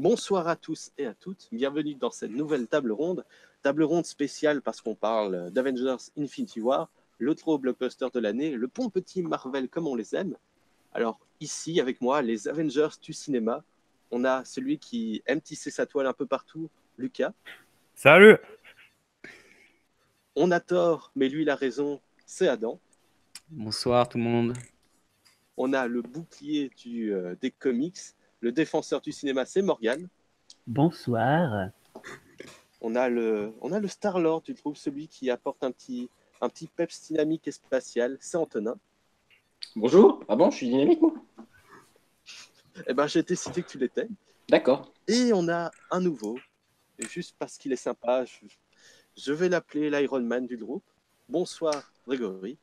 Bonsoir à tous et à toutes, bienvenue dans cette nouvelle table ronde spéciale parce qu'on parle d'Avengers Infinity War, le trop blockbuster de l'année, le bon petit Marvel comme on les aime. Alors ici avec moi, les Avengers du cinéma, on a celui qui aime tisser sa toile un peu partout, Lucas. Salut! On a tort, mais lui il a raison, c'est Adam. Bonsoir tout le monde. On a le bouclier des comics, le défenseur du cinéma, c'est Morgan. Bonsoir. On a le Star-Lord, tu trouves, celui qui apporte un petit peps dynamique et spatial, c'est Antonin. Bonjour. Ah bon, je suis dynamique, moi? Eh ben, j'ai décidé que tu l'étais. D'accord. Et on a un nouveau, et juste parce qu'il est sympa, je vais l'appeler l'Iron Man du groupe. Bonsoir, Grégory.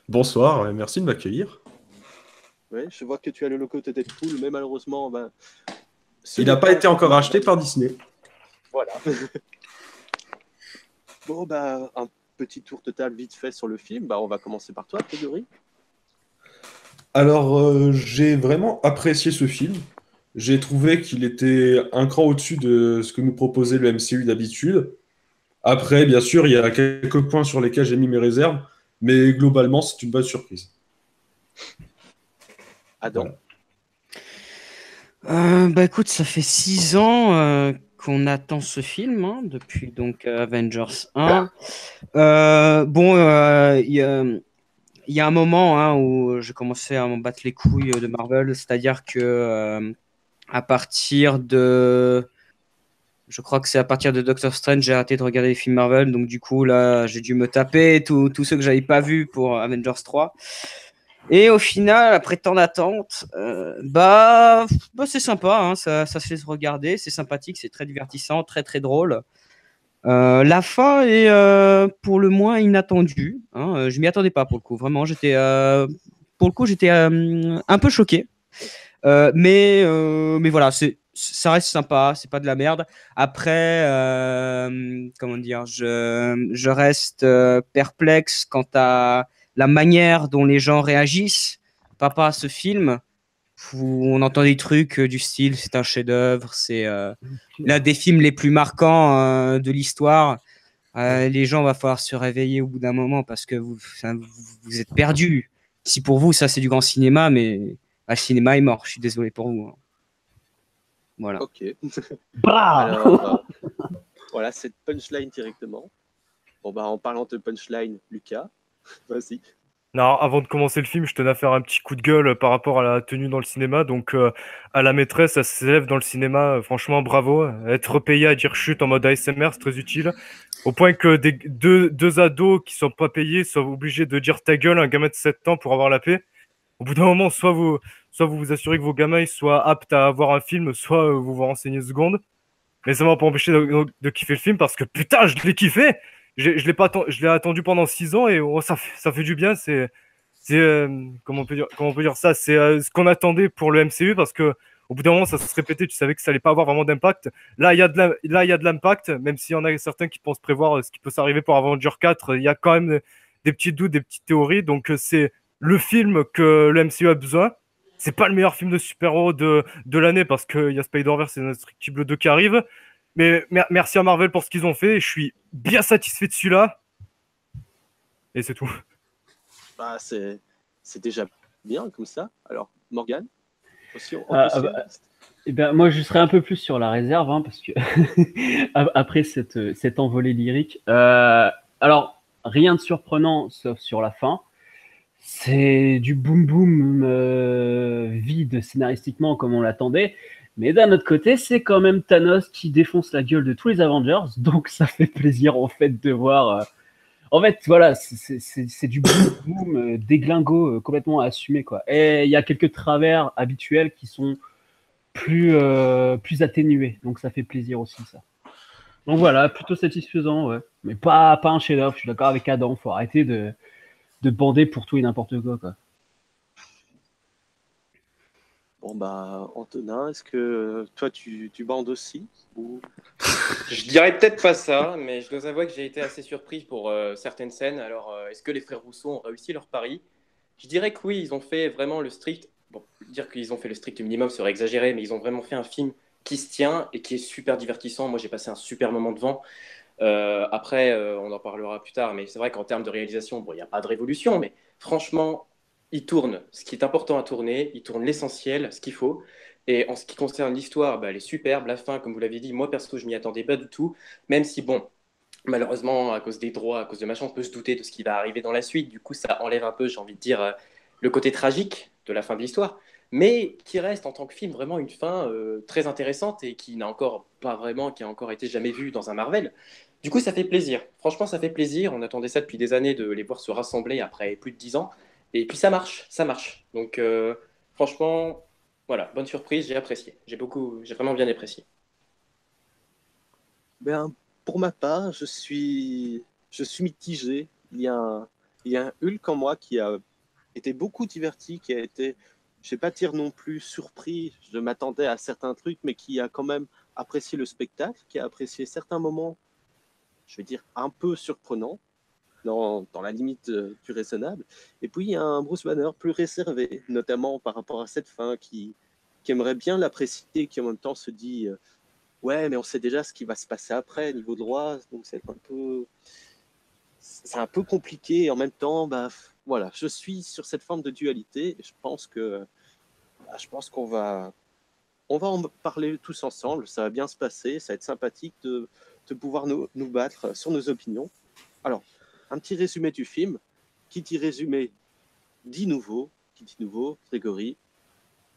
Bonsoir, et merci de m'accueillir. Ouais, je vois que tu as le logo de Deadpool, mais malheureusement, ben, Il n'a pas été encore acheté par Disney. Voilà. Bon, bah, un petit tour de table vite fait sur le film. Bah, on va commencer par toi, Grégory. Alors, j'ai vraiment apprécié ce film. J'ai trouvé qu'il était un cran au-dessus de ce que nous proposait le MCU d'habitude. Après, bien sûr, il y a quelques points sur lesquels j'ai mis mes réserves, mais globalement, c'est une bonne surprise. Adam. Bah écoute, ça fait 6 ans qu'on attend ce film, hein, depuis donc Avengers 1. Il y a un moment où j'ai commencé à m'en battre les couilles de Marvel, c'est-à-dire que à partir de... Je crois que c'est à partir de Doctor Strange, j'ai arrêté de regarder les films Marvel, donc du coup là j'ai dû me taper tous ceux que j'avais pas vus pour Avengers 3. Et au final, après tant d'attente, c'est sympa, hein, ça se laisse regarder, c'est sympathique, c'est très divertissant, très très drôle. La fin est pour le moins inattendue, hein, je m'y attendais pas pour le coup, vraiment, j'étais un peu choqué. Mais voilà, ça reste sympa, c'est pas de la merde. Après, comment dire, je reste perplexe quant à la manière dont les gens réagissent par rapport à ce film, où on entend des trucs du style c'est un chef-d'œuvre, c'est l'un des films les plus marquants de l'histoire. Les gens, va falloir se réveiller au bout d'un moment parce que vous êtes perdus. Si pour vous, ça c'est du grand cinéma, mais le cinéma est mort. Je suis désolé pour vous. Voilà. Ok. Bah Alors, voilà, cette punchline directement. Bon, bah, en parlant de punchline, Lucas, vas-y. Non, avant de commencer le film, je tenais à faire un petit coup de gueule par rapport à la tenue dans le cinéma. Donc, à la maîtresse, elle s'élève dans le cinéma. Franchement, bravo. Être payé à dire chute en mode ASMR, c'est très utile. Au point que deux ados qui sont pas payés soient obligés de dire ta gueule à un gamin de 7 ans pour avoir la paix. Au bout d'un moment, soit vous assurez que vos gamins ils soient aptes à avoir un film, soit vous vous renseignez une seconde. Mais ça m'a pas empêché de kiffer le film parce que putain, je l'ai kiffé. Je l'ai attendu pendant 6 ans et ça fait du bien. Comment on peut dire ça? C'est ce qu'on attendait pour le MCU parce que au bout d'un moment, ça se répétait. Tu savais que ça allait pas avoir vraiment d'impact. Là, il y a de l'impact, même s'il y en a certains qui pensent prévoir ce qui peut s'arriver pour Avenger 4. Il y a quand même des petits doutes, des petites théories. Donc, c'est le film que le MCU a besoin. C'est pas le meilleur film de super-héros de l'année parce qu'il y a Spider-Verse et Indestructible 2 qui arrivent. Mais merci à Marvel pour ce qu'ils ont fait. Je suis bien satisfait de celui-là. Et c'est tout. Bah, c'est déjà bien comme ça. Alors, Morgan, aussi moi, je serais un peu plus sur la réserve, hein, parce que après cette envolée lyrique. Alors, rien de surprenant, sauf sur la fin. C'est du boum boum vide scénaristiquement comme on l'attendait. Mais d'un autre côté, c'est quand même Thanos qui défonce la gueule de tous les Avengers. Donc ça fait plaisir en fait de voir. En fait, voilà, c'est du boum boum déglingo complètement assumé, quoi. Et il y a quelques travers habituels qui sont plus atténués. Donc ça fait plaisir aussi, ça. Donc voilà, plutôt satisfaisant, ouais. Mais pas un chef-d'œuvre. Je suis d'accord avec Adam. Faut arrêter de bander pour tout et n'importe quoi, quoi. Bon, bah, Antonin, est-ce que toi, tu bandes aussi ou... Je dirais peut-être pas ça, mais je dois avouer que j'ai été assez surpris pour certaines scènes. Alors, est-ce que les frères Rousseau ont réussi leur pari? Je dirais que oui, ils ont fait vraiment le strict. Bon, dire qu'ils ont fait le strict minimum serait exagéré, mais ils ont vraiment fait un film qui se tient et qui est super divertissant. Moi, j'ai passé un super moment devant. Après, on en parlera plus tard, mais c'est vrai qu'en termes de réalisation, bon, il n'y a pas de révolution, mais franchement, il tourne ce qui est important à tourner, il tourne l'essentiel, ce qu'il faut. Et en ce qui concerne l'histoire, bah, elle est superbe. La fin, comme vous l'avez dit, moi perso, je m'y attendais pas du tout. Même si, bon, malheureusement, à cause des droits, à cause de machin, on peut se douter de ce qui va arriver dans la suite. Du coup, ça enlève un peu, j'ai envie de dire, le côté tragique de la fin de l'histoire. Mais qui reste en tant que film vraiment une fin très intéressante et qui n'a encore pas vraiment, qui a encore été jamais vue dans un Marvel. Du coup, ça fait plaisir. Franchement, ça fait plaisir. On attendait ça depuis des années de les voir se rassembler après plus de 10 ans. Et puis ça marche, ça marche. Donc, franchement, voilà, bonne surprise, j'ai apprécié. J'ai vraiment bien apprécié. Ben, pour ma part, je suis mitigé. Il y a un Hulk en moi qui a été beaucoup diverti, qui a été, je vais pas dire non plus surpris, je m'attendais à certains trucs, mais qui a quand même apprécié le spectacle, qui a apprécié certains moments, je vais dire, un peu surprenants, dans la limite du raisonnable. Et puis, il y a un Bruce Banner plus réservé, notamment par rapport à cette fin, qui aimerait bien l'apprécier, qui en même temps se dit ouais, mais on sait déjà ce qui va se passer après, niveau droit, donc c'est un peu compliqué. Et en même temps, bah, voilà, je suis sur cette forme de dualité et je pense on va en parler tous ensemble. Ça va bien se passer, ça va être sympathique de pouvoir nous battre sur nos opinions. Alors, un petit résumé du film. Qui dit résumé dit nouveau. Qui dit nouveau, Grégory,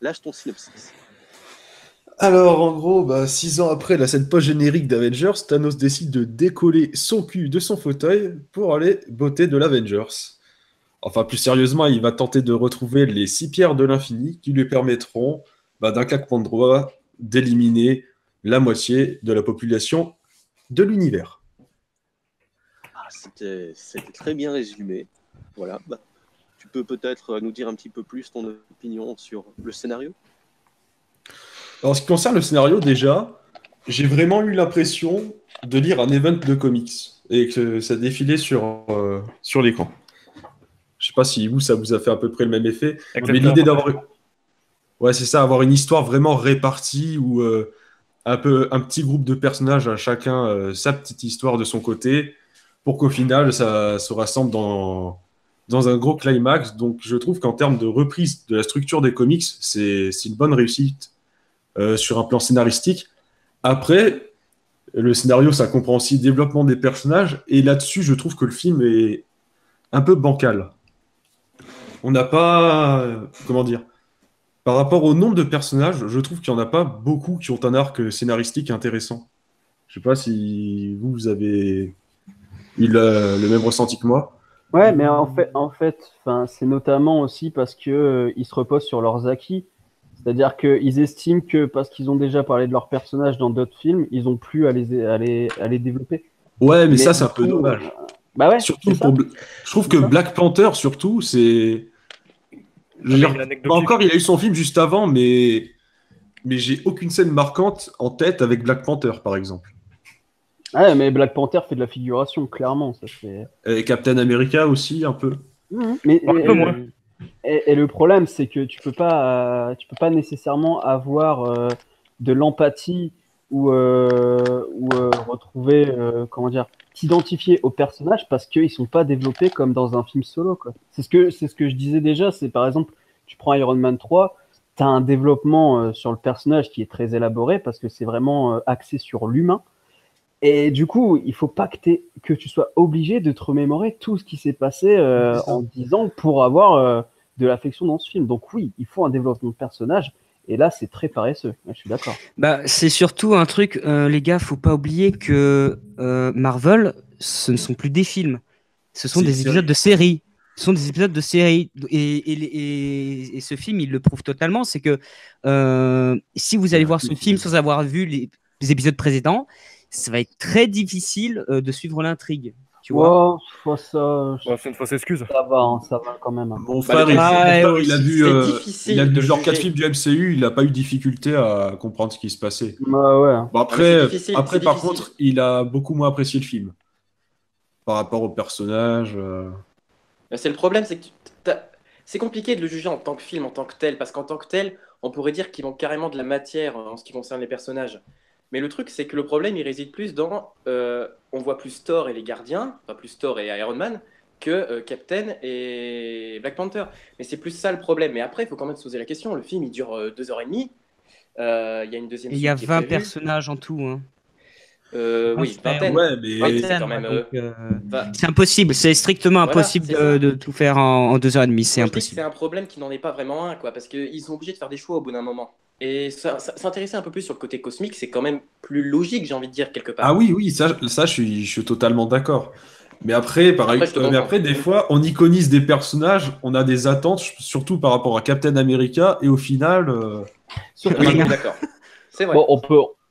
lâche ton synopsis. Alors, en gros, 6 ans après la scène post-générique d'Avengers, Thanos décide de décoller son cul de son fauteuil pour aller botter de l'Avengers. Enfin, plus sérieusement, il va tenter de retrouver les 6 pierres de l'infini qui lui permettront, d'un claquement de doigts, d'éliminer la moitié de la population de l'univers. Ah, c'était très bien résumé. Voilà. Bah, tu peux peut-être nous dire un petit peu plus ton opinion sur le scénario? En ce qui concerne le scénario, déjà, j'ai vraiment eu l'impression de lire un event de comics et que ça défilait sur l'écran. Je sais pas si vous, ça vous a fait à peu près le même effet, mais l'idée d'avoir, ouais, c'est ça, avoir une histoire vraiment répartie où un petit groupe de personnages à chacun sa petite histoire de son côté, pour qu'au final ça se rassemble dans un gros climax. Donc je trouve qu'en termes de reprise de la structure des comics, c'est une bonne réussite sur un plan scénaristique. Après, le scénario, ça comprend aussi le développement des personnages, et là-dessus, je trouve que le film est un peu bancal. On n'a pas, comment dire, par rapport au nombre de personnages, je trouve qu'il n'y en a pas beaucoup qui ont un arc scénaristique intéressant. Je sais pas si vous avez eu le même ressenti que moi. Ouais, mais enfin, c'est notamment aussi parce que ils se reposent sur leurs acquis. C'est-à-dire qu'ils estiment que parce qu'ils ont déjà parlé de leurs personnages dans d'autres films, ils n'ont plus à les développer. Ouais, mais ça, du c'est un peu coup, dommage. Bah ouais, Surtout c'est ça. je trouve que C'est ça. Black Panther, surtout, c'est. Je veux Avec dire, l'anecdotique. encore, il a eu son film juste avant, mais j'ai aucune scène marquante en tête avec Black Panther, par exemple. Ouais, mais Black Panther fait de la figuration, clairement. Ça fait. Et Captain America aussi, un peu. Mais, Un peu moins. et le problème, c'est que tu peux pas nécessairement avoir de l'empathie ou retrouver, comment dire, t'identifier aux personnages parce qu'ils sont pas développés comme dans un film solo, quoi. C'est ce que je disais déjà. C'est par exemple, tu prends Iron Man 3, tu as un développement sur le personnage qui est très élaboré parce que c'est vraiment axé sur l'humain. Et du coup, il faut pas que tu sois obligé de te remémorer tout ce qui s'est passé en 10 ans pour avoir de l'affection dans ce film. Donc oui, il faut un développement de personnage. Et là, c'est très paresseux. Je suis d'accord. C'est surtout un truc, les gars, faut pas oublier que Marvel, ce ne sont plus des films. Ce sont C'est des une épisodes de série. Ce sont des épisodes de série. Et ce film, il le prouve totalement. C'est que si vous allez voir ce film sans avoir vu les épisodes précédents, ça va être très difficile de suivre l'intrigue. Tu vois? Ouais, ça, Ouais, c'est une fausse excuse. ça va, hein, ça va quand même. Mon Bah, frère, le il, truc, mon c'est- frère, c'est il a vu, difficile il a de vu genre 4 juger. films du MCU, il n'a pas eu de difficulté à comprendre ce qui se passait. Ouais. Bon, mais après, c'est difficile, après c'est par difficile. contre, il a beaucoup moins apprécié le film par rapport au personnage. Bah, c'est le problème, c'est que c'est compliqué de le juger en tant que film, en tant que tel, parce qu'en tant que tel, on pourrait dire qu'il manque carrément de la matière en ce qui concerne les personnages. Mais le truc, c'est que le problème, il réside plus dans, on voit plus Thor et les Gardiens, enfin plus Thor et Iron Man, que Captain et Black Panther. Mais c'est plus ça le problème. Mais après, il faut quand même se poser la question. Le film, il dure 2h30. Il y a une deuxième Et il y a suite qui est 20 prévue. personnages en tout. Hein. Oui, frère, vingtaine. Ouais, mais Oui, c'est quand même. donc, va- c'est impossible, c'est strictement Voilà, impossible c'est ça. de tout faire en 2h30, c'est Moi, je dis que impossible. c'est un problème qui n'en est pas vraiment un, quoi, parce qu'ils sont obligés de faire des choix au bout d'un moment. Et s'intéresser un peu plus sur le côté cosmique, c'est quand même plus logique, j'ai envie de dire, quelque part. Ah oui, ça je suis totalement d'accord. Mais après, Après, je te comprends. des fois, on iconise des personnages, on a des attentes, surtout par rapport à Captain America, et au final, Surtout, Oui, Rien. d'accord. C'est vrai. bon,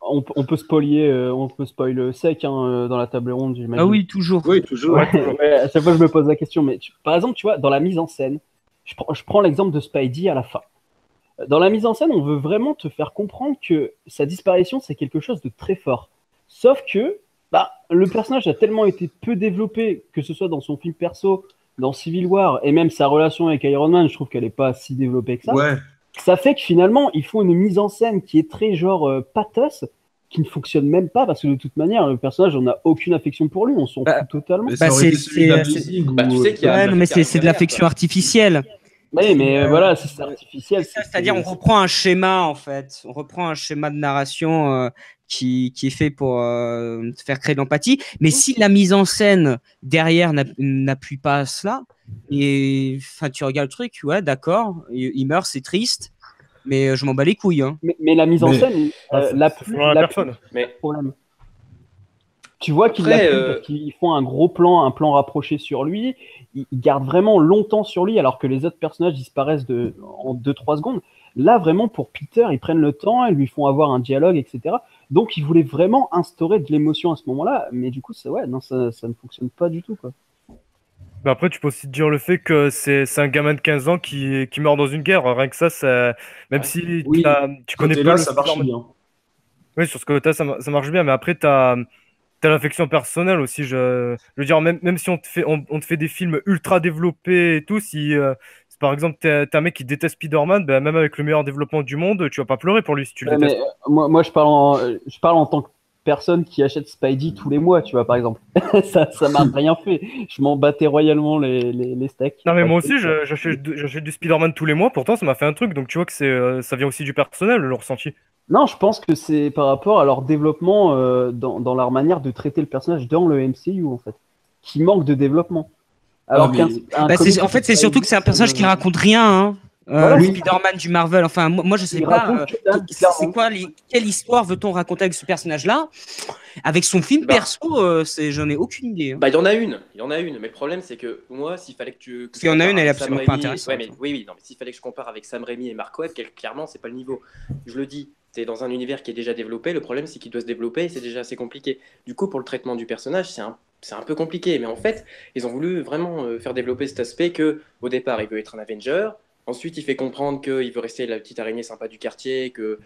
on peut spoiler sec dans la table ronde, j'imagine. Ah oui, toujours. Oui, toujours. Ouais, à chaque fois, je me pose la question. Mais par exemple, tu vois, dans la mise en scène, je prends l'exemple de Spidey à la fin. Dans la mise en scène, on veut vraiment te faire comprendre que sa disparition, c'est quelque chose de très fort. Sauf que le personnage a tellement été peu développé, que ce soit dans son film perso, dans Civil War, et même sa relation avec Iron Man, je trouve qu'elle n'est pas si développée que ça. ouais. Ça fait que finalement, ils font une mise en scène qui est très genre pathos, qui ne fonctionne même pas, parce que de toute manière, le personnage, on n'a aucune affection pour lui, on s'en Bah, fout totalement. Mais ça Bah, aurait été c'est- celui c'est- d'Amazing Bah, tu sais qu'il y a- Ouais, ça non, fait mais qu'il y a c'est de derrière, l'affection quoi. artificielle. Oui, mais voilà, si c'est artificiel, C'est ça, c'est-à-dire on reprend un schéma en fait, on reprend un schéma de narration qui est fait pour te faire créer de l'empathie. Mais si la mise en scène derrière n'appuie pas à cela, et enfin tu regardes le truc, ouais, d'accord, il meurt, c'est triste, mais je m'en bats les couilles. Hein. mais la mise en Mais- scène, C'est l'appuie, selon la personne. Mais problème. Tu vois qu'ils Après, l'appuient parce qu'ils font un gros plan, un plan rapproché sur lui. Ils gardent vraiment longtemps sur lui, alors que les autres personnages disparaissent en 2-3 secondes. Là, vraiment, pour Peter, ils prennent le temps, ils lui font avoir un dialogue, etc. Donc, ils voulaient vraiment instaurer de l'émotion à ce moment-là, mais du coup, ça ne fonctionne pas du tout, quoi. Mais après, tu peux aussi te dire le fait que c'est un gamin de 15 ans qui meurt dans une guerre. Rien que ça, même si Oui, tu connais côté pas là, le ça marche Spider-Man. bien. Oui, sur ce côté-là, ça marche bien, mais après, t'as l'affection personnelle aussi. Je veux dire, même si on te fait des films ultra développés et tout, si par exemple t'es un mec qui déteste Spider-Man, ben, même avec le meilleur développement du monde, tu vas pas pleurer pour lui si tu le Ouais, détestes. mais moi je parle en tant que personne qui achète Spidey tous les mois, tu vois, par exemple. Ça m'a rien fait. Je m'en battais royalement les steaks. Non, mais moi Parce que- aussi, j'achète du Spider-Man tous les mois, pourtant ça m'a fait un truc, donc tu vois que ça vient aussi du personnel, le ressenti. Non, je pense que c'est par rapport à leur développement dans leur manière de traiter le personnage dans le MCU, en fait, qui manque de développement. Alors Ah, qu'un mais- un Bah, comic en fait, c'est Spidey, surtout que c'est un personnage qui raconte rien. Hein. Voilà, Le oui. Spider-Man du Marvel, enfin, moi je sais Il pas. raconte que dalle, C'est clairement. quoi quelle histoire veut-on raconter avec ce personnage-là? Avec son film Bah. perso, j'en ai aucune idée. Hein. bah, il y en a une. Mais le problème, c'est que moi, s'il fallait que tu. S'il y en a une, elle est compares absolument Sam pas Raimi- intéressante. Ouais, mais, oui, non, mais s'il fallait que je compare avec Sam Raimi et Mark Webb, clairement, c'est pas le niveau. Je le dis, c'est dans un univers qui est déjà développé. Le problème, c'est qu'il doit se développer et c'est déjà assez compliqué. Du coup, pour le traitement du personnage, c'est un peu compliqué. Mais en fait, ils ont voulu vraiment faire développer cet aspect que, au départ, il veut être un Avenger. Ensuite, il fait comprendre qu'il veut rester la petite araignée sympa du quartier, que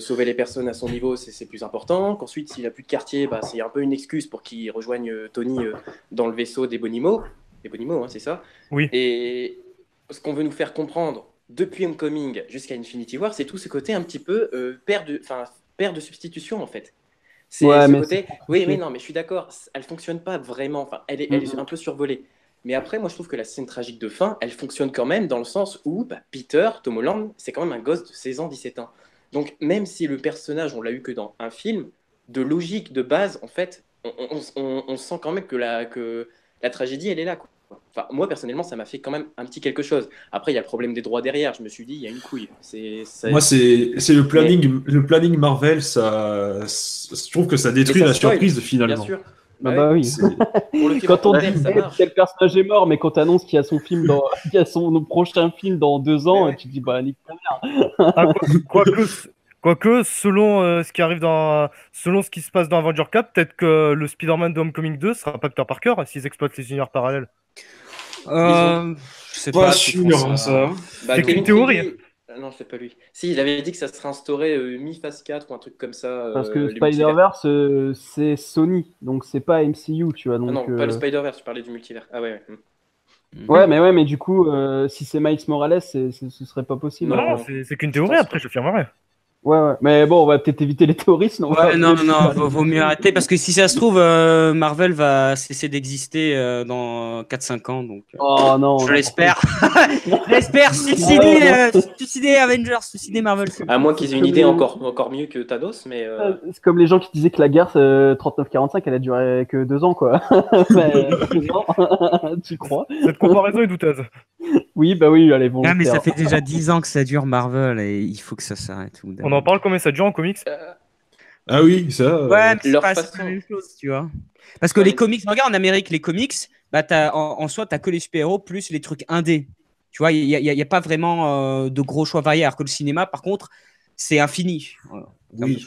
sauver les personnes à son niveau, c'est plus important. Qu'ensuite, s'il n'a plus de quartier, bah, c'est un peu une excuse pour qu'il rejoigne Tony dans le vaisseau des Bonimo. Les Bonimo, hein, c'est ça. Oui. Et ce qu'on veut nous faire comprendre depuis Homecoming jusqu'à Infinity War, c'est tout ce côté un petit peu père de substitution, en fait. C'est Ouais, ce mais côté. c'est Oui, compliqué. non, mais je suis d'accord. Elle fonctionne pas vraiment. Enfin, elle est un peu survolée. Mais après, moi, je trouve que la scène tragique de fin, elle fonctionne quand même dans le sens où Peter, Tom Holland, c'est quand même un gosse de 16 ans, 17 ans. Donc, même si le personnage, on l'a eu que dans un film, de logique, de base, en fait, on sent quand même que la tragédie, elle est là, quoi. Enfin, moi, personnellement, ça m'a fait quand même un petit quelque chose. Après, il y a le problème des droits derrière. Je me suis dit, il y a une couille. Moi, c'est le planning Marvel, je trouve que ça détruit Mais ça la spoil, surprise bien finalement. sûr. Bah oui. C'est- Pour le film Quand on en dit tant que tel, ça marche. tel personnage est mort, mais quand t'annonces qu'il y a son film qu'il y a son prochain film dans 2 ans, Mais ouais. tu te dis bah nique ta Ah, quoique, selon selon ce qui se passe dans Avenger 4, peut-être que le Spider-Man de Homecoming 2 sera pas Peter Parker s'ils exploitent les univers parallèles. Je sais Pas pas. sûr, ça. Bah, C'est Kevin qu'une théorie. Feige- Non, c'est pas lui. Si, il avait dit que ça serait instauré mi-phase 4 ou un truc comme ça. Parce que les multivers. Spider-Verse, c'est Sony, donc c'est pas MCU, tu vois. Ah Donc, non, pas le Spider-Verse, je parlais du multivers. Ah ouais, ouais. Ouais, mais du coup, si c'est Miles Morales, ce serait pas possible. Non. Non, c'est qu'une théorie, après, je affirmerai. Ouais. Mais bon, on va peut-être éviter les théories, sinon on va Ouais, non, après- vaut mieux arrêter parce que si ça se trouve, Marvel va cesser d'exister dans 4-5 ans. Donc, Oh non. je l'espère. Je l'espère. Suicider Avengers, suicider Marvel. À moins qu'ils aient une idée encore mieux que Thanos, mais C'est comme les gens qui disaient que la guerre 39-45 elle a duré que 2 ans, quoi. Mais, non, tu crois? Cette comparaison est douteuse. Oui, bah oui, allez, bon. Ah, mais ça fait déjà 10 ans que ça dure Marvel et il faut que ça s'arrête. On en parle combien ça dure en comics? Ah oui, ça. Ouais, mais c'est leur pas façon. la même chose, tu vois. Parce que Ouais, les mais- comics, regarde en Amérique, les comics, bah, en soi, t'as que les super-héros plus les trucs indés. Tu vois, il n'y a pas vraiment de gros choix variés. Alors que le cinéma, par contre, c'est infini. Voilà. Oui.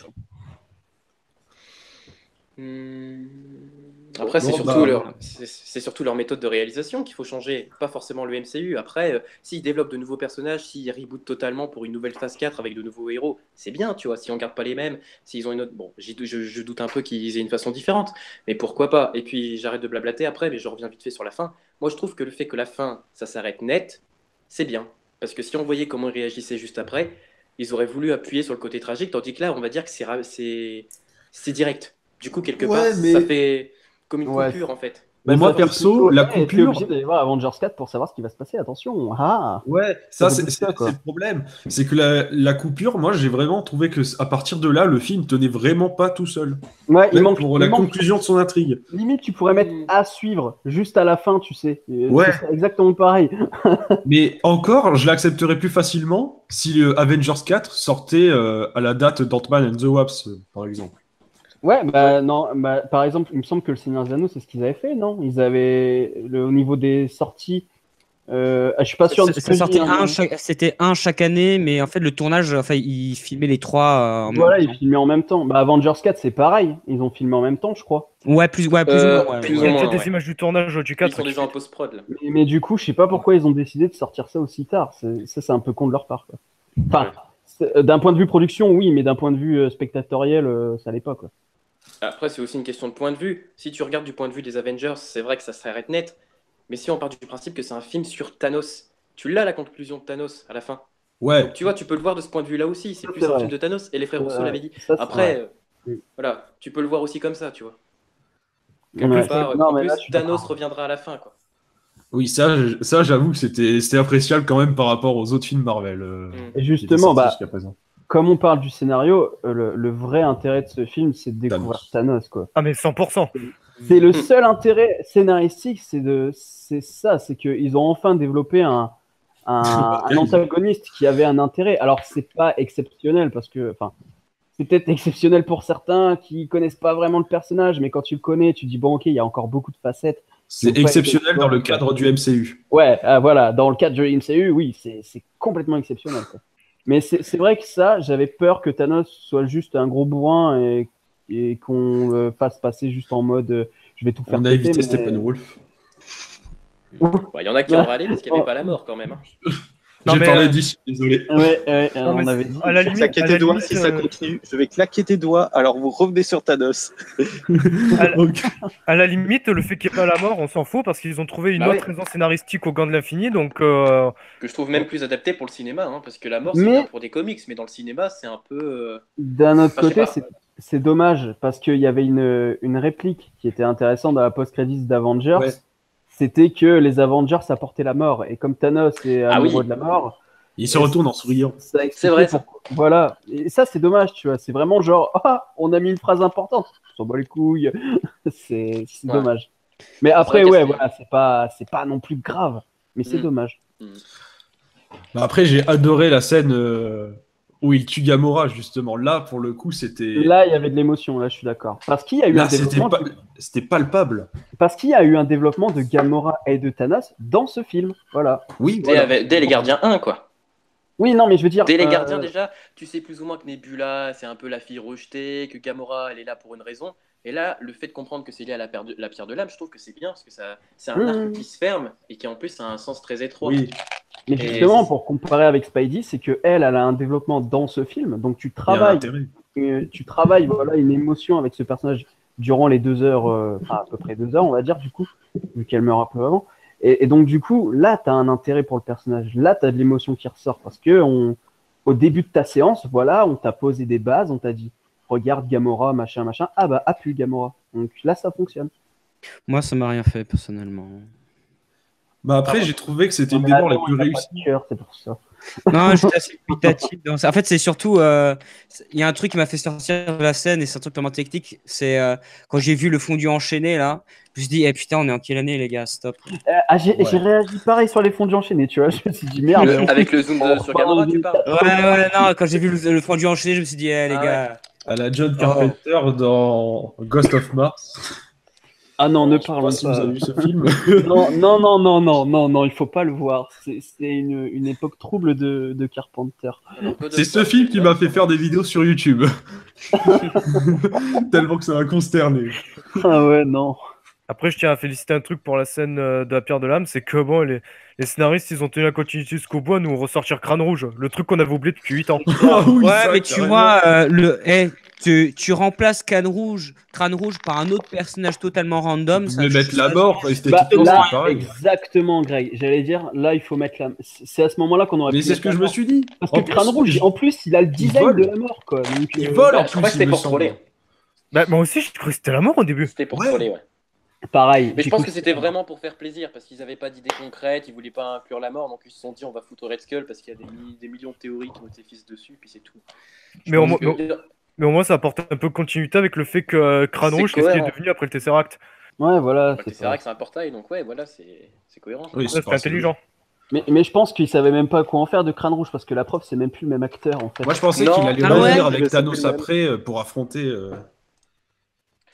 Après, Bon, bah, c'est surtout leur méthode de réalisation qu'il faut changer, pas forcément le MCU. Après, s'ils développent de nouveaux personnages, s'ils rebootent totalement pour une nouvelle phase 4 avec de nouveaux héros, c'est bien, tu vois. Si on garde pas les mêmes, s'ils ont une autre. Bon, je doute un peu qu'ils aient une façon différente, mais pourquoi pas. Et puis, j'arrête de blablater après, mais je reviens vite fait sur la fin. Moi, je trouve que le fait que la fin, ça s'arrête net, c'est bien. Parce que si on voyait comment ils réagissaient juste après, ils auraient voulu appuyer sur le côté tragique, tandis que là, on va dire que c'est direct. Du coup, quelque Ouais, part, mais- ça fait comme une Ouais. coupure, en fait. Mais moi, ça fait perso, plutôt- la Ouais, t'es coupure. obligé d'aller voir Avengers 4 pour savoir ce qui va se passer. Attention. Ah. Ouais, Ça ça fait c'est beaucoup ça, quoi. le problème. C'est que la coupure, moi j'ai vraiment trouvé que à partir de là, le film tenait vraiment pas tout seul. Ouais, il Même manque. pour il la manque- conclusion de son intrigue. Limite, tu pourrais mettre à suivre juste à la fin, tu sais. Ouais. Ce serait exactement pareil. Mais encore, je l'accepterais plus facilement si le Avengers 4 sortait à la date d'Ant-Man and the Wasp, par exemple. Ouais, bah non, bah, par exemple, il me semble que le Seigneur des Anneaux, c'est ce qu'ils avaient fait, non? Ils avaient au niveau des sorties. Je suis pas sûr de ce que je dis, hein. C'était un chaque année, mais en fait, le tournage, enfin, ils filmaient les trois en Voilà, même ils temps. filmaient en même temps. Bah, Avengers 4, c'est pareil. Ils ont filmé en même temps, je crois. Ouais, plus ou moins. Plus Il y a ou moins, peut-être des ouais. images du tournage du Ils 4. sont déjà en post-prod, là. Mais du coup, je sais pas pourquoi ils ont décidé de sortir ça aussi tard. C'est un peu con de leur part, quoi. Enfin, d'un point de vue production, oui, mais d'un point de vue spectatoriel, ça l'est pas, quoi. Après, c'est aussi une question de point de vue. Si tu regardes du point de vue des Avengers, c'est vrai que ça s'arrête net. Mais si on part du principe que c'est un film sur Thanos, tu l'as la conclusion de Thanos à la fin. Ouais, Donc tu vois, tu peux le voir de ce point de vue-là aussi. C'est Ça, plus c'est un vrai. film de Thanos. Et les frères Rousseau Ouais, l'avaient dit. ça, c'est Après, vrai. voilà, tu peux le voir aussi comme ça, tu vois. Ouais. Quelque part, Non, en mais plus, là, je suis Thanos d'accord. reviendra à la fin, quoi. oui, ça j'avoue que c'était appréciable quand même par rapport aux autres films Marvel. Et qui étaient justement, sortis bah, jusqu'à présent. comme on parle du scénario, le vrai intérêt de ce film, c'est de découvrir Thanos, quoi. Ah, mais 100%. C'est le seul intérêt scénaristique, c'est ça, c'est qu'ils ont enfin développé un antagoniste qui avait un intérêt. Alors, c'est pas exceptionnel parce que, enfin, c'est peut-être exceptionnel pour certains qui connaissent pas vraiment le personnage, mais quand tu le connais, tu dis bon, ok, il y a encore beaucoup de facettes. C'est exceptionnel dans le cadre du MCU. Ouais, voilà, dans le cadre du MCU, oui, c'est complètement exceptionnel, quoi. Mais c'est vrai que ça, j'avais peur que Thanos soit juste un gros bourrin et qu'on fasse passer juste en mode je vais tout faire On a péter, évité mais- Steppenwolf. Il y en a qui ont râlé parce qu'il n'y avait pas la mort, quand même. Hein. Non, J'ai mais, parlé d'ici, désolé. Ouais, Non, mais on avait dit. à la limite, Claquez à tes la doigts, limite, si ça continue, je vais claquer tes doigts, alors vous revenez sur Thanos. Ok. à la limite, le fait qu'il n'y ait pas la mort, on s'en fout parce qu'ils ont trouvé une Bah autre oui. raison scénaristique au Gant de l'Infini. Donc, Que je trouve même plus adapté pour le cinéma, hein, parce que la mort, c'est Mais- bien pour des comics, mais dans le cinéma, c'est un peu. D'un autre Enfin, je sais côté, pas. c'est dommage parce qu'il y avait une réplique qui était intéressante dans la post-crédit d'Avengers. Ouais. C'était que les Avengers apportaient la mort. Et comme Thanos est Ah amoureux oui. de la mort, Il se retourne en souriant. ça a expliqué C'est vrai, ça. pourquoi- Voilà. Et ça, c'est dommage, tu vois. C'est vraiment genre, ah, on a mis une phrase importante. On s'en bat les couilles. C'est Ouais. dommage. Mais après, vrai ouais, que voilà, c'est pas non plus grave. Mais c'est Mm. dommage. Bah après, j'ai adoré la scène où il tue Gamora, justement. Là, pour le coup, c'était. Là, il y avait de l'émotion. Là, je suis d'accord. Parce qu'il y a eu un Là, développement. c'était palpable. Parce qu'il y a eu un développement de Gamora et de Thanos dans ce film. Voilà. Oui, Dès les Gardiens 1, quoi. Oui, non, mais je veux dire. Dès les Gardiens, déjà, tu sais plus ou moins que Nebula, c'est un peu la fille rejetée, que Gamora, elle est là pour une raison. Et là, le fait de comprendre que c'est lié à la pierre de l'âme, je trouve que c'est bien, parce que c'est un arc qui se ferme et qui en plus a un sens très étroit. Oui. Mais Et justement, c'est- pour comparer avec Spidey, c'est que elle a un développement dans ce film. Donc tu Il y a un travailles, intérêt. voilà, une émotion avec ce personnage durant les 2 heures, enfin à peu près 2 heures, on va dire, du coup, vu qu'elle meurt un peu avant. Et donc, du coup, là, tu as un intérêt pour le personnage. Là, tu as de l'émotion qui ressort. Parce que au début de ta séance, voilà, on t'a posé des bases, on t'a dit, regarde Gamora, machin, machin. Ah bah, appuie Gamora. Donc là, ça fonctionne. Moi, ça m'a rien fait, personnellement. Bah après, j'ai trouvé que c'était une des Mais morts les attends, plus il a pas réussies. de cœur, c'est pour ça. Non, j'étais assez dubitatif. En fait, c'est surtout. Il y a un truc qui m'a fait sortir de la scène, et c'est un truc vraiment technique. C'est quand j'ai vu le fondu enchaîné, là. Je me suis dit, eh putain, on est en quelle année, les gars? Stop. J'ai Ouais. réagi pareil sur les fondus enchaînés, tu vois. Je me suis dit, merde. Avec le zoom sur Gamora, tu parles. Ouais, non, quand j'ai vu le fondu enchaîné, je me suis dit, eh, les Ah gars. À la John Carpenter dans Ghost of Mars. Ah non, ne Je sais pas parlons si pas. vous avez vu ce film. Non, il faut pas le voir. C'est une époque trouble de Carpenter. C'est ce film qui m'a fait faire des vidéos sur YouTube. Tellement que ça m'a consterné. Ah ouais, non. Après, je tiens à féliciter un truc pour la scène de la pierre de l'âme, c'est que bon, les scénaristes, ils ont tenu la continuité jusqu'au bout à nous ressortir Crâne Rouge, le truc qu'on avait oublié depuis 8 ans. Ah oui, Ouais, ça, mais tu carrément. vois, tu remplaces Crâne Rouge par un autre personnage totalement random. Vous Ça, voulez mettre la mort, Bah, esthétiquement, là, c'est pareil. exactement, Greg. J'allais dire, là, il faut mettre la. C'est à ce moment-là qu'on aurait Mais pu c'est ce mettre que la je me mort. suis dit. Parce que En plus, Crâne Rouge, en plus, il a le design vole. de la mort, quoi. Donc, Il vole en Non, je crois que plus, c'était il me pour semble. troller. Bah, moi aussi, je croyais que c'était la mort au début. C'était pour Ouais. troller, ouais. pareil. Mais je j'ai pense cru que c'était vraiment pour faire plaisir, parce qu'ils n'avaient pas d'idée concrète, ils voulaient pas inclure la mort, donc ils se sont dit on va foutre Red Skull parce qu'il y a des millions de théories qui ont été faites dessus, puis c'est tout. Je Mais au, pense moins- que- mais au moins, ça apporte un peu de continuité avec le fait que Crâne C'est Rouge, c'est ce qui est cohérent. devenu après le Tesseract. Ouais, voilà. Bah, c'est c'est pas- vrai que c'est un portail, donc ouais, voilà, c'est cohérent. Oui, C'est pas- intelligent. Mais je pense qu'il savait même pas quoi en faire de Crâne Rouge parce que la preuve, c'est même plus le même acteur en fait. Moi, je pensais Non. qu'il allait Ah ouais. revenir Il avec va Thanos s'appeler le après pour affronter,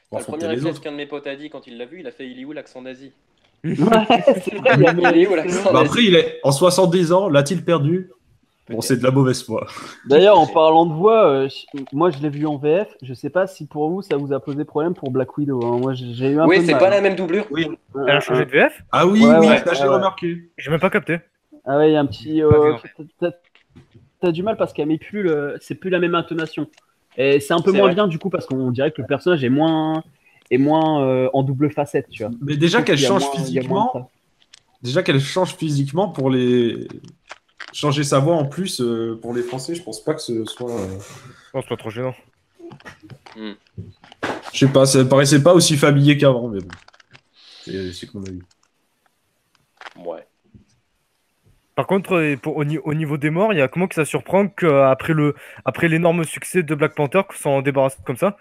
Le premier les réflexe autres. qu'un de mes potes a dit quand il l'a vu, il a fait il est où l'accent nazi? Ouais, c'est vrai, il y a- Il est où l'accent Bah, nazi? après, il est en 70 ans, l'a-t-il perdu? Bon, c'est de la mauvaise foi. D'ailleurs, en parlant de voix, moi je l'ai vu en VF. Je sais pas si pour vous ça vous a posé problème pour Black Widow. Hein. Moi j'ai eu un Oui, peu de c'est mal. pas la même doublure. Oui. Elle a changé de VF. Ah oui, Ouais, oui, ouais, ça j'ai ouais. remarqué. J'ai même pas capté. Ah ouais, il y a un petit. Pas vu, en fait. T'as du mal parce qu'elle met plus c'est plus la même intonation. Et c'est un peu C'est moins vrai. bien du coup parce qu'on dirait que le personnage est moins en double facette, tu vois. Mais déjà Je trouve qu'elle qu'il y a change moins- il y a moins de physiquement, pour les changer sa voix en plus pour les Français, je pense pas que ce soit. Non, c'est pas trop gênant. Je sais pas, ça me paraissait pas aussi familier qu'avant, mais bon. C'est qu'on a eu. Ouais. Par contre, au niveau des morts, il y a comment que ça surprend qu'après l'énorme succès de Black Panther, qu'on s'en débarrasse comme ça.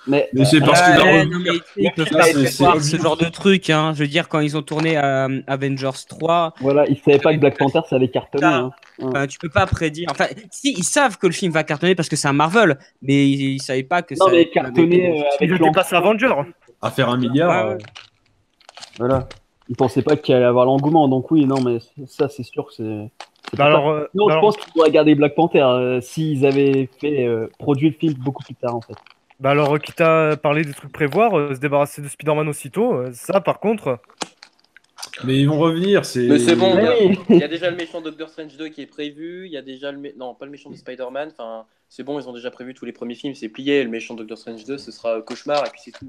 Mais Mais c'est parce qu'il a Ouais, revu- non, mais ils peuvent Là, pas c'est- prévoir c'est- ce genre de truc. Hein. Je veux dire, quand ils ont tourné Avengers 3, voilà, ils savaient pas que Black Panther ça allait cartonner. Hein. tu peux pas prédire. Enfin, si, ils savent que le film va cartonner parce que c'est un Marvel, mais ils savaient pas que Non ça mais allait cartonner Il avec était passé Avenger. à faire 1 milliard. Ouais, ouais. Voilà. Ils pensaient pas qu'il allait avoir l'engouement, donc oui, non, mais ça, c'est sûr que c'est. Bah alors, Non, je pense qu'ils pourraient garder Black Panther s'ils avaient fait produit le film beaucoup plus tard, en fait. Bah alors, quitte à parler des trucs prévoir, se débarrasser de Spider-Man aussitôt, ça par contre, Mais ils vont revenir, c'est. Mais c'est bon, Oui. il y a déjà le méchant Doctor Strange 2 qui est prévu, il y a déjà non, pas le méchant de Spider-Man, enfin, c'est bon, ils ont déjà prévu tous les premiers films, c'est plié, le méchant Doctor Strange 2, ce sera Cauchemar, et puis c'est tout.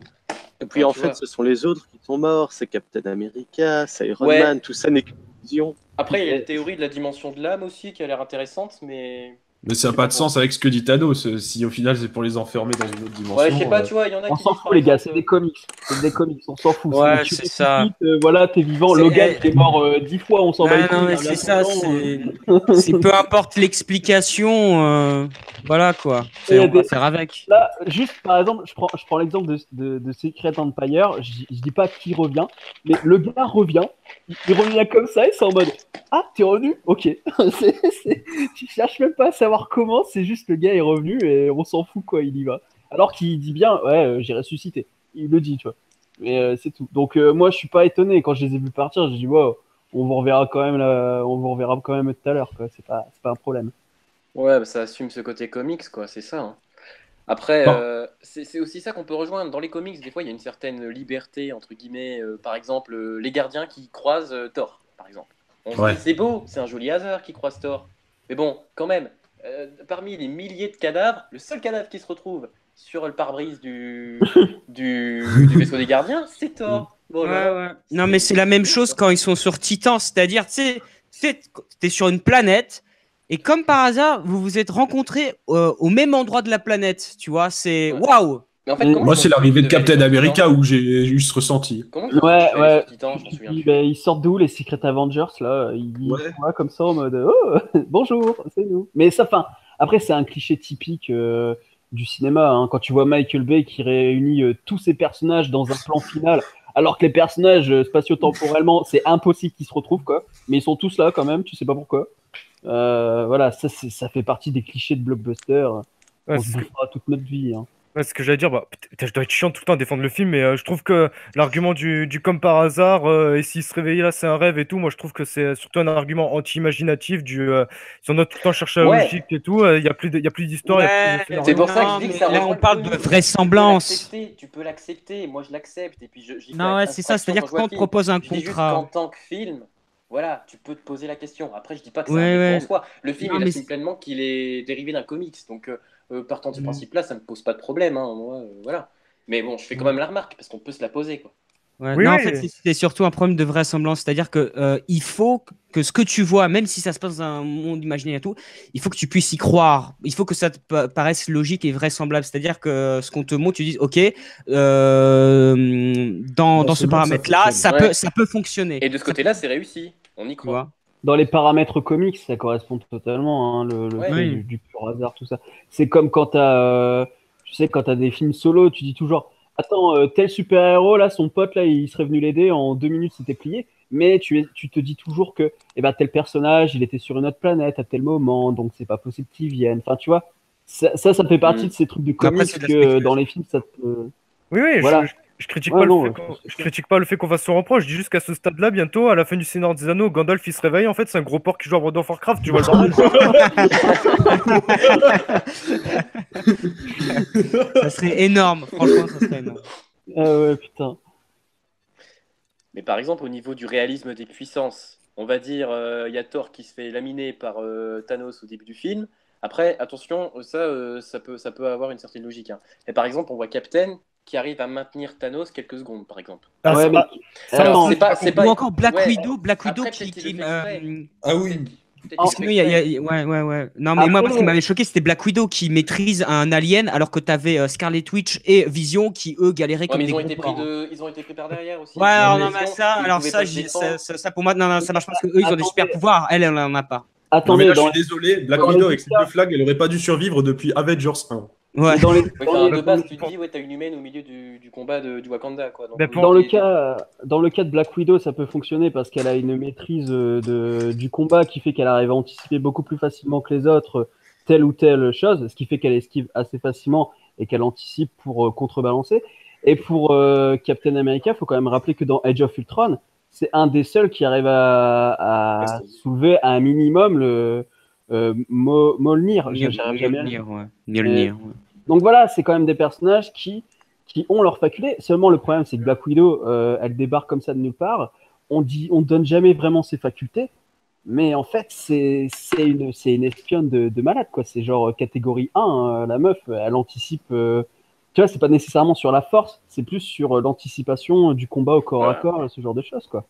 Et puis Ouais, en tu fait, vois. ce sont les autres qui sont morts. C'est Captain America, c'est Iron Ouais. Man, tout ça n'est qu'une illusion. Après, il y a la théorie de la dimension de l'âme aussi qui a l'air intéressante, mais. Mais ça n'a pas de sens avec ce que dit Thanos. Si au final c'est pour les enfermer dans une autre dimension. Ouais, je sais pas, tu vois, il y en a On qui s'en disent, fout, par les gars, exemple, c'est des comics. C'est des comics, on s'en fout. Ouais, Tu c'est ressuscites, ça. Voilà, t'es vivant. C'est- Logan, t'es mort 10 fois, on s'en bat les Non, couilles, mais hein, c'est là, ça, pourtant, c'est peu importe l'explication, voilà quoi. Il y a On va des- faire avec. Là, juste par exemple, je prends l'exemple de Secret Empire. Je dis pas qui revient, mais le gars revient. Il revient comme ça et c'est en mode ah, t'es revenu? Ok. Tu cherches même pas à savoir comment, c'est juste le gars est revenu et on s'en fout quoi, il y va. Alors qu'il dit bien, ouais, j'ai ressuscité. Il le dit, tu vois. Mais c'est tout. Donc moi, je suis pas étonné. Quand je les ai vus partir, je dis wow, on vous reverra quand même, on vous reverra quand même tout à l'heure, quoi. C'est pas un problème. Ouais, bah, ça assume ce côté comics, quoi, c'est ça. Hein. Après, Bon. c'est aussi ça qu'on peut rejoindre. Dans les comics, des fois, il y a une certaine liberté, entre guillemets. Par exemple, les gardiens qui croisent Thor, par exemple. On se Ouais. dit, c'est beau, c'est un joli hasard qui croise Thor. Mais bon, quand même, parmi les milliers de cadavres, le seul cadavre qui se retrouve sur le pare-brise du vaisseau des gardiens, c'est Thor. Bon, Ouais, ouais. Non, mais c'est la même chose quand ils sont sur Titan, c'est-à-dire, tu sais, t'es sur une planète et comme par hasard, vous vous êtes rencontrés au même endroit de la planète, tu vois, c'est Ouais. waouh! Mais en fait, Et- comment Moi, ils ont c'est su qu'ils l'arrivée de devaient aller Captain sur Titan America où j'ai eu ce ressenti. Comment ils ont su Ouais, qu'il fallait aller ouais. sur Titan? Je m'en souviens plus. Ben, ils sortent d'où les Secret Avengers là? Ils Ouais. sont là comme ça en mode oh bonjour, c'est nous. Mais ça, enfin, après c'est un cliché typique du cinéma. Hein. Quand tu vois Michael Bay qui réunit tous ses personnages dans un plan final, alors que les personnages spatio-temporellement, c'est impossible qu'ils se retrouvent quoi. Mais ils sont tous là quand même, tu sais pas pourquoi. Voilà, ça fait partie des clichés de blockbuster. Ouais, On se c'est ce que, bouffera toute notre vie. Hein. ouais, ce que j'allais dire, bah, putain, je dois être chiant tout le temps à défendre le film, mais je trouve que l'argument du comme par hasard, et s'il se réveillait là, c'est un rêve et tout, moi je trouve que c'est surtout un argument anti-imaginatif si on doit tout le temps chercher la Ouais. logique et tout, il y a plus d'histoire, il y a plus de Ouais, scénario. C'est pour ça que je non, dis que mais ça là rejoint on le parle de comics. vraisemblance. Tu peux l'accepter, moi je l'accepte, et puis j'y fais Non, ouais, c'est ça, abstraction c'est-à-dire quand que je vois quand le on te film. propose un Je dis juste contrat. qu'en tant que film, voilà, tu peux te poser la question. Après, je dis pas que c'est Ouais, un défaut en ouais. soi. Le film, Non, il mais assume pleinement qu'il est dérivé d'un comics, donc partant de ce Mm. principe-là, ça me pose pas de problème, hein, moi, voilà. Mais bon, je fais quand même la remarque, parce qu'on peut se la poser, quoi. Ouais, Oui, non, en oui. fait, c'est surtout un problème de vraisemblance. C'est-à-dire que il faut que ce que tu vois, même si ça se passe dans un monde imaginaire et tout, il faut que tu puisses y croire. Il faut que ça te paraisse logique et vraisemblable. C'est-à-dire que ce qu'on te montre, tu dis, OK, dans ce ce monde, ça paramètre-là, fonctionne. Ouais. ça peut fonctionner. Et de ce côté-là, c'est réussi. On y Tu croit. vois. Dans les paramètres comics, ça correspond totalement, hein, le Ouais. fait Oui. du pur hasard, tout ça. C'est comme quand tu sais, quand t'as des films solo, tu dis toujours, attends, tel super-héros, là, son pote, là, il serait venu l'aider, en 2 minutes, c'était plié. Mais tu te dis toujours que, eh ben, tel personnage, il était sur une autre planète à tel moment, donc c'est pas possible qu'il vienne. Enfin, tu vois, ça fait partie Mm. de ces trucs du Après, comics c'est de la que spéculation. dans les films, ça te... Oui, oui, Voilà. je critique Ouais, pas non, le fait je pense que je c'est critique pas le fait qu'on fasse son reproche, je dis juste qu'à ce stade-là, bientôt, à la fin du Seigneur des Anneaux, Gandalf il se réveille, en fait, c'est un gros porc qui joue à World of Warcraft, tu vois le bordel. Ça serait énorme. Franchement, ça serait énorme. Ah ouais, putain. Mais par exemple, au niveau du réalisme des puissances, on va dire, il y a Thor qui se fait laminer par Thanos au début du film. Après, attention, ça peut avoir une certaine logique. Hein. Et par exemple, on voit Captain qui arrive à maintenir Thanos quelques secondes, par exemple. Ah, Ouais, ça- mais... ça, Alors, Attends, c'est pas... Ou encore Black ouais, Widow, après, qui, peut-être qu'il qui, le fait exprès. Ah oui. Peut-être Oh, qu'il le Oui, fait exprès. ouais. Non, mais moi, Après- ce qui m'avait choqué, c'était Black Widow qui maîtrise un alien, alors que t'avais Scarlet Witch et Vision qui, eux, galéraient Ouais, comme mais des gros porcs. ils ont été pris par derrière aussi. Ouais, alors, Vision, non, mais ça, ils alors pouvaient ça, pas se défendre. ça, pour moi, non, ça marche pas parce qu'eux, ils ont des Attendez. super pouvoirs. Elle en a pas. Non, mais Attendez, là, je dans suis désolé, Black dans Widow les avec ses cas- deux flags, elle aurait pas dû survivre depuis Avengers 1. Ouais. dans les, Ouais, dans enfin, les- de base, tu te dis, ouais, t'as une humaine au milieu du combat du Wakanda, quoi. Donc, Mais oui, dans le et- cas de Black Widow, ça peut fonctionner parce qu'elle a une maîtrise du combat qui fait qu'elle arrive à anticiper beaucoup plus facilement que les autres telle ou telle chose, ce qui fait qu'elle esquive assez facilement et qu'elle anticipe pour contrebalancer. Et pour Captain America, il faut quand même rappeler que dans Age of Ultron, c'est un des seuls qui arrive à soulever à un minimum le Mjolnir. J'arrive jamais à le dire. Mjolnir, ouais. Donc voilà, c'est quand même des personnages qui ont leur faculté. Seulement, le problème, c'est que Black Widow, elle débarque comme ça de nulle part. On donne jamais vraiment ses facultés. Mais en fait, c'est une espionne de malade, quoi. C'est genre catégorie 1, la meuf, elle anticipe. Tu vois, c'est pas nécessairement sur la force, c'est plus sur l'anticipation du combat au corps à corps, ce genre de choses, quoi.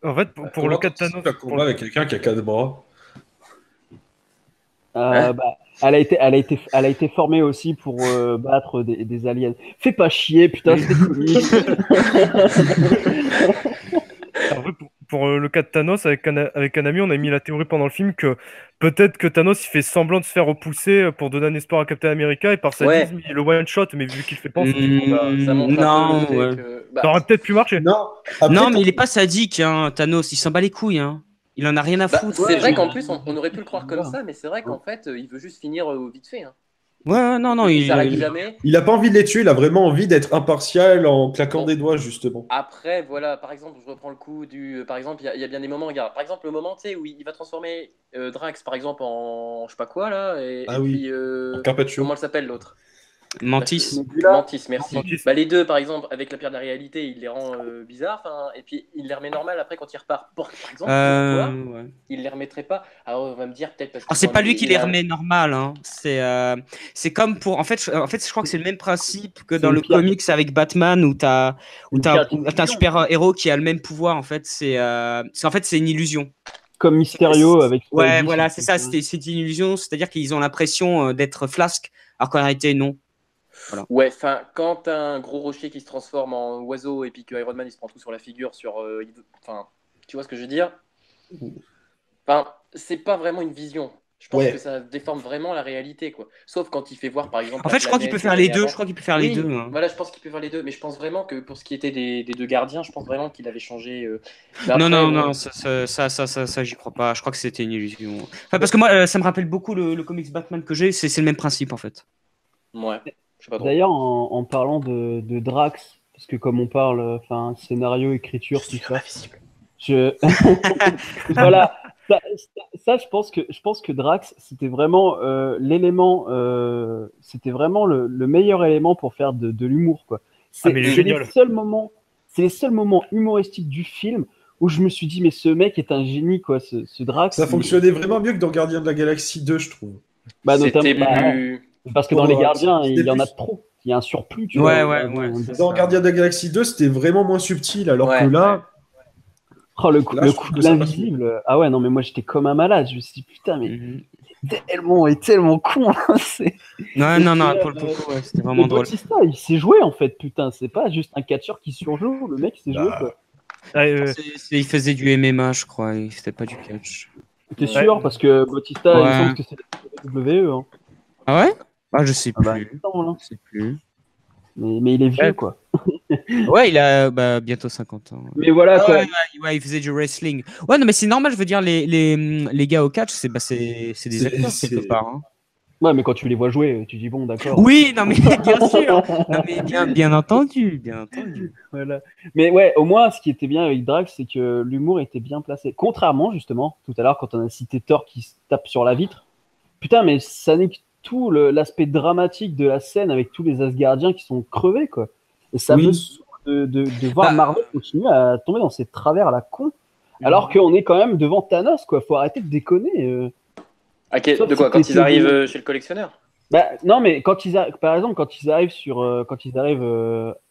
En fait, pour le cas de Thanos, un combat avec quelqu'un qui a 4 bras. Hein Bah, elle a été formée aussi pour battre des aliens. Fais pas chier, putain, c'est comique. en vrai, pour le cas de Thanos, avec un ami, on a mis la théorie pendant le film que peut-être que Thanos il fait semblant de se faire repousser pour donner un espoir à Captain America et par sadisme il le one shot, mais vu qu'il le fait pas, on s'est dit, bon, bah, ça montre un peu Non, le fait ouais. que... ça aurait peut-être pu marcher. Non, après, Non, mais il est pas sadique, hein, Thanos. Il s'en bat les couilles, hein. Il en a rien à foutre. c'est vrai Ouais, qu'en mais- plus, on aurait pu le croire comme ça, mais c'est vrai qu'en fait, il veut juste finir vite fait. Hein. Ouais, non, Il s'arrête jamais. il a pas envie de les tuer, il a vraiment envie d'être impartial en claquant Bon. des doigts, justement. Après, voilà, par exemple, je reprends le coup du... Par exemple, il y a bien des moments, regarde, par exemple, le moment, tu sais, où il va transformer Drax, par exemple, en je sais pas quoi, là, Ah et oui. puis... En Carpaccio. comment elle s'appelle, l'autre? Mantis. Mantis, merci. Mantis. Bah, les deux, par exemple, avec la pierre de la réalité, il les rend bizarres, et puis il les remet normal après quand il repart. Par exemple, pourquoi Ouais. il les remettrait pas? Alors on va me dire peut-être parce que. Alors, c'est pas lui qui les remet normal, hein. C'est comme pour. En fait, je crois que c'est le même principe que dans une le pierre. comics avec Batman où t'as Une pierre un super héros qui a le même pouvoir. En fait, c'est une illusion. Comme Mysterio avec Ouais, Spidey, voilà, je c'est sais ça. pas. C'est une illusion, c'est-à-dire qu'ils ont l'impression d'être Flask, alors qu'en réalité, non. Ouais, enfin, quand t'as un gros rocher qui se transforme en oiseau et puis que Iron Man il se prend tout sur la figure, enfin, tu vois ce que je veux dire? Enfin, c'est pas vraiment une vision. Je pense Ouais. que ça déforme vraiment la réalité, quoi. Sauf quand il fait voir, par exemple. En la fait, je crois qu'il planète peut faire des les années deux. avant. Je crois qu'il peut faire Oui, les deux, hein. voilà, je pense qu'il peut faire les deux, mais je pense vraiment que pour ce qui était des deux gardiens, je pense vraiment qu'il avait changé. Mais Non, après, non, bon, non, ça, j'y crois pas. Je crois que c'était une illusion. Enfin, parce que moi, ça me rappelle beaucoup le comics Batman que j'ai. C'est le même principe, en fait. Ouais, je sais pas trop. D'ailleurs, en parlant de Drax, parce que comme on parle, enfin, scénario, écriture, tout ça, je... voilà. Ça, je pense que Drax, c'était vraiment l'élément, c'était vraiment le meilleur élément pour faire de l'humour, quoi. Ah, mais il est génial. C'est les seuls moments humoristiques du film où je me suis dit, mais ce mec est un génie, quoi. Ce Drax. Ça fonctionnait vraiment mieux que dans Gardiens de la Galaxie 2, je trouve. Bah, C'était notamment, plus. parce que dans les gardiens, c'était il y en a plus- trop. Il y a un surplus, tu Ouais, vois. ouais, Un- c'est Dans ça. Gardiens de la Galaxie 2, c'était vraiment moins subtil, alors Ouais, que là, Oh, le coup, Là, le je coup trouve de que ça passe l'invisible. Ah ouais, non, mais moi j'étais comme un malade. Je me suis dit, putain, mais Mhm. il est tellement con. C'est- Non, Et non, non, puis, pour le coup, ouais, c'était mais vraiment drôle. Bautista, il s'est joué en fait, putain. C'est pas juste un catcheur qui surjoue. Le mec, il s'est joué, quoi. Ah, Il faisait du MMA, je crois. Il faisait pas du catch. T'es Ouais. sûr? Parce que Bautista, il me Ouais. semble que c'est la WWE. Hein. Ah ouais? Ah, je sais Ah bah, plus. il me semble, hein. Je sais plus. Mais il est vieux, Ouais. quoi. Ouais, il a bientôt 50 ans. Mais voilà, Ah quoi. ouais, il faisait du wrestling. Ouais, non, mais c'est normal, je veux dire, les gars au catch, c'est des C'est- acteurs c'est- quelque part. Hein. Ouais, mais quand tu les vois jouer, tu dis, bon, d'accord. Oui, non, mais bien sûr. Non, mais bien entendu, bien entendu. Voilà. Mais ouais, au moins, ce qui était bien avec Drax, c'est que l'humour était bien placé. Contrairement, justement, tout à l'heure, quand on a cité Thor qui se tape sur la vitre, putain, mais ça n'est que tout l'aspect dramatique de la scène avec tous les Asgardiens qui sont crevés, quoi. Et ça Oui. me saoule de voir Bah. Marvel continuer à tomber dans ces travers à la con, alors qu'on est quand même devant Thanos, quoi. Faut arrêter de déconner. Ok, Sauf de quoi? si Quand t'étais ils arrivent bon. chez le collectionneur? Bah, non, mais par exemple, quand ils arrivent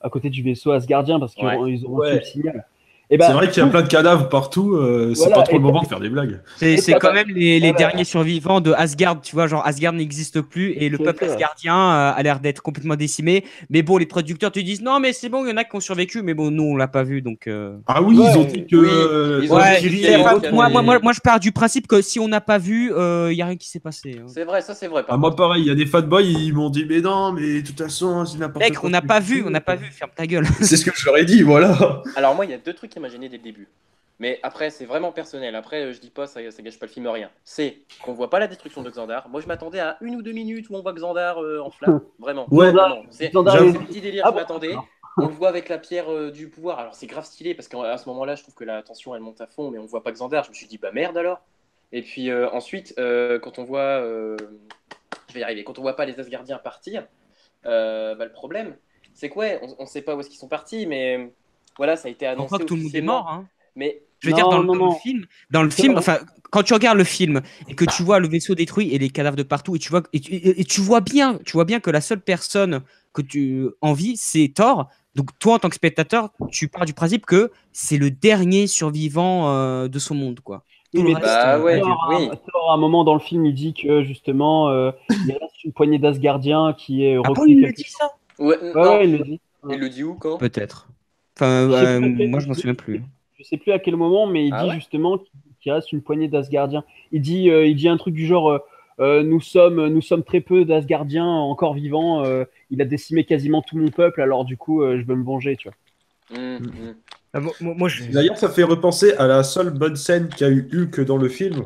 à côté du vaisseau Asgardien, parce qu'ils Ouais. ont reçu Ouais. le signal. Et c'est vrai qu'il y a plein de cadavres partout, c'est Voilà, pas trop et le moment de faire des blagues. C'est t'as quand pas- même les voilà. derniers survivants de Asgard, tu vois, genre Asgard n'existe plus et le C'est peuple ça. asgardien a l'air d'être complètement décimé. Mais bon, les producteurs te disent non, mais c'est bon, il y en a qui ont survécu, mais bon, nous on l'a pas vu donc. Ah oui, Ouais. ils ont dit que Oui, ils ont Ouais, dit qu'il y c'est- avait enfin, des- moi, je pars du principe que si on n'a pas vu, il y a rien qui s'est passé. Hein. C'est vrai, ça c'est vrai. Par Ah, moi contre. pareil, il y a des fanboys, ils m'ont dit mais non, mais de toute façon, c'est n'importe Mec, quoi. on n'a pas vu, ferme ta gueule. C'est ce que je leur ai dit, voilà. Alors moi, il y a deux trucs qui m'ont gêné dès le début. Mais après, c'est vraiment personnel. Après, je dis pas, ça gâche pas le film, rien. C'est qu'on voit pas la destruction de Xandar. Moi, je m'attendais à 1 ou 2 minutes où on voit Xandar en flammes. Vraiment. Ouais. Vraiment. C'est Xandar, c'est il- le petit délire Ah que je bon, m'attendais. d'accord. On le voit avec la pierre du pouvoir. Alors, c'est grave stylé parce qu'à ce moment-là, je trouve que la tension, elle monte à fond, mais on voit pas Xandar. Je me suis dit, bah merde alors. Et puis ensuite, quand on voit... je vais y arriver. Quand on voit pas les Asgardiens partir, bah, le problème, c'est que ouais, on sait pas où est-ce qu'ils sont partis, mais voilà, ça a été On annoncé croit que tout le monde est officiellement. mort. Hein. Mais Je veux dire, Non, dans non. le C'est film, vrai. enfin, quand tu regardes le film et que tu vois le vaisseau détruit et les cadavres de partout, et tu vois bien que la seule personne que tu envies, c'est Thor. Donc toi, en tant que spectateur, tu pars du principe que c'est le dernier survivant de son monde, quoi. Oui, Tout le mais reste, Bah ouais, adieu. oui. Thor, à un moment dans le film, il dit que justement, il reste une poignée d'Asgardiens qui est Ah bon, recrue il le quelque dit ça? Ouais, Ouais, non, ouais, il le dit. il le dit où, quand? Peut-être. Enfin, Je sais plus à quel- moi, je m'en souviens plus. Je sais plus à quel moment, mais il Ah dit ouais justement qu'il reste une poignée d'Asgardiens. Il dit un truc du genre nous sommes très peu d'Asgardiens encore vivants. Il a décimé quasiment tout mon peuple, alors du coup, je veux me venger, tu vois. ah, moi, D'ailleurs, ça fait repenser à la seule bonne scène qu'il y a eu Hulk dans le film.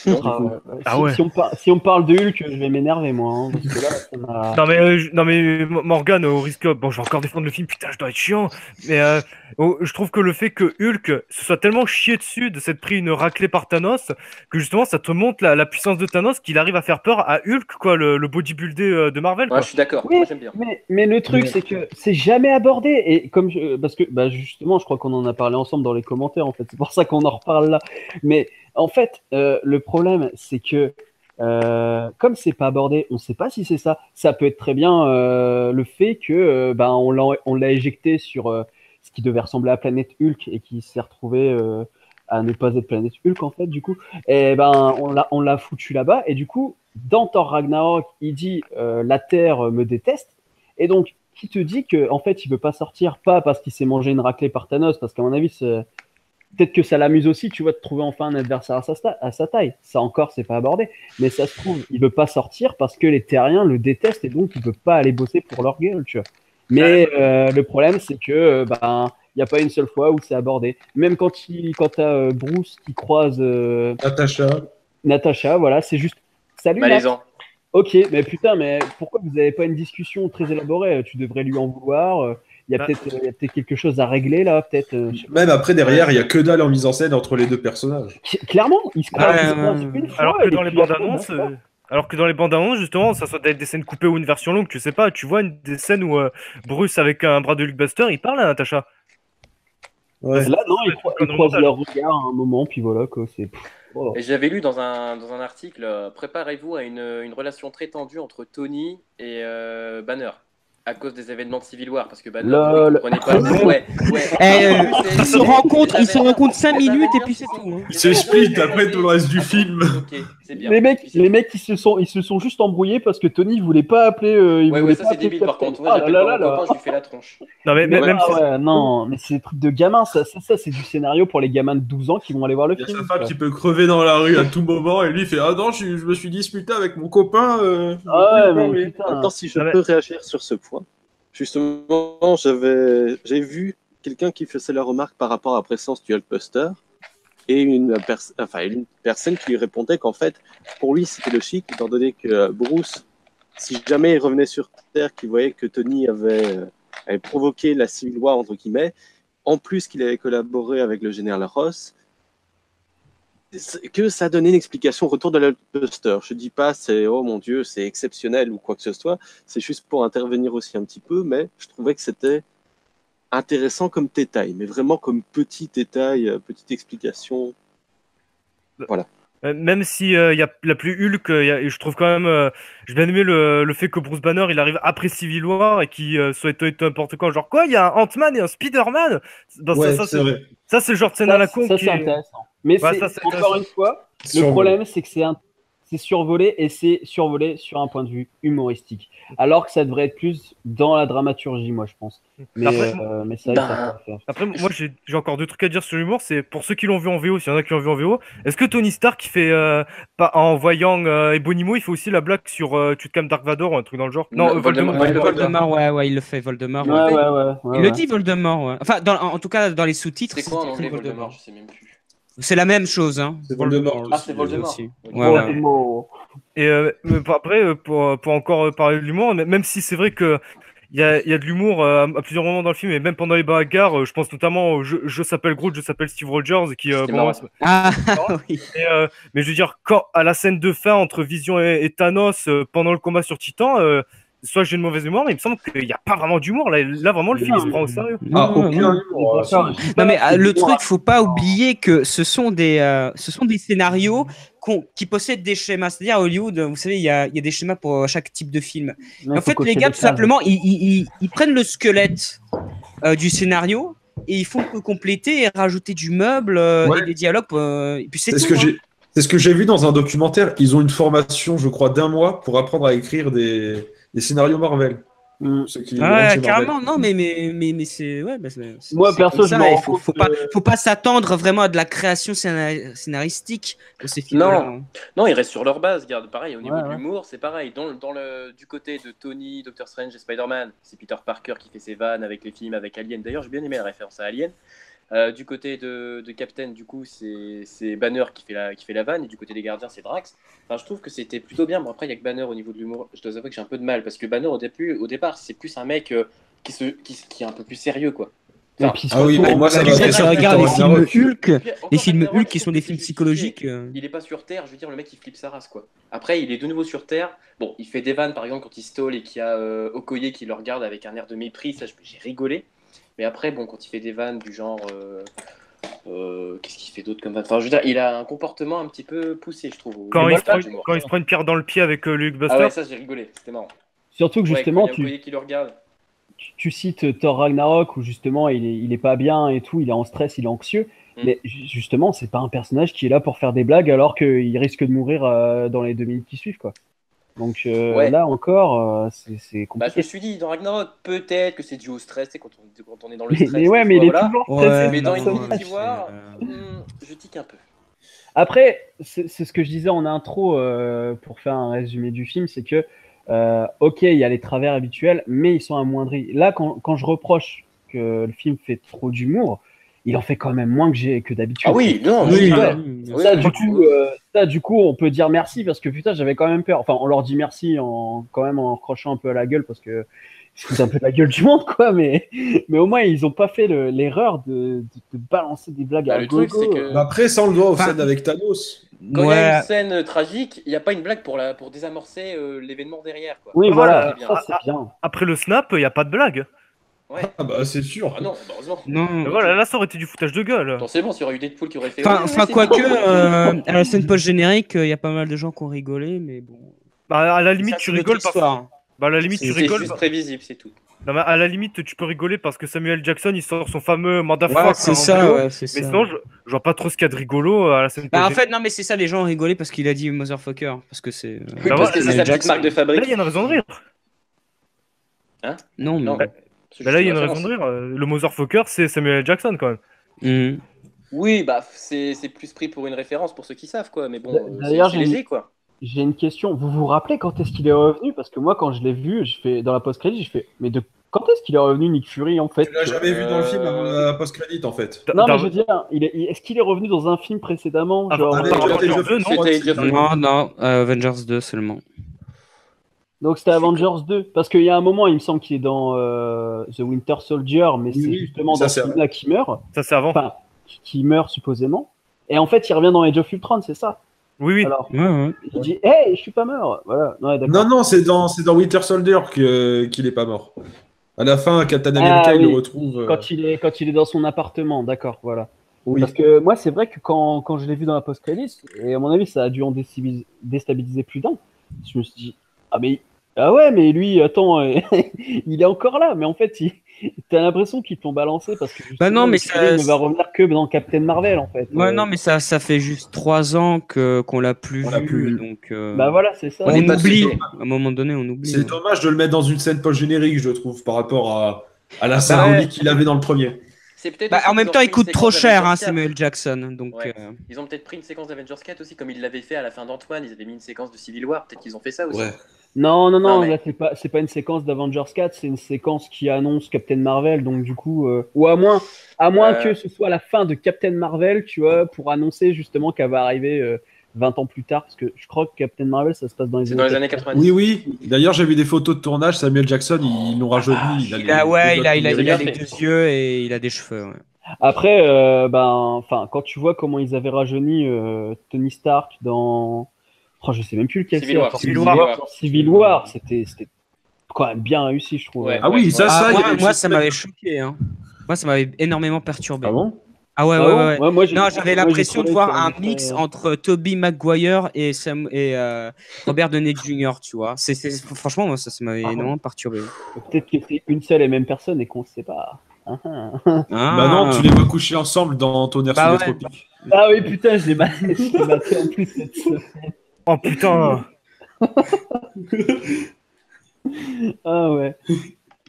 Non, Ah, du coup. Ah ouais. Si on parle de Hulk, je vais m'énerver, moi. Hein, parce que là, ça m'a- Non mais Morgan, au risque, bon, je vais encore défendre le film, putain, je dois être chiant, mais je trouve que le fait que Hulk se soit tellement chié dessus de s'être pris une raclée par Thanos, que justement ça te montre la puissance de Thanos, qu'il arrive à faire peur à Hulk, quoi, le bodybuildé de Marvel, Ouais, quoi. je suis d'accord. Oui, Moi, j'aime bien. mais le truc, Ouais. c'est que c'est jamais abordé. Et comme parce que bah, justement, je crois qu'on en a parlé ensemble dans les commentaires, en fait. C'est pour ça qu'on en reparle là. Mais en fait, le problème, c'est que comme c'est pas abordé, on sait pas si c'est ça. Ça peut être très bien le fait que bah, on l'a éjecté sur ce qui devait ressembler à Planète Hulk et qui s'est retrouvé à ne pas être Planète Hulk, en fait, du coup. Et ben, on l'a foutu là-bas. Et du coup, dans Thor Ragnarok, il dit la Terre me déteste. Et donc, qui te dit que en fait, il veut pas sortir, pas parce qu'il s'est mangé une raclée par Thanos, parce qu'à mon avis, peut-être que ça l'amuse aussi, tu vois, de trouver enfin un adversaire à sa taille. Ça encore, c'est pas abordé. Mais ça se trouve, il veut pas sortir parce que les Terriens le détestent et donc il veut pas aller bosser pour leur gueule, tu vois. Mais le problème, c'est que ben, il n'y a pas une seule fois où c'est abordé. Même quand t'as Bruce qui croise Natasha. Natasha, voilà, c'est juste salut Nat. Malaisant. Ok, mais putain, mais pourquoi vous n'avez pas une discussion très élaborée? Tu devrais lui en vouloir. Il y a Bah. peut-être quelque chose à régler là, peut-être. Même après, derrière, il y a que dalle en mise en scène entre les deux personnages. Clairement, il se croise Ouais, une fois. Alors que et dans les puis après, bandes annonces, basta. justement, ça soit des scènes coupées ou une version longue, tu sais pas, tu vois des scènes où Bruce avec un bras de Hulkbuster, il parle à Natasha. Ouais. Là, non, Ça ils, va être ils dans le croisent montage. leur regard à un moment, puis voilà, quoi. C'est. Voilà. Et j'avais lu dans un article, préparez-vous à une relation très tendue entre Tony et Banner, à cause des événements de Civil War, parce que Banner, du coup, il Lol. comprenait pas. Ouais, ouais. Ils se rencontrent 5 minutes et puis c'est tout. Hein. Ils se split après tout le reste du film. Ok, c'est bien. Les mecs, Puis c'est- les mecs, ils se sont juste embrouillés parce que Tony voulait pas appeler. Il Ouais, voulait ça pas c'est appeler débile par Captain. contre. Moi, Ah j'appelle là pas là mon là copain, là. je lui fais la tronche. Non, mais Mais même ah si- ouais, non, mais c'est des trucs de gamins, ça, c'est du scénario pour les gamins de 12 ans qui vont aller voir le Il y a film. sa tu femme vois. qui peut crever dans la rue à tout moment et lui il fait ah non je me suis disputé avec mon copain. Je veux Ah plus ouais, le mais parler. putain. Attends, si je Non, mais- peux réagir sur ce point. Justement, j'ai vu quelqu'un qui faisait la remarque par rapport à la présence du Hulkbuster et une personne qui lui répondait qu'en fait, pour lui, c'était logique, étant donné que Bruce, si jamais il revenait sur Terre, qu'il voyait que Tony avait provoqué la Civil War, entre guillemets, en plus qu'il avait collaboré avec le général Ross, que ça donnait une explication au retour de l'Hulkbuster. Je dis pas c'est oh mon dieu c'est exceptionnel ou quoi que ce soit, c'est juste pour intervenir aussi un petit peu, mais je trouvais que c'était intéressant comme détail, mais vraiment comme petit détail, petite explication. Même si il y a la plus Hulk, je trouve quand même, j'ai bien aimé le fait que Bruce Banner il arrive après Civil War et qu'il soit étonné de n'importe quoi, genre quoi, il y a un Ant-Man et un Spider-Man. Ouais, c'est vrai. Ça c'est le genre de scène à la con Ça, qui c'est est. intéressant. Mais Ouais, c'est ça, c'est encore intéressant. une fois, le Survolé. problème, c'est que c'est survolé et c'est survolé sur un point de vue humoristique. Alors que ça devrait être plus dans la dramaturgie, moi, je pense. Mais, mais ça, ils savent pas faire. Après, moi j'ai encore deux trucs à dire sur l'humour. C'est pour ceux qui l'ont vu en VO, s'il y en a qui l'ont vu en VO, est-ce que Tony Stark qui fait en voyant Ebonimo, il fait aussi la blague sur tu te calmes Dark Vador ou un truc dans le genre? Non, Voldemort. Voldemort, ouais, il le fait, Voldemort. Ouais, Ouais. ouais. Il le dit, Voldemort, ouais. Enfin, en tout cas, dans les sous-titres, C'est quoi en écrit anglais Voldemort? Je sais même plus. C'est la même chose, hein. C'est Voldemort Ah, aussi. c'est Voldemort. aussi. Ok. Ouais, ouais. Voldemort. Et mais après, pour encore parler de l'humour, même si c'est vrai que il y a de l'humour à plusieurs moments dans le film, et même pendant les bagarres, je pense notamment au je s'appelle Groot, je s'appelle Steve Rogers, qui C'était bon, marrant. ouais, Ah, oui. mais je veux dire, quand à la scène de fin entre Vision et Thanos pendant le combat sur Titan, soit j'ai une mauvaise mémoire, mais il me semble qu'il n'y a pas vraiment d'humour. Là vraiment, le film il se prend au sérieux. Ah, Non, aucun non. humour. D'accord, Si. je dis pas Non, mais que le c'est truc, faut pas oublier que ce sont des scénarios qui possèdent des schémas. C'est-à-dire, à Hollywood, vous savez, il y a des schémas pour chaque type de film. Mais En faut fait, cocher les gars, des tout cases. simplement, ils prennent le squelette du scénario et ils font que compléter et rajouter du meuble Ouais. et des dialogues. Et puis c'est C'est tout. ce que hein. c'est ce que j'ai vu dans un documentaire. Ils ont une formation, je crois, d'1 mois pour apprendre à écrire des scénarios Marvel. Mm. Ceux qui Ah rentrent ouais, chez Marvel. carrément, non, mais c'est. Ouais, bah, Moi, c'est perso, comme je ça, me et rends faut compte faut pas s'attendre vraiment à de la création scénaristique de ces films-là. Non. Non, ils restent sur leur base. Regarde, pareil, au niveau Ouais, de ouais. l'humour, c'est pareil. Du côté de Tony, Doctor Strange et Spider-Man, c'est Peter Parker qui fait ses vannes avec les films, avec Alien. D'ailleurs, j'ai bien aimé la référence à Alien. Du côté de Captain, du coup, c'est Banner qui fait la vanne, et du côté des gardiens, c'est Drax. Enfin, je trouve que c'était plutôt bien. Bon, après, il y a que Banner au niveau de l'humour. Je dois avouer que j'ai un peu de mal, parce que Banner, au départ, c'est plus un mec qui est un peu plus sérieux, quoi. Et puis, Ah oui, surtout, pour moi, ça Tu va sais, être tu regardes les films Ragnarok. Hulk, Puis, encore les films Ragnarok, Hulk qui sont des c'est films justifié. psychologiques. Il est pas sur Terre, je veux dire, le mec il flippe sa race, quoi. Après, il est de nouveau sur Terre. Bon, il fait des vannes, par exemple, quand il stole et qu'il y a Okoye qui le regarde avec un air de mépris, ça j'ai rigolé. Mais après, bon, quand il fait des vannes du genre. Qu'est-ce qu'il fait d'autre comme vanne? Enfin, je veux dire, il a un comportement un petit peu poussé, je trouve. Quand, Mais il se voilà, prend, quand il se prend une pierre dans le pied avec Luke Ah Buster. ouais, ça j'ai rigolé, c'était marrant. surtout que Ouais, justement, quand il y a Okoye qui le regarde. tu cites Thor Ragnarok où justement il est pas bien et tout, il est en stress, il est anxieux. Mais justement, c'est pas un personnage qui est là pour faire des blagues alors qu'il risque de mourir dans les 2 minutes qui suivent, quoi. Donc Ouais. là encore, c'est Bah, je me compliqué. suis dit, dans Ragnarok, peut-être que c'est dû au stress, c'est quand on est dans le stress. Mais ouais, des mais fois, il est voilà. toujours Ouais, stressé. Mais dans non, Infinity c'est, War, je tique un peu. Après, c'est ce que je disais en intro pour faire un résumé du film, c'est que, ok, il y a les travers habituels, mais ils sont amoindris. Là, quand je reproche que le film fait trop d'humour, il en fait quand même moins que d'habitude. Ah oui, non, Oui, ouais. bien Oui, Ça, oui, du coup, on peut dire merci parce que putain, j'avais quand même peur. Enfin, on leur dit merci quand même en crochant un peu à la gueule parce que ils se foutent un peu de la gueule du monde, quoi. Mais au moins, ils ont pas fait l'erreur de balancer des blagues Bah, à le truc, gogo. c'est que Bah après, ça, on le doit aux Enfin, scènes avec Thanos. quand il y a Ouais, une scène tragique, il n'y a pas une blague pour désamorcer l'événement derrière, quoi. Oui, Voilà. voilà, ça c'est bien. Après le snap, il n'y a pas de blague. Ouais. Ah bah, c'est sûr. Ah non, bah, heureusement. non. Mais voilà, là, ça aurait été du foutage de gueule. Attends, c'est bon, s'il y aurait eu Deadpool qui aurait fait. Enfin, ouais, enfin c'est quoique, bon. à la scène post-générique, il y a pas mal de gens qui ont rigolé, mais bon. Bah, à la Ça, limite, c'est tu notre rigoles parce histoire. Bah, à la limite, C'est- tu C'est rigoles. juste prévisible, c'est tout. Non, mais à la limite, tu peux rigoler parce que Samuel Jackson, il sort son fameux motherfucker Ouais, c'est en ça, VO. ouais, c'est Mais ça. sinon, je vois pas trop ce qu'il y a de rigolo à la scène Bah, en post-générique. fait, non, mais c'est ça, les gens ont rigolé parce qu'il a dit motherfucker. Parce que c'est. Oui, Bah, parce que ouais, c'est sa petite Jackson. marque de Là, fabrique. il y a une raison de rire. Non, Non, mais. c'est Bah, là, il y a juste une une raison de référence. rire. Le motherfucker, c'est Samuel Jackson, quand même. Mhm. Oui, bah c'est plus pris pour une référence pour ceux qui savent, quoi. Mais bon, D'ailleurs, c'est léger, quoi. j'ai une question. Vous vous rappelez quand est-ce qu'il est revenu? Parce que moi, quand je l'ai vu, dans la post-crédit, je fais, mais quand est-ce qu'il est revenu, Nick Fury, en fait? Tu l'as jamais vu dans le film avant la post-crédit, en fait. Non, mais je veux dire, est-ce qu'il est revenu dans un film précédemment? Avant- Genre, Avec Avengers Avengers 2, non je crois que C'était c'est- Age of Non, non, Avengers 2 seulement. donc c'était Avengers 2. Parce qu'il y a un moment, il me semble qu'il est dans The Winter Soldier, mais Oui, c'est oui, justement ça, dans c'est ce film-là qu'il meurt. Ça, c'est avant. Enfin, qui meurt supposément. Et en fait, il revient dans Age of Ultron, c'est ça? Oui, oui. Alors, Ouais, ouais. il dit, hey, je suis pas mort. Voilà. Ouais, d'accord. Non, non, c'est dans Winter Soldier qu'il est pas mort. À la fin, Captain America, il oui. le retrouve. Quand il est dans son appartement, d'accord, voilà. Oui. Parce que moi, c'est vrai que quand je l'ai vu dans la post-crédit, et à mon avis, ça a dû en déstabiliser plus d'un. Je me suis dit, ah ouais, mais lui, attends, il est encore là. Mais en fait, t'as l'impression qu'ils t'ont balancé parce que Bah non, mais justement, il ne va revenir que dans Captain Marvel, en fait. Ouais, non, mais ça fait juste 3 ans qu'on l'a plus On l'a vu. plus vu. Donc, Bah voilà, c'est ça. On on est pas oublie. dessus. À un moment donné, on oublie. C'est dommage de le mettre dans une scène post-générique, je trouve, par rapport à la ouais. symbolique qu'il avait dans le premier. C'est peut-être Bah, aussi en même qu'ils ont temps, pris il une coûte trop séquence cher, hein, d'Avengers 4. Samuel Jackson. Donc, Ouais. Ils ont peut-être pris une séquence d'Avengers 4 aussi, comme ils l'avaient fait à la fin d'Ant-Man. Ils avaient mis une séquence de Civil War. Peut-être qu'ils ont fait ça aussi. Ouais. Non, Non, mais- là, c'est pas une séquence d'Avengers 4, c'est une séquence qui annonce Captain Marvel, donc du coup, ou à moins que ce soit la fin de Captain Marvel, tu vois, pour annoncer justement qu'elle va arriver 20 ans plus tard, parce que je crois que Captain Marvel, ça se passe dans les C'est dans les années 90. Oui, oui. D'ailleurs, j'ai vu des photos de tournage. Samuel Jackson, ils l'ont rajeuni. il a les bien deux fait. yeux et il a des cheveux. Ouais. Après, quand tu vois comment ils avaient rajeuni Tony Stark dans... Oh, je sais même plus lequel Civil War. Dans Civil War, c'était quand même bien réussi, je trouve. Ouais. Ah oui, ça, Ah, il y a des moi, petites ça m'avait scènes. choqué. Hein. Moi, ça m'avait énormément perturbé. Ah bon? Ah ouais, Ah ouais, bon ouais. Ouais, moi, j'ai- Non, j'avais moi, l'impression j'ai de trouvé voir que un c'était- mix entre Tobey Maguire et Robert Downey Jr., tu vois. Franchement, moi, ça m'avait Ah, énormément perturbé. Peut-être que c'est une seule et même personne et qu'on ne sait pas. Ah, ah. Bah non, tu les vois coucher ensemble dans Tonnerre Bah sous les ouais. tropiques. Ah oui, putain, je l'ai maté en plus cette semaine. Oh putain. Ah ouais.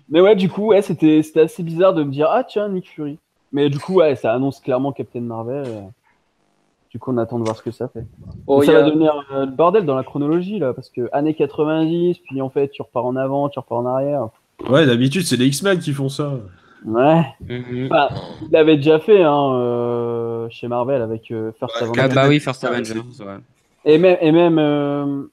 Mais ouais, du coup, ouais, c'était assez bizarre de me dire, ah tiens, Nick Fury. Mais du coup, ouais, ça annonce clairement Captain Marvel. Du coup, on attend de voir ce que ça fait. Oh, Ça il y a- va devenir le bordel dans la chronologie, là, parce que années 90, puis en fait, tu repars en avant, tu repars en arrière. Ouais, d'habitude, c'est les X-Men qui font ça. Ouais. Mhm. Enfin, il l'avait déjà fait chez Marvel avec First Ouais, Avenger. Ah bah oui, First Ouais, Avengers. c'est- Ouais. Et même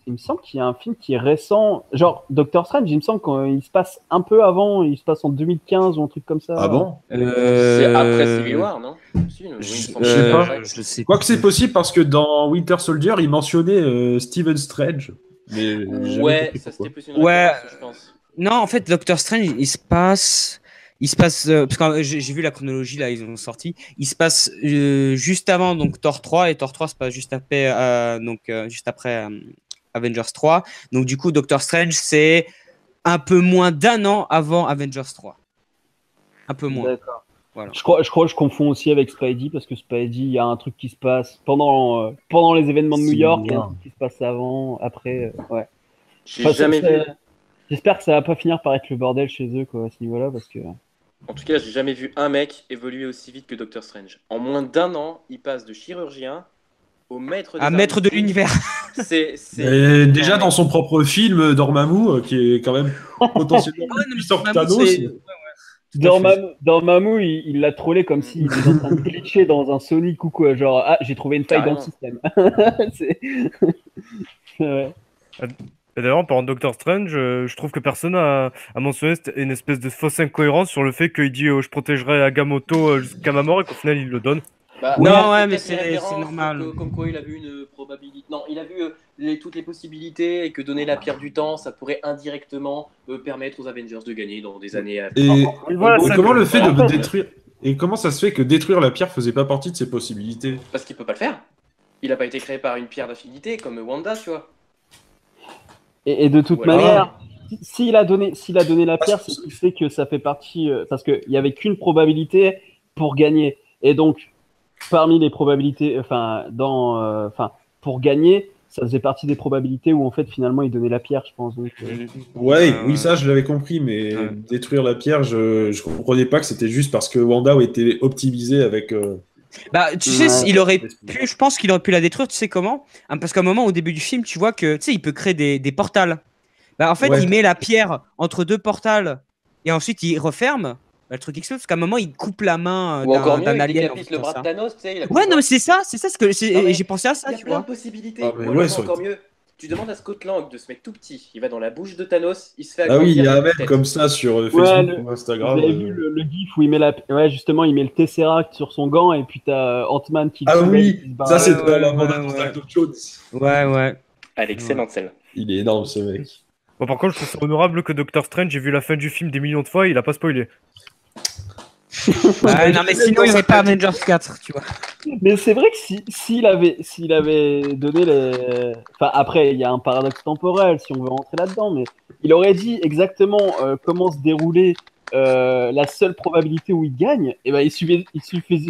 il me semble qu'il y a un film qui est récent, genre Doctor Strange, il me semble qu'il se passe un peu avant, il se passe en 2015 ou un truc comme ça. Ah bon? C'est après Civil War, non? Si, oui, il me semble je sais que pas. c'est après. Je sais Quoique c'est plus. possible parce que dans Winter Soldier, il mentionnait Stephen Strange. Mais j'ai jamais Ouais, compris ça pourquoi. c'était plus une Ouais. référence, je pense. Non, en fait, Doctor Strange, il se passe, parce que j'ai vu la chronologie là, ils ont sorti. Il se passe juste avant donc Thor 3 et Thor 3 se passe juste après, juste après Avengers 3. Donc du coup, Doctor Strange, c'est un peu moins d'un an avant Avengers 3. Un peu moins. D'accord. Voilà. Je crois que je confonds aussi avec Spidey parce que Spidey, il y a un truc qui se passe pendant les événements de New York, et un truc qui se passe avant, après. Ouais. J'ai Enfin, jamais vu. J'espère que ça va pas finir par être le bordel chez eux quoi, à ce niveau-là parce que. En tout cas, j'ai jamais vu un mec évoluer aussi vite que Doctor Strange. En moins d'un an, il passe de chirurgien au maître des À arts maître de mystiques. l'univers. Et déjà Non, dans mais- son propre film, Dormammu, qui est quand même potentiellement Ah ouais, plus non, mais puissant que Dormammu, Thanos. c'est- Tout à fait. Dans Mamou, il l'a trollé comme s'il était en train de glitcher dans un Sonic ou quoi. Genre, ah, j'ai trouvé une faille dans le système. C'est- ouais. Et d'ailleurs, en parlant de Doctor Strange, je trouve que personne a mentionné une espèce de fausse incohérence sur le fait qu'il dit je protégerai Agamotto jusqu'à ma mort et qu'au final il le donne. Bah, Non, il a ouais, fait mais peut-être des c'est références, normal. comme quoi il a vu une probabilité. Non, il a vu toutes les possibilités et que donner la pierre du temps, ça pourrait indirectement permettre aux Avengers de gagner dans des années à venir. Et, voilà, et ça comment que- le fait en de fait- détruire et comment ça se fait que détruire la pierre faisait pas partie de ses possibilités? Parce qu'il peut pas le faire. Il a pas été créé par une pierre d'affinité comme Wanda, tu vois. Et de toute Voilà. manière, s'il a donné la pierre, c'est qu'il sait que ça fait partie. Parce qu'il n'y avait qu'une probabilité pour gagner. Et donc, parmi les probabilités, pour gagner, ça faisait partie des probabilités où en fait finalement il donnait la pierre, je pense. Donc, Ouais, oui, ça je l'avais compris, mais Ouais. détruire la pierre, je comprenais pas que c'était juste parce que Wanda était optimisée avec. Bah, tu sais, Ouais. il aurait pu, je pense qu'il aurait pu la détruire, tu sais comment? Parce qu'à un moment, au début du film, tu vois que, tu sais, il peut créer des portals. Bah, en fait, Ouais. il met la pierre entre deux portals et ensuite il referme. Bah, le truc explose parce qu'à un moment, il coupe la main Ou encore mieux, d'un il alien. décapite le bras de ça. Thanos, tu sais. Il a plus Ouais, de non, mais bras. c'est ça ce que Non, mais j'ai pensé à Il ça, y a tu plein de vois. possibilités. Ah, mais Ou alors, ouais, c'est ça encore aurait mieux. Tu demandes à Scott Lang de se mettre tout petit. Il va dans la bouche de Thanos, il se fait Ah oui, il y agrandir a un de mec tête. comme ça sur Ouais, Facebook ou vous Instagram. avez vu le gif où il met justement, il met le Tesseract sur son gant et puis t'as Ant-Man qui le Ah soulève et qui oui, se barre. ça c'est Ouais, dans la ouais, bande-annonce ouais. d'Actor Jones. Ouais. Elle est excellente, celle-là. Il est énorme ce mec. Bon, par contre, je trouve ça honorable que Doctor Strange, j'ai vu la fin du film des millions de fois, il a pas spoilé. Ouais, non, mais sinon, il n'y aurait pas Avengers 4, tu vois. Mais c'est vrai que s'il avait donné les. Enfin, après, il y a un paradoxe temporel si on veut rentrer là-dedans, mais il aurait dit exactement comment se déroulait la seule probabilité où il gagne, et ben il suffisait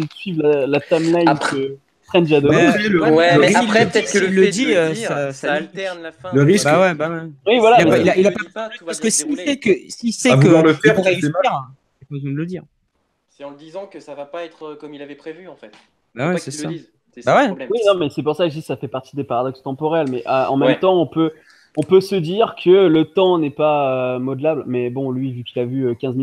de suivre la timeline Après- que Strange a donnée. Après, le- Ouais, le mais risque- après, peut-être que le s'il fait le de dit, le dire, ça ça limite. alterne la fin. Le risque- Bah ouais. Oui, voilà. Il a mais- pas- il a- il a le pas- dit pas, tout va Parce bien que se s'il dérouler. sait À vouloir le qu'il faire, pourrait tu fais réussir, mal. il faut me le dire. C'est en le disant que ça va pas être comme il avait prévu, en fait. Bah Faut ouais, pas c'est qu'il ça. le dise. C'est Bah ça ouais. le problème. Oui, non, mais c'est pour ça que je dis que ça fait partie des paradoxes temporels. Mais en même Ouais. temps, on peut se dire que le temps n'est pas modelable. Mais bon, lui, vu qu'il a vu 15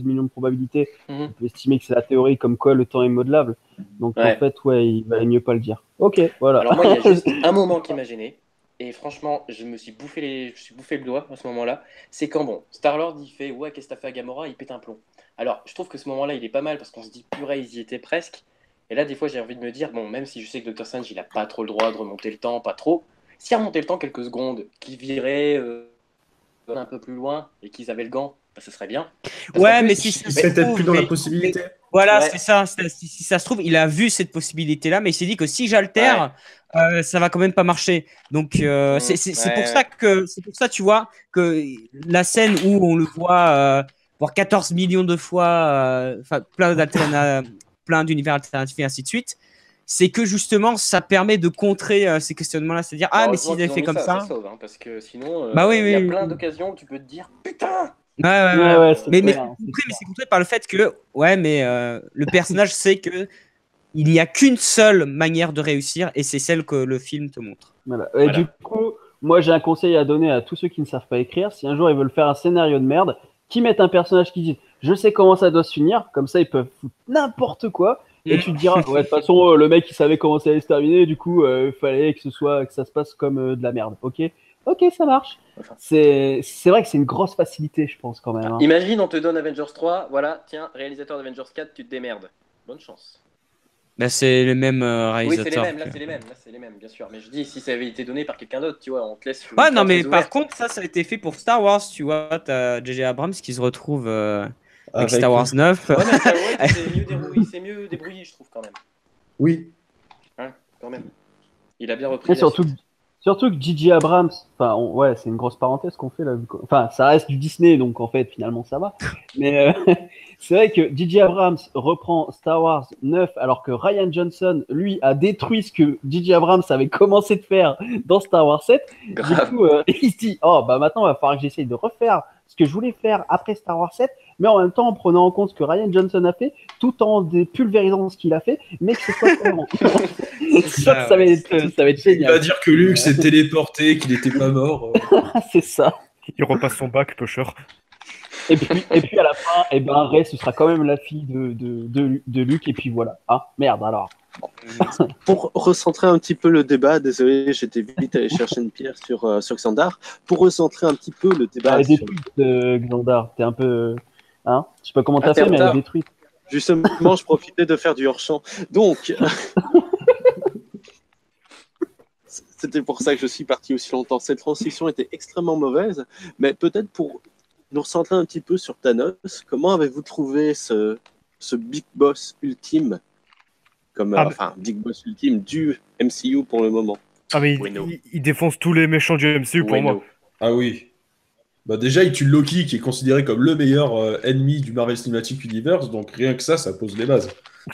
millions de probabilités, Mhm. on peut estimer que c'est la théorie comme quoi le temps est modelable. Donc Ouais. en fait, ouais, il valait mieux pas le dire. Ok, voilà. Alors moi, il y a juste un moment qui m'a gêné. Et franchement, je me suis bouffé le doigt à ce moment-là. C'est quand, bon, Star-Lord, il fait « Ouais, qu'est-ce que t'as fait à Gamora ?» Il pète un plomb. Alors, je trouve que ce moment-là, il est pas mal parce qu'on se dit « Purée, ils y étaient presque. » Et là, des fois, j'ai envie de me dire, bon, même si je sais que Dr. Strange, il a pas trop le droit de remonter le temps, pas trop. S'il remontait le temps quelques secondes, qu'il virait un peu plus loin et qu'ils avaient le gant, bah, ça serait bien. Parce Ouais, qu'en mais plus, si ça Il se serait peut-être trouve, plus dans la mais- possibilité. Voilà, Ouais. c'est ça. Si ça se trouve, il a vu cette possibilité-là, mais il s'est dit que si j'altère, ça va quand même pas marcher. Donc c'est pour ça tu vois que la scène où on le voit voir 14 millions de fois, plein d'univers alternatifs et ainsi de suite, c'est que justement ça permet de contrer ces questionnements-là, c'est-à-dire mais heureusement s'ils qu'ils avaient ont fait mis comme ça. sauve, hein, parce que sinon, Bah oui, il y a oui, plein oui. d'occasions où tu peux te dire « Putain !» Ouais, c'est Mais clair, c'est contré par le fait que le personnage sait que il n'y a qu'une seule manière de réussir et c'est celle que le film te montre. Voilà. Et Voilà. du coup, moi j'ai un conseil à donner à tous ceux qui ne savent pas écrire. Si un jour ils veulent faire un scénario de merde, qui mettent un personnage qui dit je sais comment ça doit se finir, comme ça ils peuvent foutre n'importe quoi, et tu te diras, ouais, de toute façon, le mec il savait comment ça allait se terminer, du coup, il fallait que ça se passe comme de la merde, ok, ça marche. Enfin. C'est vrai que c'est une grosse facilité, je pense, quand même. Hein. Imagine, on te donne Avengers 3, voilà, tiens, réalisateur d'Avengers 4, tu te démerdes. Bonne chance. Bah, c'est le même Oui, réalisateur. c'est les mêmes, là c'est les mêmes, bien sûr. Mais je dis, si ça avait été donné par quelqu'un d'autre, tu vois, on te laisse. Ouais, une non, porte mais très par ouverte. contre, ça a été fait pour Star Wars, tu vois. T'as J.J. Abrams qui se retrouve avec Avec Star Wars 9. Ouais, mais Star Wars, c'est mieux débrouillé, je trouve, quand même. Oui. Hein, quand même. Il a bien repris. Et surtout que J.J. Abrams, enfin, ouais, c'est une grosse parenthèse qu'on fait là. Enfin, ça reste du Disney, donc en fait, finalement, ça va. Mais c'est vrai que J.J. Abrams reprend Star Wars 9, alors que Ryan Johnson, lui, a détruit ce que J.J. Abrams avait commencé de faire dans Star Wars 7. Grave. Du coup, il se dit, oh, bah maintenant, il va falloir que j'essaye de refaire ce que je voulais faire après Star Wars 7, mais en même temps, en prenant en compte ce que Ryan Johnson a fait, tout en pulvérisant ce qu'il a fait, mais que ce soit cohérent. Ça va être Il génial. va dire que Luke s'est téléporté, qu'il n'était pas mort. C'est ça. Il repasse son bac, pusher. Et puis à la fin, eh ben, Rey, ce sera quand même la fille de Luke, et puis voilà. Ah, merde alors. Pour recentrer un petit peu le débat, désolé, j'étais vite allé chercher une pierre sur Xandar. Pour recentrer un petit peu le débat. Elle est détruite, Xandar. T'es un peu. Hein, je sais pas comment t'as t'es fait, mais elle est retard. détruite. Justement, je profitais de faire du hors-champ. Donc, c'était pour ça que je suis parti aussi longtemps. Cette transition était extrêmement mauvaise, mais peut-être pour nous recentrer un petit peu sur Thanos, comment avez-vous trouvé ce Big Boss ultime comme, enfin, Big Boss ultime du MCU pour le moment? Ah, mais Bueno. il défonce tous les méchants du MCU pour moi. Ah oui. Bah déjà, il tue Loki, qui est considéré comme le meilleur ennemi du Marvel Cinematic Universe, donc rien que ça pose les bases.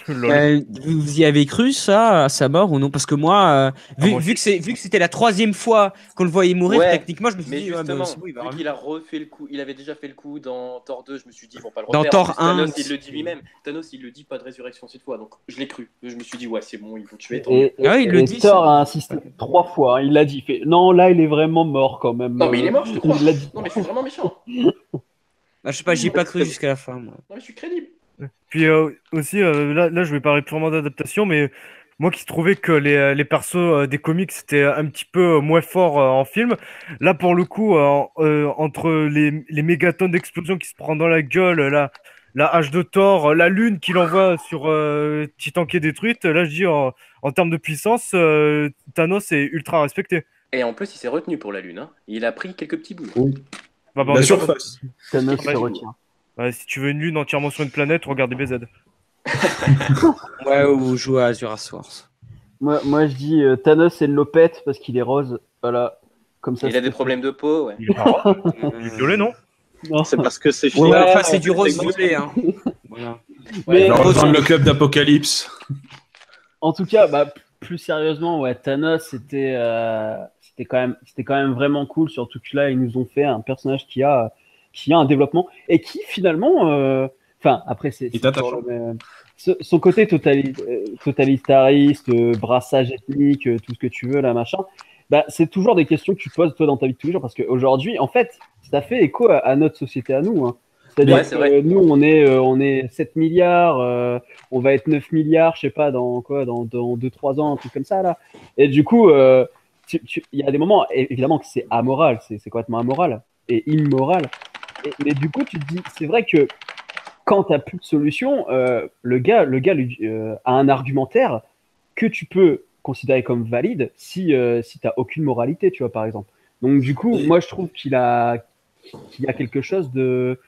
Lol. Vous y avez cru ça à sa mort ou non? Parce que moi, moi vu que c'était la 3e fois qu'on le voyait mourir, Ouais, techniquement, je me suis Mais dit, ouais, justement, bah, c'est bon, il va vu revenir. qu'il a refait le coup, il avait déjà fait le coup dans Thor 2, je me suis dit, ils vont pas le Dans refaire. Thor En plus, Thanos, 1, il le dit lui-même. Thanos, il le dit, pas de résurrection cette fois, donc je l'ai cru. Je me suis dit, ouais, c'est bon, ils vont tuer. tant mieux. Ah oui, il le dit, Thor ça. a insisté 3 fois. Hein, il l'a dit. Il fait, non, là, il est vraiment mort quand même. Non, mais il est mort, je te crois. Il l'a dit. Non, mais je suis vraiment méchant. Bah, je sais pas, j'y ai pas cru jusqu'à la fin, moi. Non, mais je suis crédible. Puis aussi, là, je vais parler purement d'adaptation, mais moi qui trouvais que les persos des comics c'était un petit peu moins fort en film, là pour le coup, entre les mégatonnes d'explosions qui se prend dans la gueule, la hache de Thor, la lune qu'il envoie sur Titan qui est détruite, là je dis en termes de puissance, Thanos est ultra respecté. Et en plus, il s'est retenu pour la Lune. Hein. Il a pris quelques petits bouts. Bah, on La est surface. Thanos Ouais, se retient. pas- si tu veux une lune entièrement sur une planète, regarde BZ. Ouais, ou jouer à Azura's Wars. Moi, je dis Thanos, c'est une lopette parce qu'il est rose. Voilà. Comme ça. Il a des problèmes de peau, ouais. Il est pas rare. Il est violet, non? Non. C'est parce que c'est Ouais, fini. enfin, c'est du rose violet, hein. Voilà. Mais Il va rejoindre le club d'Apocalypse. en tout cas, bah, plus sérieusement, ouais, Thanos, c'était quand même vraiment cool. Surtout que là, ils nous ont fait un personnage qui a un développement et qui finalement, enfin, après, c'est toujours attachant. le même- son côté totalitariste, brassage ethnique, tout ce que tu veux, là, machin. Bah, c'est toujours des questions que tu te poses toi dans ta vie de tous les jours parce qu'aujourd'hui, en fait, ça fait écho à notre société à nous. Hein. C'est-à-dire Ouais, c'est que vrai. nous, on est 7 milliards, on va être 9 milliards, je sais pas, dans 2-3 ans, un truc comme ça, là. Et du coup, il y a des moments, évidemment, que c'est amoral, c'est complètement amoral et immoral. Mais du coup, tu te dis, c'est vrai que quand tu n'as plus de solution, le gars a un argumentaire que tu peux considérer comme valide si tu n'as aucune moralité, tu vois, par exemple. Donc, du coup, moi, je trouve qu'il y a quelque chose de.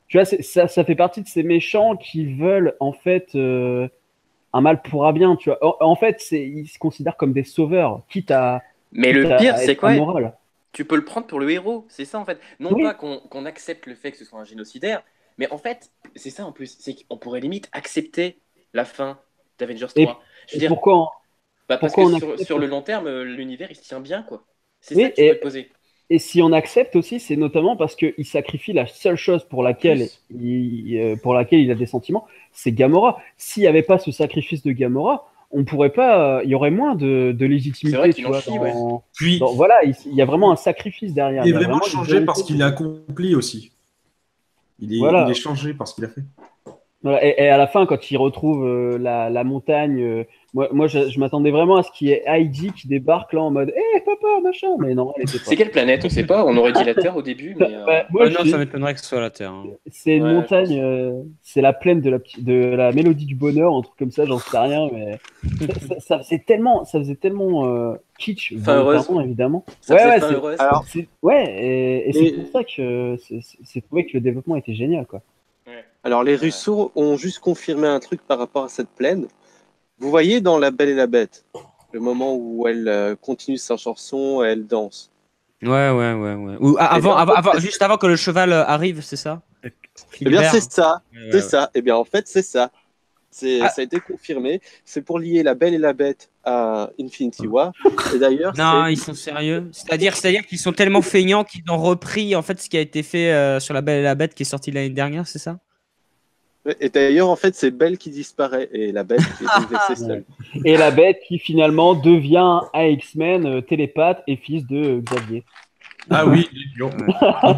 Tu vois, ça fait partie de ces méchants qui veulent, en fait, un mal pour un bien, tu vois. En fait, ils se considèrent comme des sauveurs, quitte à. Mais quitte le à pire, être c'est quoi? amoral. Tu peux le prendre pour le héros, c'est ça en fait. Non Oui. pas qu'on accepte le fait que ce soit un génocidaire, mais en fait, c'est ça en plus. C'est qu'on pourrait limite accepter la fin d'Avengers 3. Je veux Et dire, pourquoi parce pourquoi on que accepte sur le long terme, l'univers il se tient bien quoi. C'est Oui, ça que tu peux te poser. Et si on accepte aussi, c'est notamment parce qu'il sacrifie la seule chose pour laquelle il a des sentiments, c'est Gamora. S'il n'y avait pas ce sacrifice de Gamora, on pourrait pas, il y aurait moins de légitimité. C'est vrai qu'il tu en vois, chie, ouais. Puis, voilà, il y a vraiment un sacrifice derrière. il est y a vraiment une changé volonté parce qu'il de- a accompli aussi. Voilà. Il est changé par ce qu'il a fait. Voilà, et à la fin, quand il retrouve la montagne, moi je m'attendais vraiment à ce qu'il y ait Heidi qui débarque là en mode hé papa, machin. Mais non, elle était pas. C'est quelle planète? On sait pas. On aurait dit la Terre au début, mais. Bah, moi, non, ça m'étonnerait que ce soit la Terre. Hein. c'est une Ouais, montagne, je c'est la plaine de la mélodie du bonheur, un truc comme ça, j'en sais rien, mais ça faisait tellement kitsch, Fin heureuse. volontairement, évidemment. Ça Ouais, faisait ouais, fin c'est- heureuse. Alors, et c'est Et- pour ça que c'est trouvé que le développement était génial, quoi. Alors, les Russo ont juste confirmé un truc par rapport à cette plaine. Vous voyez dans La Belle et la Bête, le moment où elle continue sa chanson, elle danse. Ouais. Ou ben, juste avant que le cheval arrive, c'est ça? Eh bien, c'est ça. Ouais, C'est ça. Eh bien, en fait, c'est ça. Ah. Ça a été confirmé. C'est pour lier La Belle et la Bête à Infinity War. Et d'ailleurs, Non, c'est- ils sont sérieux. C'est-à-dire qu'ils sont tellement feignants qu'ils ont repris en fait ce qui a été fait sur La Belle et la Bête qui est sorti l'année dernière, c'est ça? et d'ailleurs, en fait, c'est Belle qui disparaît et la Bête qui est laissée seule. Et la bête qui finalement devient un X-Men télépathe et fils de Xavier. Ah oui,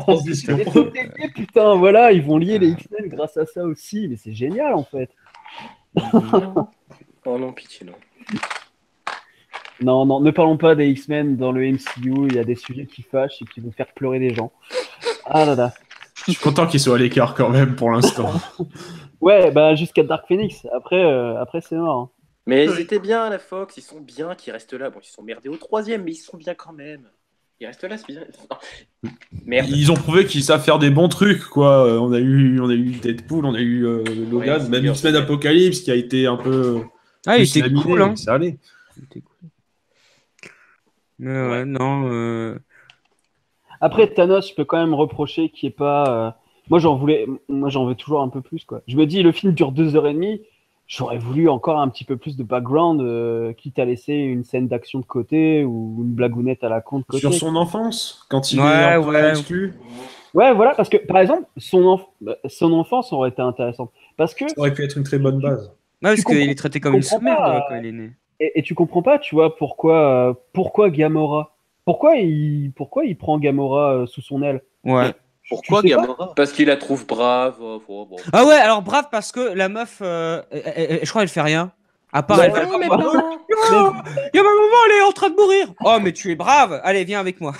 transition. Et tout est lié, putain, voilà, ils vont lier les X-Men grâce à ça aussi, mais c'est génial en fait. Oh non, pitié, non. Non, non, ne parlons pas des X-Men dans le MCU, il y a des sujets qui fâchent et qui vont faire pleurer des gens. Ah là là. Je suis content qu'ils soient à l'écart quand même pour l'instant. Ouais, bah jusqu'à Dark Phoenix, après c'est mort. Hein. Mais ils étaient bien à la Fox, ils sont bien qu'ils restent là. Bon, ils sont merdés au 3e, mais ils sont bien quand même. Ils restent là, c'est bien. Non. Merde. Ils ont prouvé qu'ils savent faire des bons trucs, quoi. On a eu Deadpool, on a eu Logan, Ouais, même c'est X-Men bien. Apocalypse qui a été un peu. Ah, il plus était laminé, cool, hein. Ça allait. Il était cool. Mais ouais, non. Après Thanos, je peux quand même reprocher qu'il n'y ait pas. Moi j'en veux toujours un peu plus quoi. Je me dis, le film dure 2h30, j'aurais voulu encore un petit peu plus de background, quitte à laisser une scène d'action de côté ou une blagounette à la con de côté. Sur son enfance, quand il Ouais, est un peu ouais. exclu, Ouais, voilà, parce que par exemple, son enfance aurait été intéressante. Parce que ça aurait pu être une très bonne base. Ouais, parce Tu qu'il comprends- est traité tu comme une comprends sous-merde pas, quand il est né. et tu comprends pas, tu vois, pourquoi Gamora? Pourquoi il prend Gamora sous son aile? Ouais. Pourquoi Tu sais pas Gamora? Parce qu'il la trouve brave. Bon. Ah ouais, alors brave parce que la meuf, je crois elle fait rien. À part Ouais, elle fait Non, mais Oh, non. il y a ma maman, elle est en train de mourir. Oh, mais tu es brave. Allez, viens avec moi.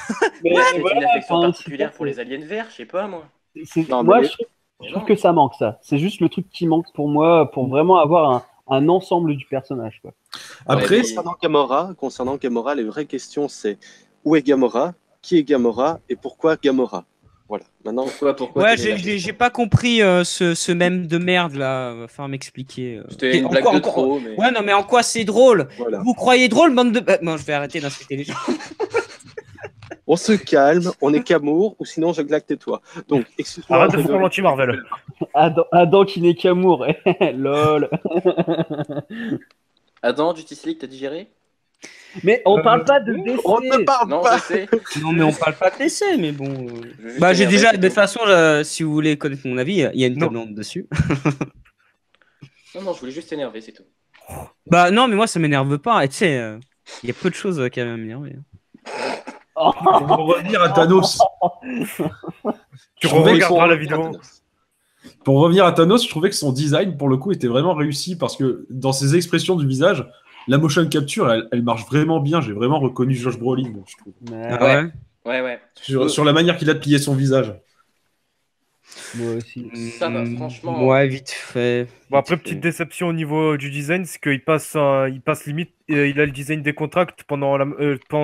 Mais C'est voilà, une affection enfin, particulière pour les aliens verts, je sais pas moi. Non, moi, mais- je trouve que ça manque, ça. C'est juste le truc qui manque pour moi, pour vraiment avoir un ensemble du personnage, quoi. Après, Ouais, Concernant Gamora, les vraies questions c'est où est Gamora, qui est Gamora et pourquoi Gamora. Voilà. Maintenant, Pourquoi Ouais, quelle est la j'ai question pas compris ce mème de merde là. Va falloir m'expliquer. C'était une En blague quoi- de en quoi- trop, mais. Ouais, non, mais en quoi c'est drôle? voilà. Vous croyez drôle, bande de. Non, je vais arrêter d'insulter les gens. On se calme, on est qu'amour, ou sinon je glaque tais-toi. Donc, excuse-moi. Arrête de rigoler. faire l'anti-Marvel. Adam qui n'est qu'amour, lol. Adam, Justice League, t'as digéré? Mais on parle pas de On ne DC. parle Non, pas. je sais. Non, mais on parle pas de DC, mais bon. Je veux juste Bah, j'ai t'énerver, déjà. c'est De toute tout. façon, si vous voulez connaître mon avis, il y a une Non. table ronde dessus. Non, je voulais juste t'énerver, c'est tout. Bah, non, mais moi, ça m'énerve pas. Et tu sais, il y a peu de choses qui m'énerver. Oh, pour revenir à Thanos, Tu Je trouvais regarderas la Ils sont- vidéo. pour revenir à Thanos, je trouvais que son design, pour le coup, était vraiment réussi parce que dans ses expressions du visage, la motion capture, elle marche vraiment bien. J'ai vraiment reconnu Josh Brolin, je trouve. mais, Ah ouais? Ouais. Sur la manière qu'il a de plier son visage. moi aussi. Ça va, franchement. Ouais, vite fait. Bon, après, Vite fait. petite déception au niveau du design, c'est qu'il passe limite, il a le design des contracts pendant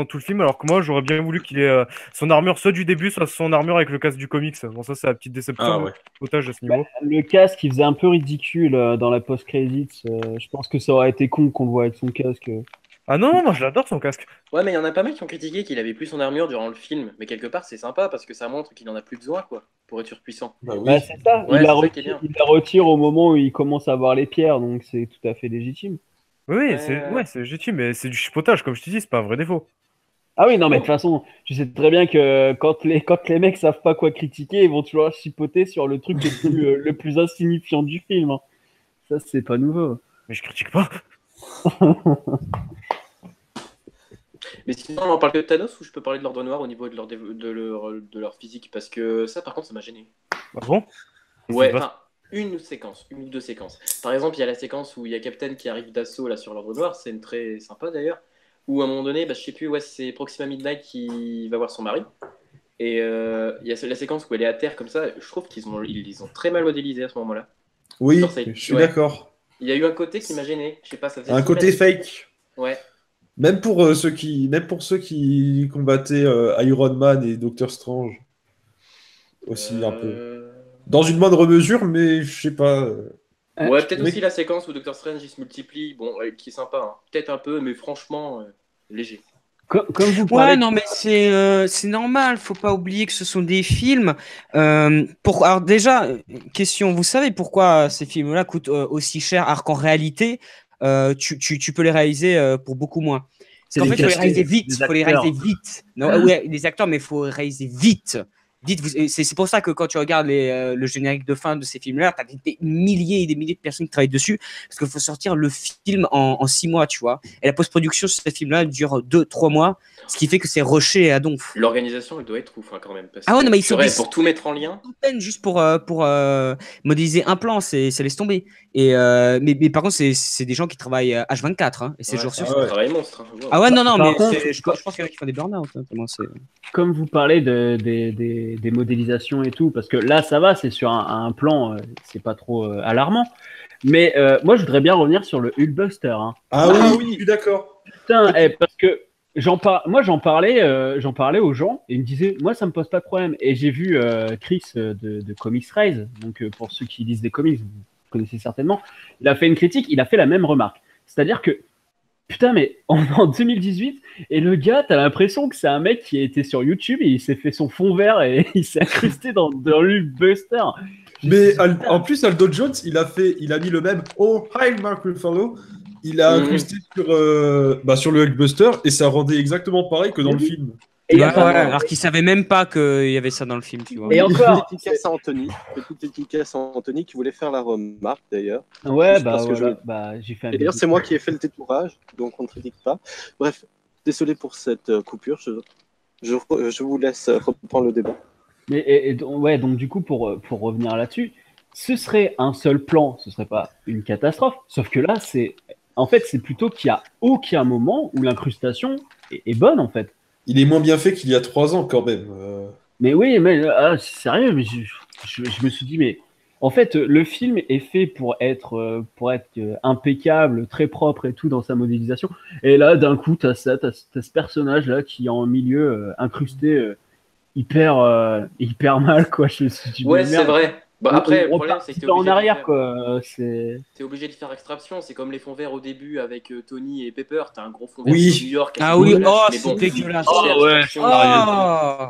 tout le film, alors que moi, j'aurais bien voulu qu'il ait son armure soit du début, soit son armure avec le casque du comics. Bon, ça, c'est la petite déception, Ah ouais. otage à ce niveau. Le casque, il faisait un peu ridicule dans la post-credits. Je pense que ça aurait été con qu'on le voit avec son casque. Ah non, moi, je l'adore son casque. Ouais, mais il y en a pas mal qui ont critiqué qu'il avait plus son armure durant le film. Mais quelque part, c'est sympa parce que ça montre qu'il en a plus besoin, quoi, pour être surpuissant. Bah oui. Bah, c'est ça. Ouais, il, la c'est ça qui est retire, bien. il la retire au moment où il commence à avoir les pierres, donc c'est tout à fait légitime. Oui, Ouais. c'est légitime, mais c'est du chipotage, comme je te dis, c'est pas un vrai défaut. Ah oui, non, mais de toute façon, tu sais très bien que quand les mecs savent pas quoi critiquer, ils vont toujours chipoter sur le truc le plus insignifiant du film. Hein. Ça, c'est pas nouveau. Mais je critique pas. Mais sinon, on parle que de Thanos ou je peux parler de l'Ordre Noir au niveau de leur physique? Parce que ça, par contre, ça m'a gêné. Ah bon? Ouais, C'est pas- enfin, une séquence, une ou deux séquences. Par exemple, il y a la séquence où il y a Captain qui arrive d'assaut là sur l'Ordre Noir, c'est très sympa d'ailleurs. Où à un moment donné, je sais plus, ouais, c'est Proxima Midnight qui va voir son mari. Et il y a la séquence où elle est à terre comme ça. Je trouve ils les ont très mal modélisés à ce moment-là. Oui, Genre, je suis ouais. d'accord. Il y a eu un côté qui m'a gêné. Je sais pas, ça faisait Un trop côté réaliste. fake. Ouais. Même pour ceux qui combattaient Iron Man et Doctor Strange aussi un peu. Euh, Dans une moindre mesure, mais je sais pas. Ouais, je peut-être trouvais aussi la séquence où Doctor Strange il se multiplie, bon, qui est sympa, hein. Peut-être un peu, mais franchement, léger. Comme vous Ouais, parlez. non, mais c'est normal. Faut pas oublier que ce sont des films. Alors déjà, question. Vous savez pourquoi ces films-là coûtent aussi cher, alors qu'en réalité, tu peux les réaliser pour beaucoup moins. C'est Parce qu'en les fait, il faut les cachets réaliser vite. des Il faut les réaliser acteurs. vite. Non, ouais, les acteurs, mais il faut réaliser vite. Vite. C'est pour ça que quand tu regardes le générique de fin de ces films-là, tu as des milliers et des milliers de personnes qui travaillent dessus. Parce qu'il faut sortir le film en 6 mois, tu vois. Et la post-production sur ces films-là dure 2-3 mois. Ce qui fait que c'est rushé à donf. L'organisation, elle doit être ouf, hein, quand même. Parce Ah ouais, non, que, mais ils sont purée, des pour tout mettre en lien. centaines juste pour modéliser un plan, ça laisse tomber. Mais par contre, c'est des gens qui travaillent H24, hein, et c'est Ouais, jours c'est sur un ouais. travail monstre, hein. Wow. Ah ouais, non, non, Par mais contre, je pense qu'il y en a qui font des burn-out, hein, tellement c'est. Comme vous parlez des modélisations et tout, parce que là, ça va, c'est sur un plan, c'est pas trop alarmant. Mais moi, je voudrais bien revenir sur le Hulkbuster. Hein. Ah Ah oui, oui. je suis d'accord. Putain, parce que j'en parlais aux gens et ils me disaient, moi, ça me pose pas de problème. Et j'ai vu Chris de Comics Rise, donc pour ceux qui lisent des comics, vous connaissez certainement, il a fait une critique, il a fait la même remarque. C'est-à-dire que, putain, mais on est en 2018 et le gars, t'as l'impression que c'est un mec qui a été sur YouTube et il s'est fait son fond vert et il s'est incrusté dans le Hulkbuster. Mais en plus, Aldo Jones, il a mis le même Oh, hi Mark Ruffalo. Il a incrusté sur le Hulkbuster et ça rendait exactement pareil que dans le film. Et il y a Ouais, pas- ouais, alors qu'ils savaient même pas qu'il y avait ça dans le film, tu vois. Et encore, Petite dédicace à Anthony. Petite dédicace à Anthony qui voulait faire la remarque d'ailleurs. ouais, Juste bah parce que voilà, j'ai fait un Et d'ailleurs, bisou. c'est moi qui ai fait le détourage, donc on ne critique pas. Bref, désolé pour cette coupure. Je vous laisse reprendre le débat. Mais ouais, donc du coup, pour revenir là-dessus, ce serait un seul plan, ce serait pas une catastrophe. Sauf que là, c'est plutôt qu'il y a aucun moment où l'incrustation est bonne en fait. Il est moins bien fait qu'il y a 3 ans quand même. Mais oui, mais c'est sérieux, mais je me suis dit, mais en fait, le film est fait pour être impeccable, très propre et tout dans sa modélisation. Et là, d'un coup, t'as ce personnage-là qui est en milieu incrusté hyper mal, quoi. Je me suis dit, Ouais, mais c'est merde. vrai. Bah, après, le On problème, repart c'est que t'es en obligé, arrière, quoi. t'es obligé de faire extraction. C'est comme les fonds verts au début avec Tony et Pepper. T'as un gros fond vert Oui. sur New York. Ah assez oui, dégueulasse, oh, mais c'est bon, dégueulasse. tu fais Oh, ouais. abstraction. Oh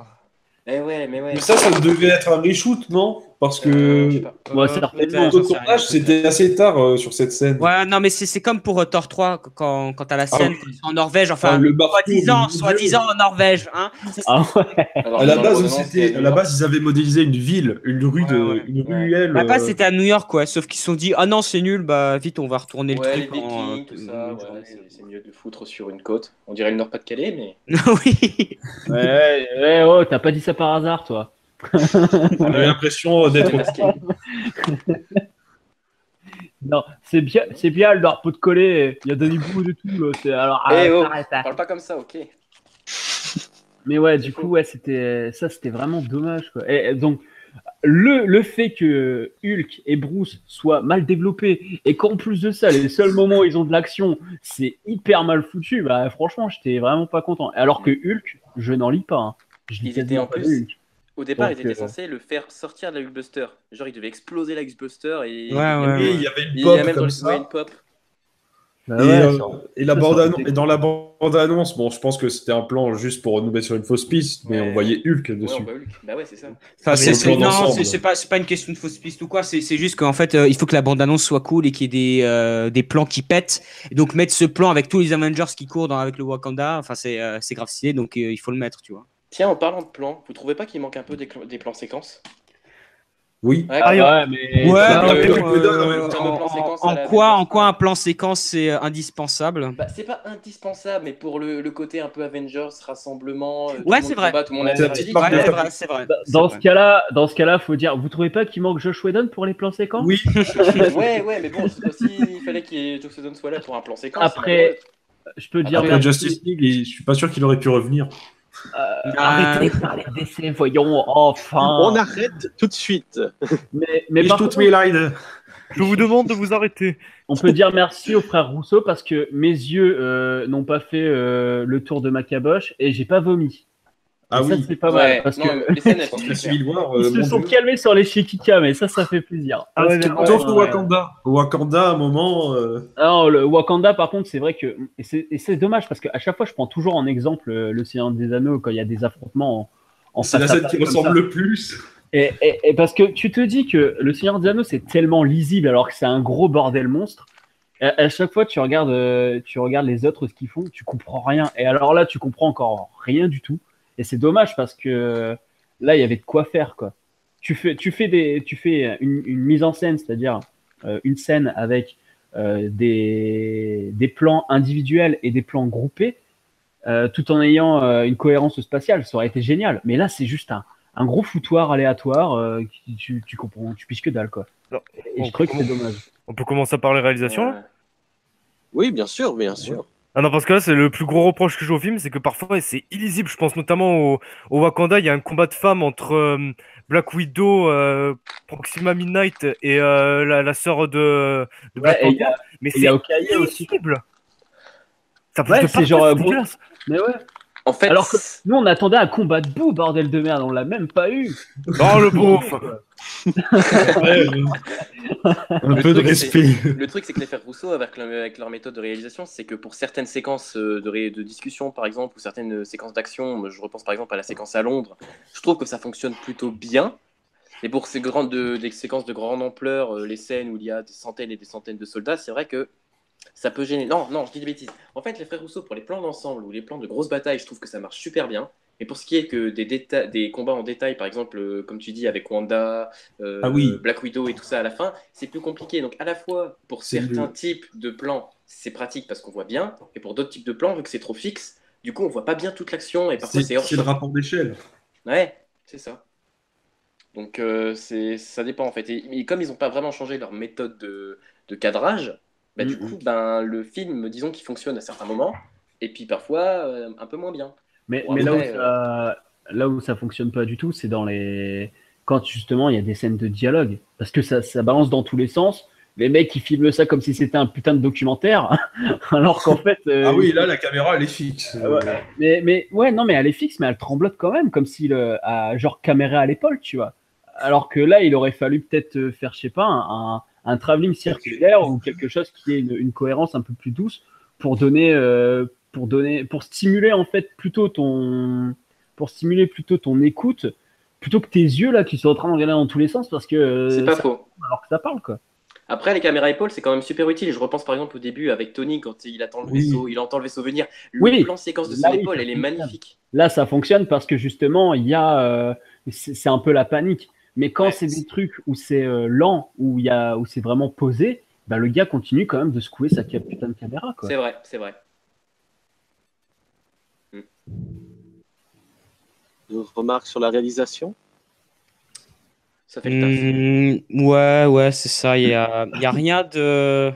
Eh ouais, mais ouais. Mais ça devait être un reshoot, non? Parce Je que sais pas. Ouais, le certainement. j'en sais rien, tournage, c'était assez tard sur cette scène. Ouais, non, mais c'est comme pour Thor 3, quand t'as la scène oui. quand ils sont en Norvège, enfin, Le marteau, soi-disant en Norvège, hein. Ah ouais. Alors À que la dans base, l'ordonnance, c'est à New à la York. base, ils avaient modélisé une ville, une rue Ouais. une Ouais. ruelle. À la base, c'était à New York, quoi, sauf qu'ils se sont dit, ah non, c'est nul, bah vite, on va retourner le Ouais, les truc en. Vikings, tout ça, ouais, c'est mieux de foutre sur une côte. On dirait le Nord-Pas-de-Calais, mais. Oui. Ouais, oh, t'as pas dit ça par hasard, toi. J'avais l'impression d'être. masqué. Non, c'est bien le nord pot de coller. Il y a des bouts de tout. Là. Alors, Eh oh, arrête, hein. parle pas comme ça, ok. Mais ouais, du coup, ouais, c'était vraiment dommage, quoi. Et donc, le fait que Hulk et Bruce soient mal développés et qu'en plus de ça, les seuls moments où ils ont de l'action, c'est hyper mal foutu, bah franchement, j'étais vraiment pas content. Alors que Hulk, je n'en lis pas. Hein. Je lis Ils étaient quasiment en pas de plus- Hulk. Au départ, Donc, ils étaient censés le faire sortir de la Hulkbuster. Genre, il devait exploser la Hulkbuster et. Ouais. Il y avait une Il y a pop même comme une ça. pop. Bah Et, ouais, et la ça bande aurait été et dans la bande-annonce, bon, je pense que c'était un plan juste pour nous mettre sur une fausse piste, mais Ouais. on voyait Hulk Ouais, dessus. on voit Hulk. Bah ouais, c'est ça. Enfin, c'est le plan d'ensemble. c'est pas une question de fausse piste ou quoi, c'est juste qu'en fait, il faut que la bande-annonce soit cool et qu'il y ait des plans qui pètent. Et donc, mettre ce plan avec tous les Avengers qui courent avec le Wakanda, enfin, c'est grave stylé, donc il faut le mettre, tu vois. Tiens, en parlant de plans, vous trouvez pas qu'il manque un peu des plans séquences? Oui. Ouais, Ah, comme- mais Ouais, ça, mais le- bon, le plan séquence à en la quoi Avengers. un plan séquence c'est indispensable? Bah, c'est pas indispensable, mais pour le côté un peu Avengers, rassemblement, tout Ouais, le c'est monde vrai. combat, tout le monde Ouais, a c'est des la petite répliques. marque de Ouais, fabrique. c'est vrai. Dans c'est ce cas-là, faut dire, vous trouvez pas qu'il manque Josh Whedon pour les plans séquences? Oui. Ouais, mais bon, c'est aussi, il fallait qu'il Joss Whedon soit là pour un plan séquence. Après, je peux dire Après merci. Justice League, je suis pas sûr qu'il aurait pu revenir. Arrêtez de parler de DC, voyons, enfin. On arrête tout de suite. Mais par contre, Je vous demande de vous arrêter. on peut dire merci aux frères Rousseau parce que mes yeux n'ont pas fait le tour de ma caboche et j'ai pas vomi. Ah Et ça, oui. c'est pas Ouais, mal parce non, que mais les scènes, elles sont Parce que super. Civil War, ils se mon sont Dieu. calmés sur les Chiquikas, mais ça fait plaisir. Ah ouais, Parce que- mais Sauf au ouais. Wakanda. Au Wakanda, à un moment. Non, le Wakanda, par contre, c'est vrai que. Et c'est dommage parce qu'à chaque fois, je prends toujours en exemple le Seigneur des Anneaux quand il y a des affrontements en C'est la face à scène face qui comme ressemble ça. le plus. Et parce que tu te dis que le Seigneur des Anneaux, c'est tellement lisible alors que c'est un gros bordel monstre. À chaque fois, tu regardes les autres, ce qu'ils font, tu comprends rien. Et alors là, tu comprends encore rien du tout. Et c'est dommage parce que là, il y avait de quoi faire, quoi. Tu fais une mise en scène, c'est-à-dire une scène avec des plans individuels et des plans groupés, tout en ayant une cohérence spatiale. Ça aurait été génial. Mais là, c'est juste un gros foutoir aléatoire tu comprends, tu piges que dalle, quoi. Non. Et je trouve que c'est dommage. On peut commencer par les réalisations. Ouais. Oui, bien sûr, bien sûr. Ah non, parce que là, c'est le plus gros reproche que j'ai au film, c'est que parfois, c'est illisible. Je pense notamment au Wakanda, il y a un combat de femmes entre Black Widow, Proxima Midnight et la sœur de Black Ouais, et il y Panther. a, Mais et il y a c'est Okoye aussi. illisible. Ça pousse Ouais, de c'est partout, genre, c'est bon, dégueulasse. mais ouais. En fait, Alors que nous, on attendait un combat de boue, bordel de merde, on l'a même pas eu. Oh, le beauf. Un Le peu de truc, respect. le truc, c'est que les frères Rousseau, avec leur méthode de réalisation, c'est que pour certaines séquences de discussion, par exemple, ou certaines séquences d'action, je repense par exemple à la séquence à Londres, je trouve que ça fonctionne plutôt bien. Et pour des séquences de grande ampleur, les scènes où il y a des centaines et des centaines de soldats, c'est vrai que ça peut gêner. Non, je dis des bêtises. En fait, les frères Rousseau, pour les plans d'ensemble ou les plans de grosses batailles, je trouve que ça marche super bien. Et pour ce qui est que des combats en détail, par exemple, comme tu dis, avec Wanda, Ah oui. Black Widow et tout ça à la fin, c'est plus compliqué. Donc, à la fois, pour C'est certains mieux. types de plans, c'est pratique parce qu'on voit bien. Et pour d'autres types de plans, vu que c'est trop fixe, du coup, on voit pas bien toute l'action. Et parfois, c'est hors C'est le champ. rapport d'échelle. Ouais, c'est ça. Donc, ça dépend en fait. Et comme ils n'ont pas vraiment changé leur méthode de cadrage, bah, du coup, le film, disons qu'il fonctionne à certains moments, et puis parfois un peu moins bien. Mais, Bon, mais après, là où ça fonctionne pas du tout, c'est quand justement il y a des scènes de dialogue. Parce que ça balance dans tous les sens. Les mecs, ils filment ça comme si c'était un putain de documentaire. Alors qu'en fait. Ah oui, là, la caméra, elle est fixe. Ouais. Mais ouais, non, mais elle est fixe, mais elle tremblote quand même, comme s'il a genre caméra à l'épaule, tu vois. Alors que là, il aurait fallu peut-être faire, je sais pas, un travelling circulaire ou quelque chose qui ait une cohérence un peu plus douce pour pour stimuler en fait pour stimuler plutôt ton écoute, plutôt que tes yeux là qui sont en train de regarder dans tous les sens parce que c'est pas ça- faux. alors que ça parle quoi. Après, les caméras épaules, c'est quand même super utile. Je repense par exemple au début avec Tony, quand il attend le Oui. vaisseau, il entend le vaisseau venir. Le Oui. plan séquence de Là, son oui, épaule, ça elle est fonctionne. magnifique. Là, ça fonctionne parce que justement, il y a, c'est un peu la panique. Mais quand Ouais. c'est des trucs où c'est lent, où c'est vraiment posé, bah, le gars continue quand même de secouer sa putain de caméra, quoi. C'est vrai, c'est vrai. D'autres remarques sur la réalisation? Ça fait le taf. Ouais, c'est ça. Il y a rien de.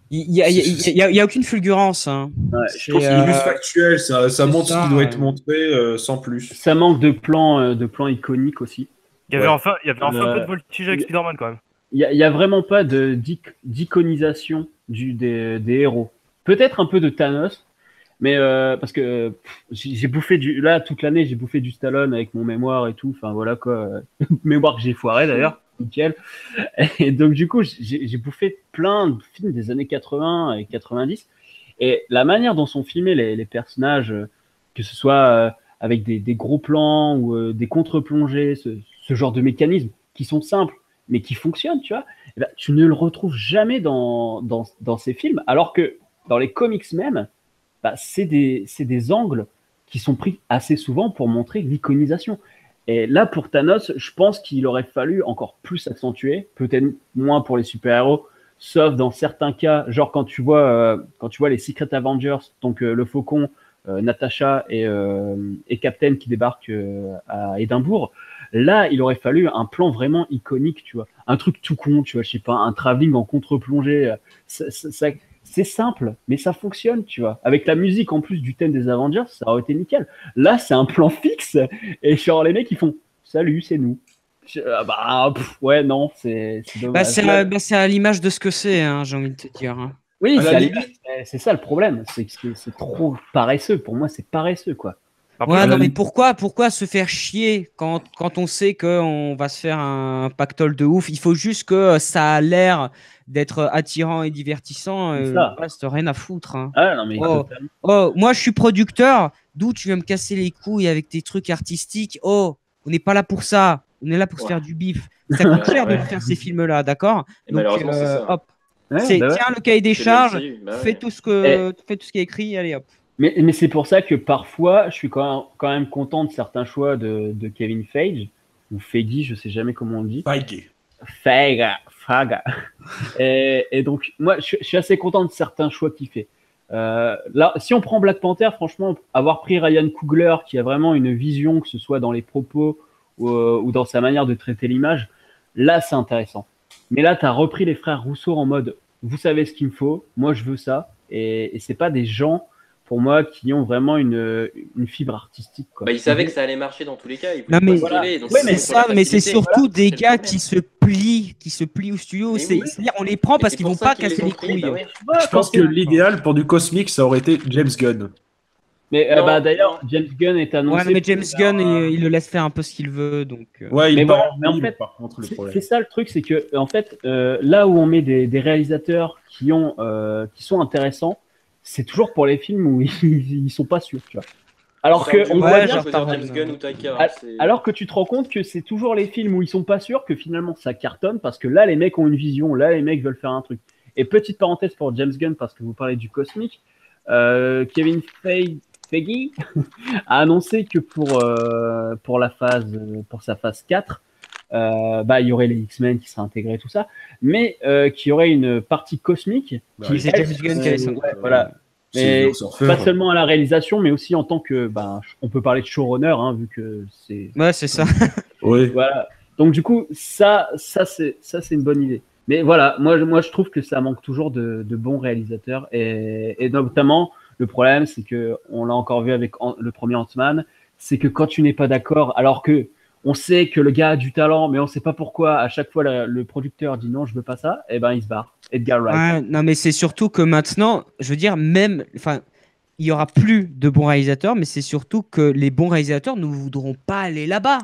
Il y a aucune fulgurance. Hein. Ouais, Je pense que c'est juste factuel, ça c'est montre ça, ce qui doit être ouais. montré sans plus. Ça manque de plans iconiques aussi. Il y avait Ouais. enfin un peu de voltige avec Spider-Man quand même. Il y a vraiment pas d'iconisation des héros. Peut-être un peu de Thanos, mais parce que j'ai bouffé là toute l'année, j'ai bouffé du Stallone avec mon mémoire et tout. Enfin voilà quoi, mémoire que j'ai foiré d'ailleurs, nickel. Et donc du coup, j'ai bouffé plein de films des années 80 et 90. Et la manière dont sont filmés les personnages, que ce soit avec des gros plans ou des contre-plongées, ce genre de mécanismes qui sont simples mais qui fonctionnent, tu vois, eh ben, tu ne le retrouves jamais dans ces films, alors que dans les comics même, bah, c'est des angles qui sont pris assez souvent pour montrer l'iconisation. Et là, pour Thanos, je pense qu'il aurait fallu encore plus accentuer, peut-être moins pour les super-héros, sauf dans certains cas, genre quand tu vois les Secret Avengers, donc le Faucon, Natasha et Captain qui débarquent à Édimbourg. Là, il aurait fallu un plan vraiment iconique, tu vois, un truc tout con, tu vois, je sais pas, un travelling en contre-plongée. C'est simple, mais ça fonctionne, tu vois. Avec la musique en plus du thème des Avengers, ça aurait été nickel. Là, c'est un plan fixe, et genre les mecs ils font salut, c'est nous. Ouais, non, c'est dommage. C'est à l'image de ce que c'est, hein, j'ai envie de te dire. Hein. Oui, À la limite- c'est ça le problème, c'est que c'est trop paresseux. Pour moi, c'est paresseux, quoi. Après, Ouais, à la non, mais limite- pourquoi se faire chier quand on sait qu'on va se faire un pactole de ouf? Il faut juste que ça a l'air d'être attirant et divertissant. C'est Le ça. reste, rien à foutre. Hein. Ah non, mais Oh. totalement. Oh, moi, je suis producteur. D'où tu viens me casser les couilles avec tes trucs artistiques? Oh, on n'est pas là pour ça. On est là pour se Ouais. faire du bif. Ça coûte cher de Ouais. faire ces films-là, d'accord? Et malheureusement, c'est ça. Hop. Ouais, C'est bah ouais. tiens le cahier des C'est le charges, MCU, bah ouais. fais tout ce qui est écrit, allez hop. Mais c'est pour ça que parfois, je suis quand même content de certains choix de Kevin Feige, ou Feige, je sais jamais comment on dit. Feige. Et donc, moi, je suis assez content de certains choix qu'il fait. Là, si on prend Black Panther, franchement, avoir pris Ryan Coogler, qui a vraiment une vision, que ce soit dans les propos ou dans sa manière de traiter l'image, là, c'est intéressant. Mais là, tu as repris les frères Rousseau en mode, vous savez ce qu'il me faut, moi, je veux ça. Et c'est pas des gens, pour moi, qui ont vraiment une fibre artistique, quoi. Bah, ils savaient que ça allait marcher dans tous les cas. Ils Non, voulaient mais pas se lever, donc Ouais, C'est ils ça, ont la mais c'est facilité. surtout Voilà, des c'est le gars problème. qui se plient au studio. Mais oui. C'est-à-dire, on les prend Et parce c'est qu'ils pour vont ça pas qu'ils les casser ont les pris, couilles. bah ouais. Je pense que l'idéal pour du cosmique, ça aurait été James Gunn. Mais Non, d'ailleurs, non. James Gunn est annoncé. Ouais, mais James pour Gunn, faire un- il le laisse faire un peu ce qu'il veut, donc. Ouais, Mais il voilà, part mais en libre, fait, par contre, le C'est problème. ça le truc, c'est que en fait, là où on met des réalisateurs qui sont intéressants, c'est toujours pour les films où ils sont pas sûrs, tu vois. Alors Ça, que du on coup, voit voit Ouais, tu bien, genre peux dire Tarzan. James Gunn ou Taika. alors que tu te rends compte que c'est toujours les films où ils sont pas sûrs que finalement ça cartonne parce que là les mecs ont une vision, là les mecs veulent faire un truc. Et petite parenthèse pour James Gunn parce que vous parlez du cosmique, Kevin Feige a annoncé que pour sa phase 4, il y aurait les X-Men qui seraient intégrés, tout ça, mais qu'il y aurait une partie cosmique Bah, C'est James Gunn qui allait s'en occuper. voilà. C'est Mais le surfeur. pas seulement à la réalisation, mais aussi en tant que, on peut parler de showrunner, hein, vu que c'est, Ouais, c'est ça. Oui. voilà. Donc du coup, ça c'est une bonne idée. Mais voilà, moi je trouve que ça manque toujours de bons réalisateurs et notamment le problème, c'est que on l'a encore vu avec le premier Ant-Man, c'est que quand tu n'es pas d'accord, alors que on sait que le gars a du talent, mais on sait pas pourquoi à chaque fois le producteur dit non, je veux pas ça, et ben il se barre. Edgar Wright. Ouais, non, mais c'est surtout que maintenant, je veux dire, il y aura plus de bons réalisateurs, mais c'est surtout que les bons réalisateurs ne voudront pas aller là-bas.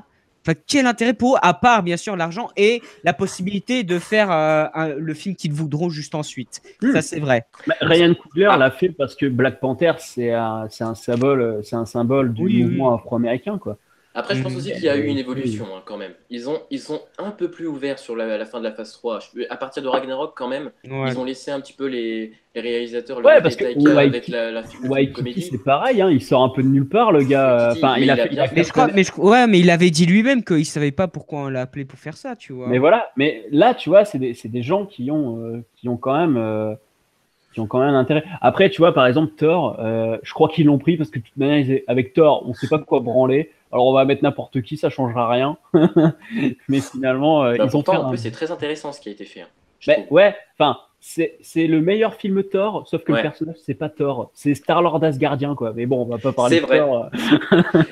Enfin, quel intérêt pour eux, à part bien sûr l'argent et la possibilité de faire le film qu'ils voudront juste ensuite. Ça, c'est vrai. Mais Ryan Coogler l'a fait parce que Black Panther, c'est un symbole du Oui, mouvement afro-américain, quoi. Après, je pense Mhm. aussi qu'il y a eu une évolution hein, quand même. Ils sont un peu plus ouverts sur la fin de la phase 3. À partir de Ragnarok, quand même, Ouais. ils ont laissé un petit peu les réalisateurs Ouais, le parce que Taika avec Waititi- la film Waititi, comédie. c'est pareil, hein, il sort un peu de nulle part, le gars. Waititi, Enfin, mais il a il a fait. bien Mais je crois, mais il avait dit lui-même qu'il savait pas pourquoi on l'a appelé pour faire ça, tu vois. Mais voilà, mais là, tu vois, c'est des gens qui ont quand même un intérêt. Après, tu vois, par exemple, Thor, je crois qu'ils l'ont pris parce que de toute manière, avec Thor, on sait pas quoi branler. Alors, on va mettre n'importe qui, ça changera rien. Mais finalement, Bah, ils ont fait pourtant, en un. plus, c'est très intéressant ce qui a été fait. Hein, je Mais trouve. ouais, enfin, c'est le meilleur film Thor, sauf que Ouais. le personnage, c'est pas Thor. C'est Star-Lord Asgardien, quoi. Mais bon, on va pas parler C'est de vrai. Thor.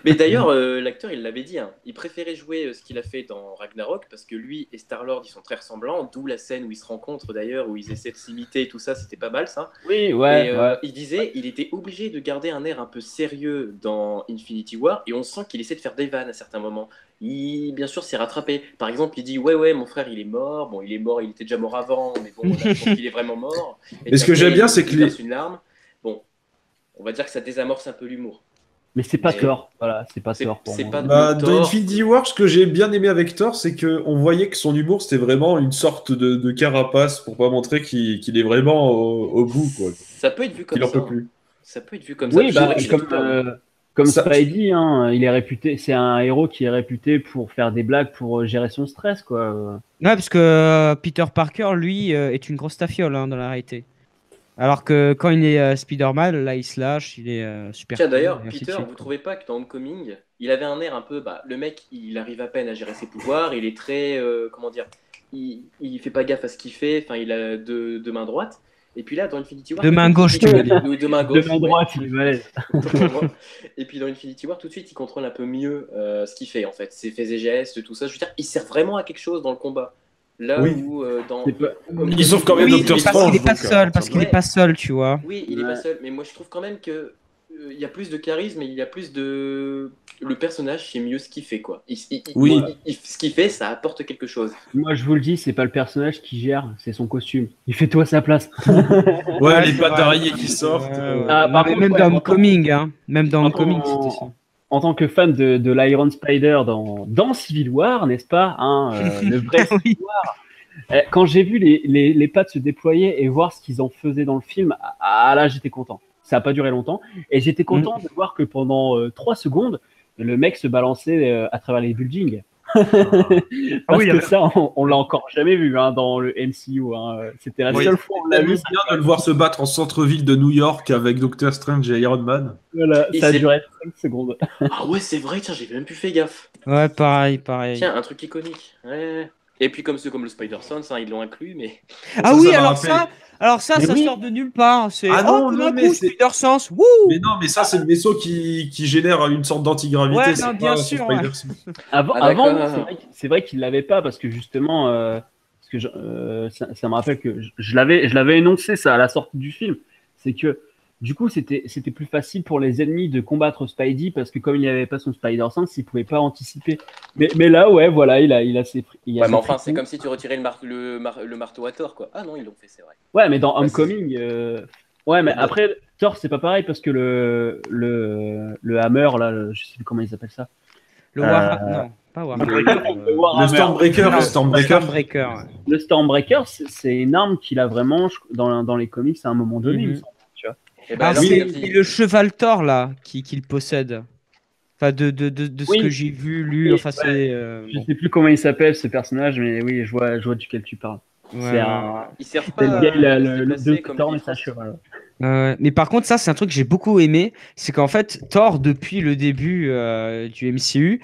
Mais d'ailleurs, l'acteur, il l'avait dit, hein, il préférait jouer ce qu'il a fait dans Ragnarok parce que lui et Star-Lord, ils sont très ressemblants, d'où la scène où ils se rencontrent d'ailleurs, où ils essaient de s'imiter et tout ça, c'était pas mal ça. Oui, ouais, Et ouais. il disait, il était obligé de garder un air un peu sérieux dans Infinity War et on sent qu'il essaie de faire des vannes à certains moments. Bien sûr, s'est rattrapé. Par exemple, il dit ouais, mon frère, il est mort. Bon, il est mort, il était déjà mort avant, mais bon, là, je pense qu'il est vraiment mort. Mais ce que j'aime bien, c'est que il les- verse une larme. Bon, on va dire que ça désamorce un peu l'humour. Mais c'est pas Mais- Thor. Voilà, c'est pas C'est- Thor pour c'est moi. pas- Bah, Le dans Thor- Infinity War, ce que j'ai bien aimé avec Thor, c'est qu'on voyait que son humour, c'était vraiment une sorte de carapace pour pas montrer qu'il est vraiment au bout, quoi. Ça peut être vu comme Qu'il en ça. peut plus. Ça peut être vu comme ça. Oui, C'est vrai bah, qu'il a comme, tout perdu. Comme Ça- Spidey, hein, il est réputé, c'est un héros qui est réputé pour faire des blagues, pour gérer son stress, quoi. Ouais, parce que Peter Parker, lui, est une grosse tafiole hein, dans la réalité. Alors que quand il est Spider-Man, là, il se lâche, il est super Tiens, cool, d'ailleurs, et ainsi de Peter, suite, vous quoi. trouvez pas que dans Homecoming, il avait un air un peu. Bah, le mec, il arrive à peine à gérer ses pouvoirs, il est très. Comment dire, il fait pas gaffe à ce qu'il fait, enfin, il a deux mains droites. Et puis là, dans Infinity War. De main gauche, tu veux dire. Deux mains gauche. De main droite, il est balèze. Ouais. Et puis dans Infinity War, tout de suite, il contrôle un peu mieux ce qu'il fait, en fait. Ses faits et gestes, tout ça. Je veux dire, il sert vraiment à quelque chose dans le combat. Là Oui. où dans. C'est pas- Il sauve quand même Oui, Doctor mais parce Strange. qu'il est pas donc, seul, parce qu'il ouais. est pas seul, tu vois. Oui, il est Ouais. pas seul, mais moi je trouve quand même que il y a plus de charisme et il y a plus de. Le personnage, c'est mieux ce qu'il fait, quoi. Oui. Ce qu'il fait, ça apporte quelque chose. Moi, je vous le dis, c'est pas le personnage qui gère, c'est son costume. Il fait tout à sa place. Ouais, les c'est pattes vrai. d'araignée qui sortent. Ah, Non, par mais contre, même ouais, dans en tant- Homecoming, hein. Même dans en Homecoming, tant- c'était ça. En tant que fan de l'Iron Spider dans Civil War, n'est-ce pas, hein, le vrai Oui. Civil War. Quand j'ai vu les pattes se déployer et voir ce qu'ils en faisaient dans le film, là j'étais content. Ça n'a pas duré longtemps. Et j'étais content de voir que pendant 3 secondes, le mec se balançait à travers les buildings. Parce oui, que avec- ça, on l'a encore jamais vu hein, dans le MCU. Hein. C'était la Oui. seule fois où on l'a C'est vu. bien de le voir se battre en centre-ville de New York avec Doctor Strange et Iron Man. Voilà, Et ça a c'est- duré 5 secondes. Ah ouais, c'est vrai, tiens, j'ai même plus fait gaffe. Ouais, pareil. Tiens, un truc iconique. Ouais. Et puis comme le Spider-Sense, hein, ils l'ont inclus, mais. Ah Ça, oui, ça m'a alors rappelé. ça Mais oui. sort de nulle part. C'est Ah non, tout non, d'un mais coup, c'est- Spider-Sense, wouh. Mais non, mais ça, c'est le vaisseau qui génère une sorte d'antigravité. Ouais, c'est non, pas bien son sûr, Spider-Sense. Avant, Ah, d'accord. c'est vrai qu'il l'avait pas parce que justement, parce que ça me rappelle que je l'avais énoncé ça à la sortie du film, c'est que du coup c'était plus facile pour les ennemis de combattre Spidey parce que comme il n'avait pas son Spider-Sense, il pouvait pas anticiper. Mais là, ouais, voilà, il a ses. Il a Ouais, ses mais enfin, c'est frissons. comme si tu retirais le marteau à Thor, quoi. Ah non, ils l'ont fait, c'est vrai. Ouais, mais dans Ouais, Homecoming, ouais, mais Ouais. après Thor c'est pas pareil parce que le Hammer là, je sais plus comment ils appellent ça. Le Warhammer, non, pas Warhammer. Le Le Warhammer. Stormbreaker, le Stormbreaker. Stormbreaker. Ouais. Le Stormbreaker, c'est une arme qu'il a vraiment dans les comics à un moment donné. il me Mhm. semble, tu vois. Et ben, Alors, alors, oui, c'est merci. le cheval Thor, là, qu'il possède. Enfin, de ce Oui. que j'ai vu, lu, Oui, enfin, ouais. c'est... Je bon. sais plus comment il s'appelle ce personnage, mais oui, je vois duquel tu parles. Ouais, c'est ouais, un. Ils servent C'est pas le gars, il a à se le déplacer de comme Thor les et sa Bifrost. cheval. Mais par contre, ça, c'est un truc que j'ai beaucoup aimé. C'est qu'en fait, Thor, depuis le début du MCU,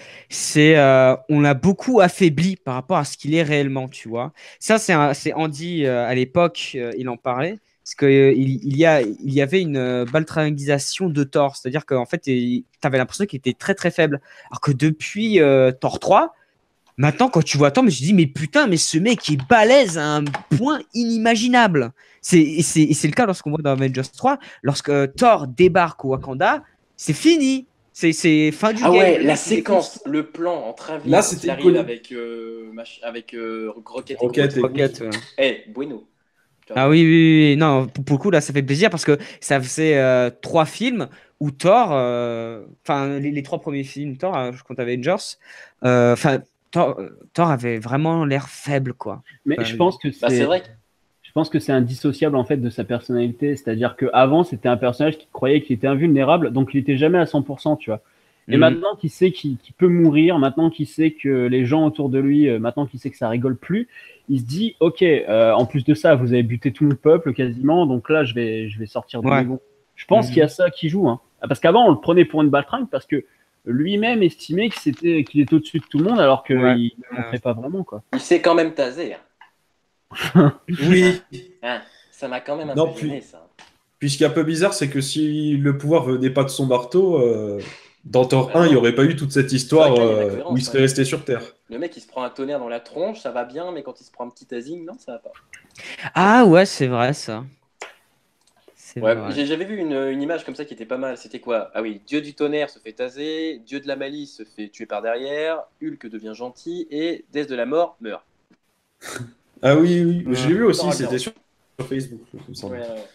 on l'a beaucoup affaibli par rapport à ce qu'il est réellement, tu vois. Ça, c'est Andy, à l'époque, il en parlait. Parce qu'il y avait une baltringisation de Thor. C'est-à-dire qu'en fait, tu avais l'impression qu'il était très, très faible. Alors que depuis Thor 3, maintenant, quand tu vois Thor, je me suis dit, mais putain, mais ce mec est balèze à un point inimaginable. Et c'est le cas lorsqu'on voit dans Avengers 3, lorsque Thor débarque au Wakanda, c'est fini. C'est fin du Ah game. ouais, Le la mec, il séquence, le plan en travelling, Là, quand c'était il arrive iconique. avec Rocket Rocket et et Groot. Rocket, ouais. Eh, bueno. Tu vois. Ah oui. Non, pour le coup, là, ça fait plaisir parce que ça faisait 3 films où Thor, enfin, les 3 premiers films Thor, je compte Avengers, enfin, Thor avait vraiment l'air faible, quoi. Mais Enfin, je pense que Bah, c'est vrai. je pense que c'est indissociable en fait de sa personnalité. C'est-à-dire qu'avant, c'était un personnage qui croyait qu'il était invulnérable, donc il était jamais à 100%, tu vois. Et Mhm. maintenant qu'il sait qu'il peut mourir, maintenant qu'il sait que les gens autour de lui, maintenant qu'il sait que ça rigole plus, il se dit, ok, en plus de ça, vous avez buté tout le peuple quasiment, donc là, je vais sortir de Ouais. mes gonds. Je pense Mhm. qu'il y a ça qui joue, hein. Parce qu'avant, on le prenait pour une baltringue parce que lui-même estimait qu'il était au-dessus de tout le monde, alors qu'il Ouais. ne le montrait pas vraiment, quoi. Il s'est quand même tasé. Oui. Hein. Ça m'a quand même un Non, peu gêné, ça. Puis ce qui est un peu bizarre, c'est que si le pouvoir venait pas de son marteau, dans Thor 1, il n'y aurait pas eu toute cette histoire C'est vrai qu'il y a une incohérence, où il serait ouais. resté sur Terre. Le mec, il se prend un tonnerre dans la tronche, ça va bien, mais quand il se prend un petit tasing, non, ça va pas. Ah ouais, c'est vrai, ça. C'est Ouais, vrai. j'avais vu une image comme ça qui était pas mal. C'était quoi? Ah oui, Dieu du tonnerre se fait taser, Dieu de la malice se fait tuer par derrière, Hulk devient gentil et Déesse de la mort meurt. Ah oui, Ouais. j'ai vu aussi, Non, c'était non. sur Facebook, il me semble. Ouais, ouais.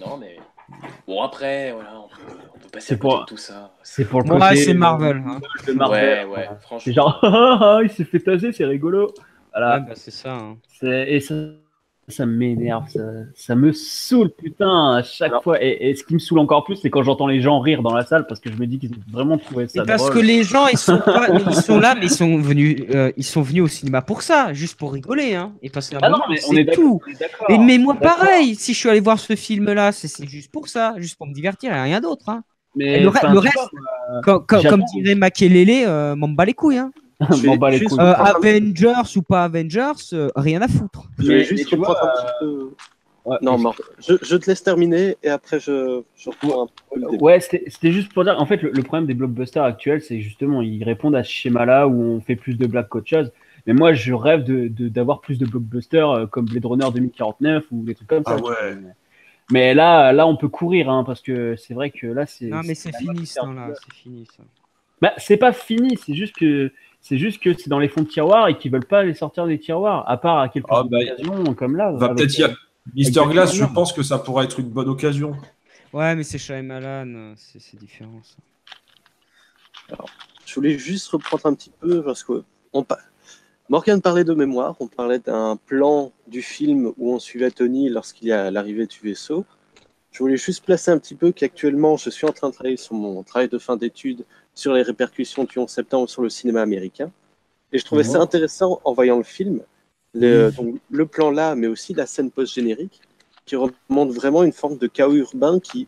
Non, mais bon, après, voilà, on peut passer C'est à côté pour- de tout ça. C'est pour le Ouais, côté c'est Marvel. Hein. de Marvel. Ouais, C'est franchement. genre, ah, il s'est fait taser, c'est rigolo. Voilà. Ouais, bah, c'est ça. Hein. Et ça Ça m'énerve, ça me saoule, putain, à chaque fois. Et ce qui me saoule encore plus, c'est quand j'entends les gens rire dans la salle parce que je me dis qu'ils ont vraiment trouvé ça Mais parce drôle. que les gens, ils sont là, mais ils sont venus au cinéma pour ça, juste pour rigoler, hein, et passer un Ah non, moment, mais on c'est est d'accord. tout. on est d'accord, Mais moi, on est d'accord. pareil, si je suis allé voir ce film-là, c'est juste pour ça, juste pour me divertir, et rien d'autre. Hein. Et Mais le enfin, tu reste, vois, comme j'attends. dirait Makelele, m'en bat les couilles. Hein. Je m'en vais bats les juste couilles. reprendre un- Avengers ou pas Avengers, rien à foutre. je vais Mais juste tu vois, reprendre un petit peu. Ouais, Non, Marc, je te laisse terminer et après je reprends un peu le début. ouais, c'était juste pour dire, en fait, le problème des blockbusters actuels, c'est justement, ils répondent à ce schéma-là où on fait plus de blagues qu'autre chose. Mais moi, je rêve d'avoir plus de blockbusters comme Blade Runner 2049 ou des trucs comme ça. Ah tu vois. ouais. Mais là, on peut courir, hein, parce que c'est vrai que là, c'est. Non, mais c'est la fini mode ce temps-là, perdue. c'est fini ça. Bah, c'est pas fini, c'est juste que c'est dans les fonds de tiroirs et qu'ils veulent pas les sortir des tiroirs, à part à quelques Ah, bah, occasions comme là. Va avec, peut-être y a... Mister avec Glass, je Blade Runner. pense que ça pourrait être une bonne occasion. Ouais, mais c'est Shyamalan, c'est différent ça. Je voulais juste reprendre un petit peu parce que Morgane parlait de mémoire, on parlait d'un plan du film où on suivait Tony lorsqu'il y a l'arrivée du vaisseau. Je voulais juste placer un petit peu qu'actuellement, je suis en train de travailler sur mon travail de fin d'études sur les répercussions du 11 septembre sur le cinéma américain. Et je trouvais ça intéressant en voyant le film, donc, le plan là, mais aussi la scène post-générique, qui remonte vraiment une forme de chaos urbain qui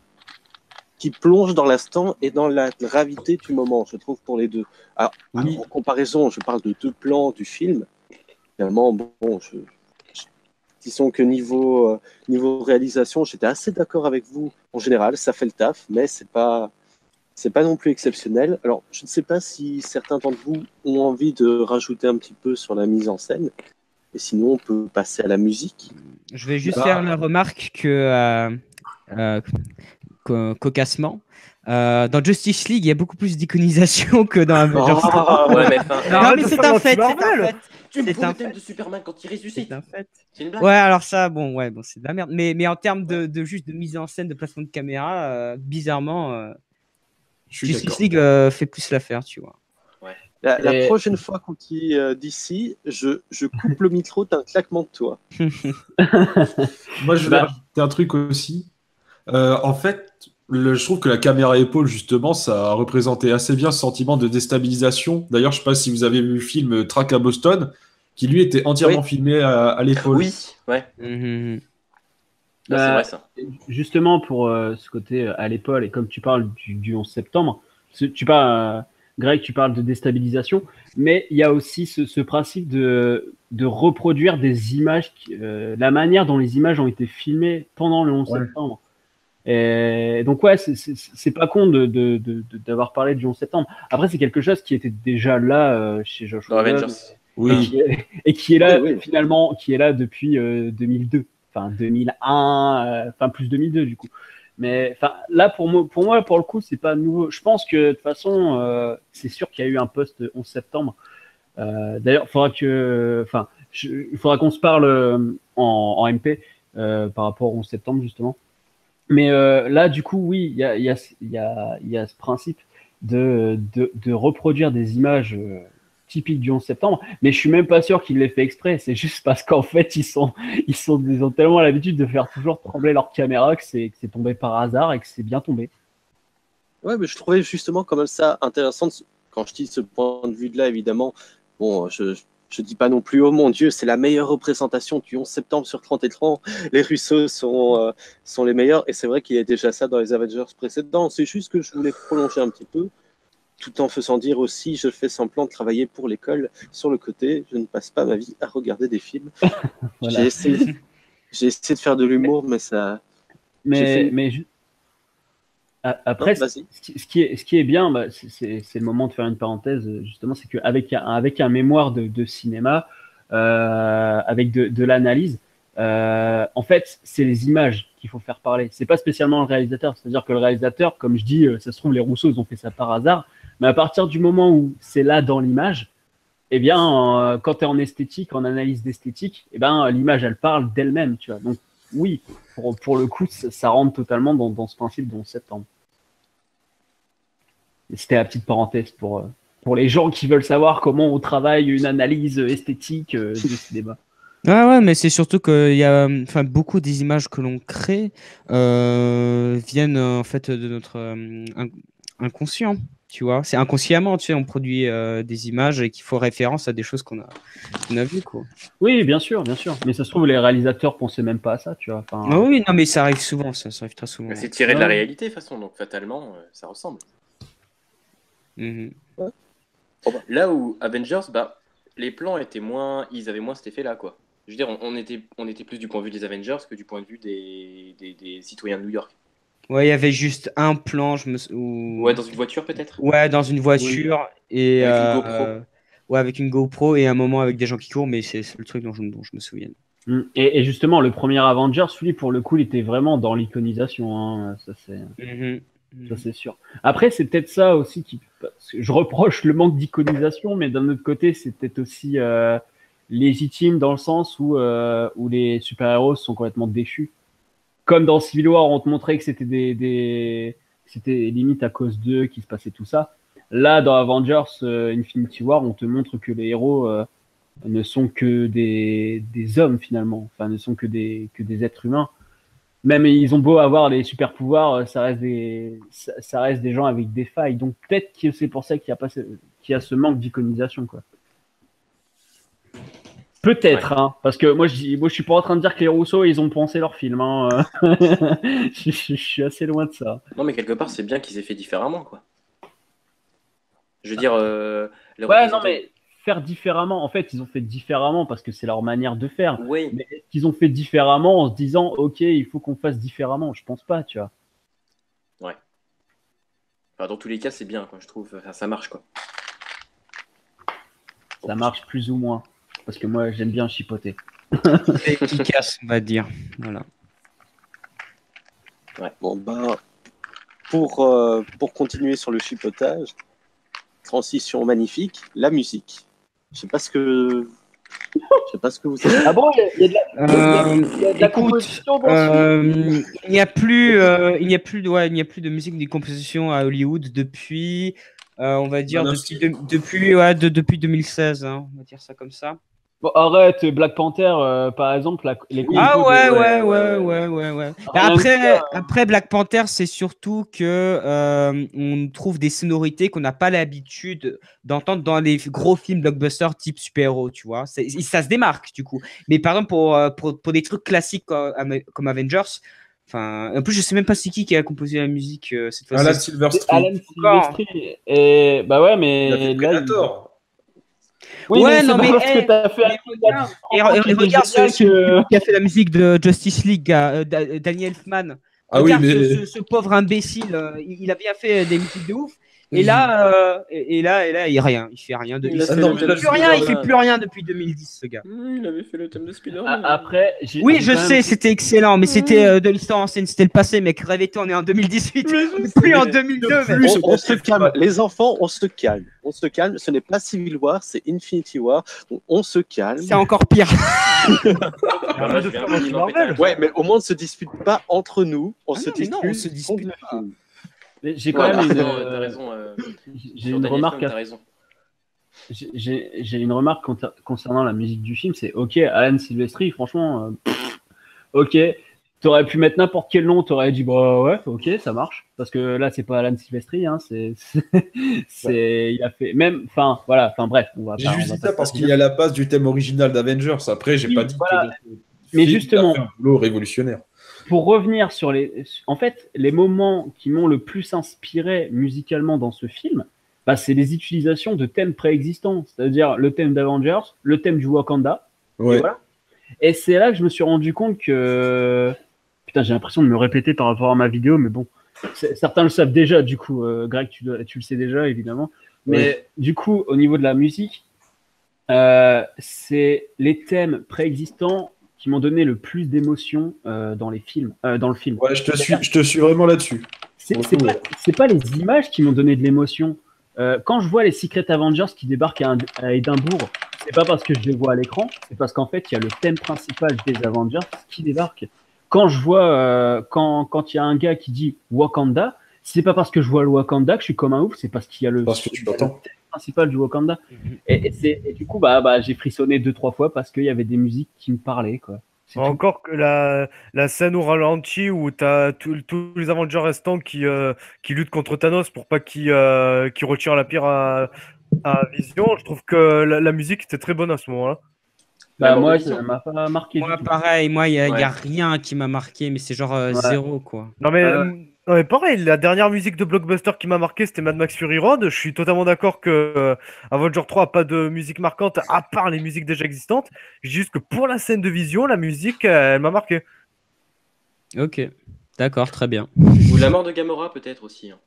plonge dans l'instant et dans la gravité du moment, je trouve, pour les deux. Alors, Oui. en comparaison, je parle de deux plans du film. Finalement, disons que niveau réalisation, j'étais assez d'accord avec vous. En général, ça fait le taf, mais c'est pas non plus exceptionnel. Alors, je ne sais pas si certains d'entre vous ont envie de rajouter un petit peu sur la mise en scène. Et sinon, on peut passer à la musique. Je vais juste faire la remarque que cocassement. Dans Justice League, il y a beaucoup plus d'iconisation que dans Avengers. Ouais, mais enfin, Non, arrête mais de c'est faire un l'anti fait. Marvel. tu me c'est poses un le thème fait. de Superman quand il ressuscite. C'est un fait. C'est une blague. Ouais, alors ça, bon, c'est de la merde. Mais en termes de juste de mise en scène, de placement de caméra, bizarrement, Je suis Justice d'accord. League fait plus l'affaire, tu vois. La Et- prochaine fois qu'on dit d'ici, je coupe le micro d'un claquement de doigts. Moi, je voulais Bah. rajouter un truc aussi. En fait, je trouve que la caméra épaule, justement, ça a représenté assez bien ce sentiment de déstabilisation. D'ailleurs, je ne sais pas si vous avez vu le film Track à Boston, qui lui était entièrement filmé à l'épaule. Oui, ouais. Mhm. Là, c'est vrai ça. Justement, pour ce côté à l'épaule, et comme tu parles du 11 septembre, tu parles, Greg, tu parles de déstabilisation, mais il y a aussi ce principe de reproduire des images, la manière dont les images ont été filmées pendant le 11 Ouais. septembre. Et donc, ouais, c'est pas con d'avoir parlé du 11 septembre. Après, c'est quelque chose qui était déjà là chez Josh Dans Whedon, Avengers. Oui. et qui est là, Oui, oui. finalement, qui est là depuis 2002. Enfin, 2001, enfin, plus 2002, du coup. Mais enfin, là, pour moi, pour le coup, c'est pas nouveau. Je pense que, de toute façon, c'est sûr qu'il y a eu un post 11 septembre. D'ailleurs, il faudra qu'on se parle en MP par rapport au 11 septembre, justement. Mais là, du coup, oui, il y a ce principe de reproduire des images typiques du 11 septembre, mais je suis même pas sûr qu'ils l'aient fait exprès. C'est juste parce qu'en fait, ils ont tellement l'habitude de faire toujours trembler leur caméra que c'est tombé par hasard et que c'est bien tombé. Ouais, mais je trouvais justement comme ça intéressant, quand je dis ce point de vue-là, évidemment, bon, je dis pas non plus, oh mon Dieu, c'est la meilleure représentation du 11 septembre sur 30 écrans, les Russos sont les meilleurs, et c'est vrai qu'il y a déjà ça dans les Avengers précédents, c'est juste que je voulais prolonger un petit peu, tout en faisant dire aussi, je fais semblant de travailler pour l'école, sur le côté, je ne passe pas ma vie à regarder des films. Voilà. J'ai essayé de faire de l'humour, mais ça... Après, Non, vas-y. ce qui est bien, bah, c'est le moment de faire une parenthèse, justement, c'est qu'avec un mémoire de cinéma, avec de l'analyse, en fait, c'est les images qu'il faut faire parler. C'est pas spécialement le réalisateur. C'est-à-dire que le réalisateur, comme je dis, ça se trouve, les Rousseau, ils ont fait ça par hasard. Mais à partir du moment où c'est là dans l'image, eh bien, quand tu es en esthétique, en analyse d'esthétique, eh ben, l'image, elle parle d'elle-même, tu vois. Donc, oui, pour le coup, ça rentre totalement dans ce principe de 11 septembre. Et c'était la petite parenthèse pour les gens qui veulent savoir comment on travaille une analyse esthétique du cinéma. Ouais, mais c'est surtout qu'il y a beaucoup des images que l'on crée viennent en fait de notre inconscient, tu vois. C'est inconsciemment, tu sais, on produit des images et qu'il faut référence à des choses qu'on a vues, quoi. Oui, bien sûr, bien sûr. Mais ça se trouve, les réalisateurs pensaient même pas à ça, tu vois. Enfin, Ah oui, non, mais ça arrive souvent, ça arrive très souvent. C'est tiré de la Ouais. réalité, de toute façon, donc fatalement, ça ressemble. Mhm. Là où Avengers, les plans étaient moins. Ils avaient moins cet effet-là, quoi. Je veux dire, on était plus du point de vue des Avengers que du point de vue des citoyens de New York. Ouais, il y avait juste un plan, Ouais, dans une voiture, peut-être. Ouais, dans une voiture et Avec une GoPro. ouais, avec une GoPro et un moment avec des gens qui courent, mais c'est le truc dont je me souviens. Et justement, le premier Avengers, lui, pour le coup, il était vraiment dans l'iconisation. Hein. Ça, c'est sûr. Après, c'est peut-être ça aussi parce que je reproche le manque d'iconisation, mais d'un autre côté, c'est peut-être aussi légitime dans le sens où les super-héros sont complètement déchus. Comme dans Civil War, on te montrait que c'était c'était limite à cause d'eux qu'il se passait tout ça. Là, dans Avengers Infinity War, on te montre que les héros ne sont que des hommes finalement, enfin ne sont que des êtres humains. Même ils ont beau avoir les super pouvoirs, ça reste des gens avec des failles. Donc peut-être que c'est pour ça qu'il y a ce manque d'iconisation, quoi. Peut-être, Ouais. hein, parce que moi je suis pas en train de dire que les Rousseau ils ont pensé leur film. Hein. je suis assez loin de ça. Non, mais quelque part, c'est bien qu'ils aient fait différemment, quoi. Je veux dire, les Ouais, non, représentants. mais faire différemment, en fait, ils ont fait différemment parce que c'est leur manière de faire. Oui, Mais est-ce qu'ils ont fait différemment en se disant, ok, il faut qu'on fasse différemment? Je pense pas, tu vois. enfin, dans tous les cas, c'est bien, quoi, je trouve. Enfin, ça marche, quoi. Ça marche plus ou moins. Parce que moi, j'aime bien chipoter. C'est efficace, on va dire. Voilà. Bon, pour continuer sur le chipotage, transition magnifique, la musique. Je sais pas ce que vous savez. Ah bon, il y a de la Écoute, composition dans ce film. il n'y a plus de musique de composition à Hollywood depuis, on va dire, Man of depuis 2016, hein, on va dire ça comme ça. Bon, arrête, Black Panther, par exemple, les compos Ah de... ouais. Rien que Après Black Panther, c'est surtout que on trouve des sonorités qu'on n'a pas l'habitude d'entendre dans les gros films blockbusters type super-héros, tu vois. Ça se démarque du coup. Mais par exemple pour des trucs classiques comme Avengers, enfin, en plus je sais même pas c'est qui a composé la musique cette fois-ci. Alan Silverstreet. Alan Silvestri. Et bah ouais, mais Il a fait là, Predator. Oui, Ouais, mais non, c'est mais, pas parce que t'as fait et regarde celui qui a fait la musique de Justice League, Danny Elfman. Ah oui, Regarde mais ce pauvre imbécile, il a bien fait des musiques de ouf. Et là, il rien, il fait rien. Il a fait non, le mais thème là, de Plus rien, il fait Spider-Man. plus rien depuis 2010, ce gars. Il avait fait le thème de Spider-Man. Après, Oui, j'ai je quand même- sais, c'était excellent, mais c'était de l'histoire ancienne, c'était le passé, mec. Réveille-toi, on est en 2018, on n'est plus en 2002, mec. plus, On se calme, les enfants, on se calme. On se calme. Ce n'est pas Civil War, c'est Infinity War. Donc, on se calme. C'est encore pire. Moi, je vais un minimum péter un câble. Ouais, mais au moins on ne se dispute pas entre nous. On Ah se non, mais non, on se dispute dispute contre le pas. film. mais j'ai quand Voilà, même t'as raison. j'ai Sur une Daniel remarque Film, à t'as raison. J'ai une remarque concernant la musique du film, c'est ok, Alan Silvestri, franchement, ok, t'aurais pu mettre n'importe quel nom, t'aurais dit bah ouais, ok, ça marche, parce que là c'est pas Alan Silvestri, hein, il a fait même, enfin voilà, enfin bref, j'ai juste dit ça parce qu'il y a la base du thème original d'Avengers. Après, j'ai Oui, pas dit voilà. que le Mais film justement- a fait un boulot révolutionnaire. Pour revenir sur en fait, les moments qui m'ont le plus inspiré musicalement dans ce film, bah, c'est les utilisations de thèmes préexistants, c'est-à-dire le thème d'Avengers, le thème du Wakanda. Ouais. Et voilà. Et c'est là que je me suis rendu compte que... Putain, j'ai l'impression de me répéter par rapport à ma vidéo, mais bon, certains le savent déjà, du coup. Greg, tu le sais déjà, évidemment. Mais du coup, au niveau de la musique, c'est les thèmes préexistants qui m'ont donné le plus d'émotion dans les films, dans le film. Ouais, je te suis vraiment là-dessus. C'est pas les images qui m'ont donné de l'émotion. Quand je vois les Secret Avengers qui débarquent à Édimbourg, c'est pas parce que je les vois à l'écran, c'est parce qu'en fait, il y a le thème principal des Avengers qui débarque. Quand je vois, quand il y a un gars qui dit Wakanda, c'est pas parce que je vois le Wakanda que je suis comme un ouf, c'est parce qu'il y a le Parce que tu l'entends. thème principal du Wakanda. Et du coup, j'ai frissonné 2-3 fois parce qu'il y avait des musiques qui me parlaient, quoi. C'est tout. Encore que la scène au ralenti où t'as tous les Avengers restants qui luttent contre Thanos pour pas qu'il retire la pierre à Vision, je trouve que la musique était très bonne à ce moment-là. La mort Moi, de ça Vision. m'a pas marqué du Moi, tout. pareil, moi, il y a Ouais. rien qui m'a marqué, mais c'est genre Ouais. 0, quoi. Non mais, Euh, non mais pareil, la dernière musique de blockbuster qui m'a marqué, c'était Mad Max Fury Road. Je suis totalement d'accord que Avenger 3 a pas de musique marquante à part les musiques déjà existantes. Je dis juste que pour la scène de Vision, la musique, elle m'a marqué. Ok, d'accord, très bien. Ou la mort de Gamora, peut-être aussi, hein.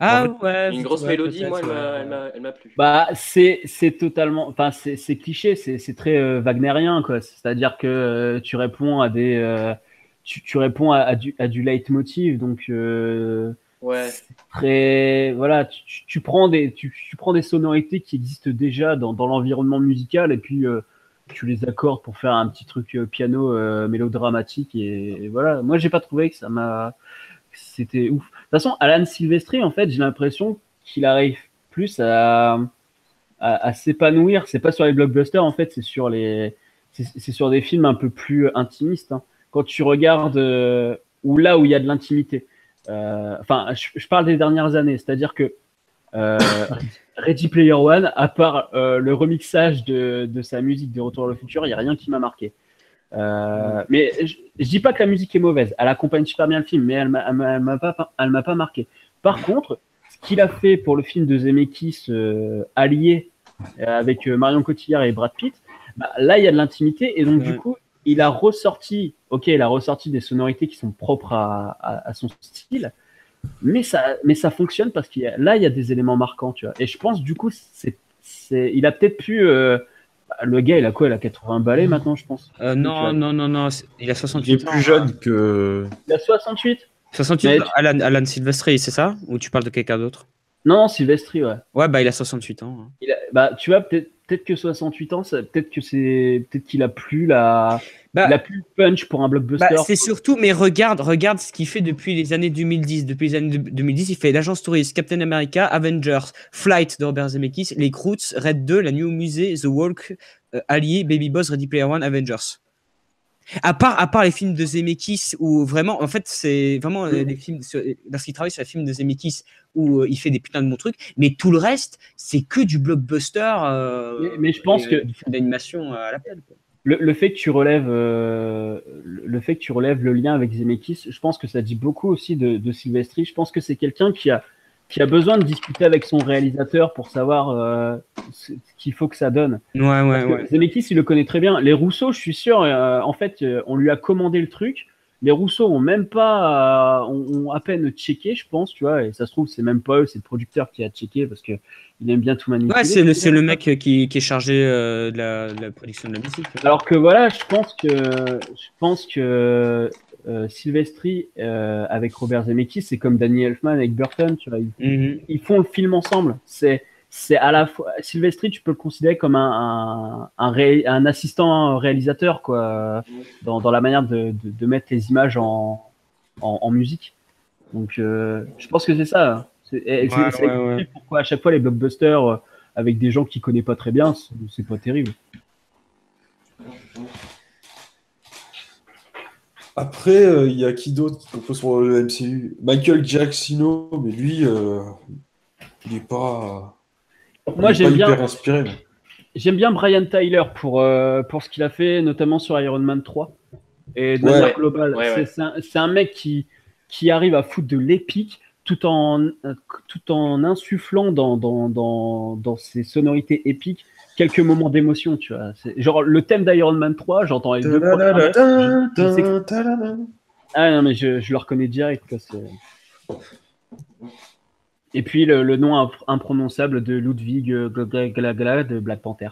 Ah En ouais, Une grosse ouais, mélodie, peut-être, moi, ouais, elle m'a plu. c'est totalement, enfin, c'est cliché, c'est très wagnérien, quoi. C'est-à-dire que tu réponds à tu réponds à du leitmotiv, donc Ouais. c'est très, voilà, tu prends tu prends des sonorités qui existent déjà dans l'environnement musical et puis tu les accordes pour faire un petit truc piano mélodramatique et voilà. Moi, j'ai pas trouvé que c'était ouf. De toute façon, Alan Silvestri, en fait, j'ai l'impression qu'il arrive plus à s'épanouir. C'est pas sur les blockbusters, en fait, c'est sur des films un peu plus intimistes, hein. Quand tu regardes où là où il y a de l'intimité. Enfin, je parle des dernières années, c'est-à-dire que euh, Ready Player One, à part le remixage de sa musique de Retour vers le futur, il n'y a rien qui m'a marqué. Mais je dis pas que la musique est mauvaise, elle accompagne super bien le film, mais elle m'a pas marqué. Par contre, ce qu'il a fait pour le film de Zemeckis, Allié, avec Marion Cotillard et Brad Pitt, là il y a de l'intimité et donc Ouais. du coup il a ressorti des sonorités qui sont propres à son style, mais ça fonctionne parce là il y a des éléments marquants, tu vois. Et je pense du coup il a peut-être pu le gars, il a quoi? Il a 80 balais maintenant, je pense. Non, non, il a Il est 68 ans. plus jeune que. Il a 68. 68, Mais Alan Silvestri, c'est ça? Ou tu parles de quelqu'un d'autre? non, Sylvestri, ouais. Ouais, bah il a 68 ans. Tu vois, peut-être que 68 ans, peut-être qu'il a plus Bah, il a plus le punch pour un blockbuster. c'est surtout, mais regarde ce qu'il fait depuis les années 2010. Depuis les années 2010, il fait l'Agence Touriste, Captain America, Avengers, Flight de Robert Zemeckis, Les Croods, Red 2, La Nuit au musée, The Walk, Allié, Baby Boss, Ready Player One, Avengers. À part les films de Zemeckis où vraiment, en fait, c'est vraiment les films lorsqu'il travaille sur les films de Zemeckis où il fait des putains de bons trucs, mais tout le reste, c'est que du blockbuster. Mais je pense que du film d'animation à l'appel, quoi. le fait que tu relèves le lien avec Zemeckis, je pense que ça dit beaucoup aussi de Silvestri. Je pense que c'est quelqu'un qui a besoin de discuter avec son réalisateur pour savoir ce qu'il faut que ça donne. Parce que Zemeckis, il le connaît très bien. Les Rousseau, je suis sûr, en fait, on lui a commandé le truc. Les Rousseau ont même pas, ont à peine checké, je pense, tu vois. Et ça se trouve, c'est même pas eux, c'est le producteur qui a checké parce que il aime bien tout manipuler. Ouais, c'est le mec qui est chargé de la production de la musique. Alors que voilà, je pense que Silvestri avec Robert Zemeckis, c'est comme Danny Elfman avec Burton, tu vois. Ils font le film ensemble. C'est à la fois Silvestri, tu peux le considérer comme un assistant réalisateur, quoi, dans la manière de mettre les images en musique. Donc je pense que c'est ça. C'est pourquoi à chaque fois les blockbusters avec des gens qui connaissent pas très bien, c'est pas terrible. Après, il y a qui d'autre qui propose pour le MCU? Michael Giacchino, mais lui, il est pas. Moi, il est pas hyper inspiré. Là. J'aime bien Brian Tyler pour ce qu'il a fait, notamment sur Iron Man 3. Et de manière globale, c'est un mec qui arrive à foutre de l'épique tout en insufflant dans ses sonorités épiques quelques moments d'émotion, tu vois. Genre le thème d'Iron Man 3, j'entends les deux premières notes, ah non, mais je le reconnais direct, quoi. Et puis le nom imprononçable de Ludwig Glagla de Black Panther.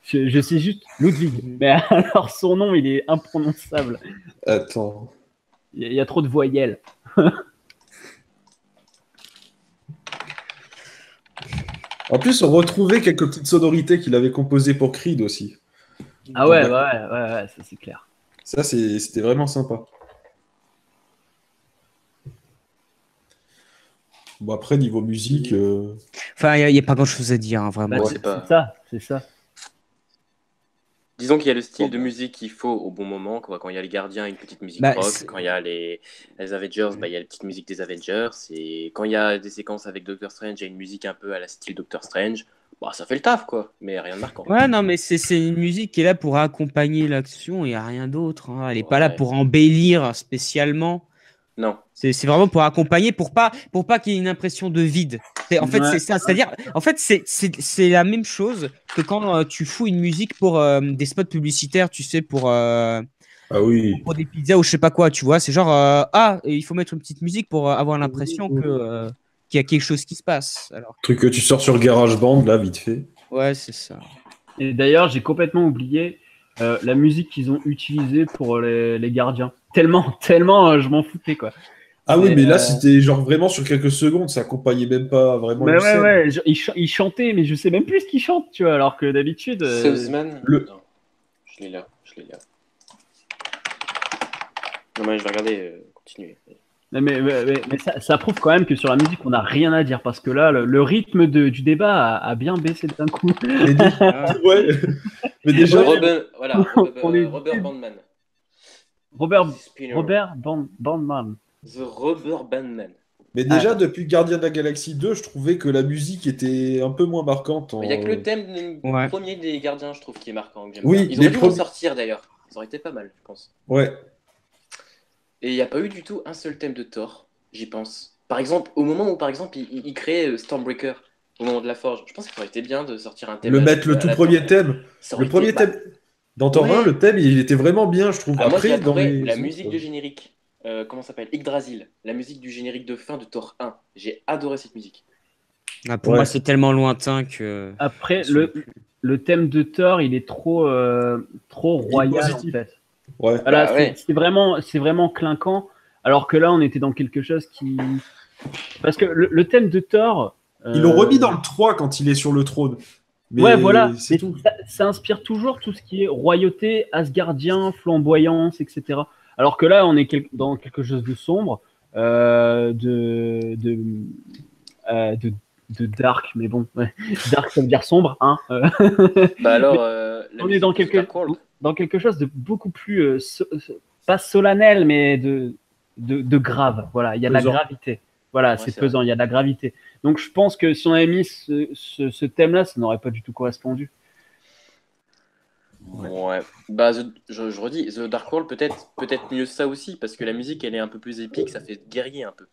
Je sais juste Ludwig, mais alors son nom il est imprononçable. Attends. Il y a trop de voyelles. En plus, on retrouvait quelques petites sonorités qu'il avait composées pour Creed aussi. Ah ouais, ça c'est clair. Ça, c'était vraiment sympa. Bon, après, niveau musique, Enfin, il n'y a pas grand-chose à dire, hein, Bah, vraiment. c'est pas- c'est ça. Disons qu'il y a le style de Bon. musique qu'il faut au bon moment, quoi. Quand il y a les gardiens, une petite musique Bah, rock. c'est- Quand il y a les Avengers, bah, il y a la petite musique des Avengers. Et quand il y a des séquences avec Doctor Strange, il y a une musique un peu à la style Doctor Strange. Bah, ça fait le taf, quoi. Mais rien de marquant. Ouais, non, mais c'est une musique qui est là pour accompagner l'action et rien d'autre, hein. Elle n'est pas là Ouais. pour embellir spécialement. Non. C'est vraiment pour accompagner, pour pas qu'il y ait une impression de vide. En fait, Ouais. c'est ça. C'est-à-dire, en fait, c'est la même chose que quand tu fous une musique pour des spots publicitaires, tu sais, pour oui. des pizzas ou je sais pas quoi, tu vois. C'est genre, il faut mettre une petite musique pour avoir l'impression qu'il y a quelque chose qui se passe. Alors, Truc que tu sors sur GarageBand, là, vite fait. ouais, c'est ça. Et d'ailleurs, j'ai complètement oublié la musique qu'ils ont utilisée pour les gardiens. Tellement, je m'en foutais, quoi. Ah oui, Mais, mais là, c'était genre vraiment sur quelques secondes, ça accompagnait même pas vraiment Mais une ouais, scène. ouais, ils chantaient, mais je sais même plus ce qu'ils chantent, tu vois, alors que d'habitude. Salesman. le- Attends, je l'ai là. Non, mais je vais regarder, continuer. Mais ça prouve quand même que sur la musique, on n'a rien à dire, parce que là, le rythme du débat a bien baissé d'un coup. Mais ouais. Mais déjà, Robert On est- Bandman. Robert Spinner. Bandman. The Rubber Bandman. depuis Gardien de la Galaxie 2, je trouvais que la musique était un peu moins marquante. Il n'y a que le thème Ouais. premier des gardiens, je trouve, qui est marquant. que j'aime Oui, bien. Ils les auraient dû premiers- ressortir d'ailleurs. Ça aurait été pas mal, je pense. Ouais. Et il n'y a pas eu du tout un seul thème de Thor, j'y pense. Par exemple, au moment où il créait Stormbreaker, au moment de la forge, je pense que ça aurait été bien de sortir un thème. Le mettre le à tout la premier Thor. thème. Ça aurait Le premier été- thème. Dans Thor ouais. 1, le thème, il était vraiment bien, je trouve. Ah, moi, j'ai Après, dans adoré les la autres- musique de générique. Comment ça s'appelle? Yggdrasil. La musique du générique de fin de Thor 1. J'ai adoré cette musique. Ah, pour Ouais. moi, c'est tellement lointain que. Après, Je sais le thème de Thor, il est trop royal, en positif. fait. Ouais. Voilà, Bah, ouais. c'est vraiment clinquant, alors que là, on était dans quelque chose qui. Parce que le thème de Thor. Ils l'ont remis dans le 3 quand il est sur le trône. Mais Ouais, voilà. c'est Mais tout. ça inspire toujours tout ce qui est royauté, asgardien, flamboyance, etc. Alors que là, on est dans quelque chose de sombre, de dark, mais bon, ouais. Dark, ça veut dire sombre, hein. Bah alors, On est dans quelque chose de beaucoup plus, pas solennel, mais de grave. Voilà, il y a de la Pesant. gravité. Voilà, Ouais, c'est c'est pesant, il y a de la gravité. Donc je pense que si on avait mis ce thème-là, ça n'aurait pas du tout correspondu. Ouais. Bah, je redis, The Dark World, peut-être mieux ça aussi, parce que la musique, elle est un peu plus épique, ça fait guerrier un peu.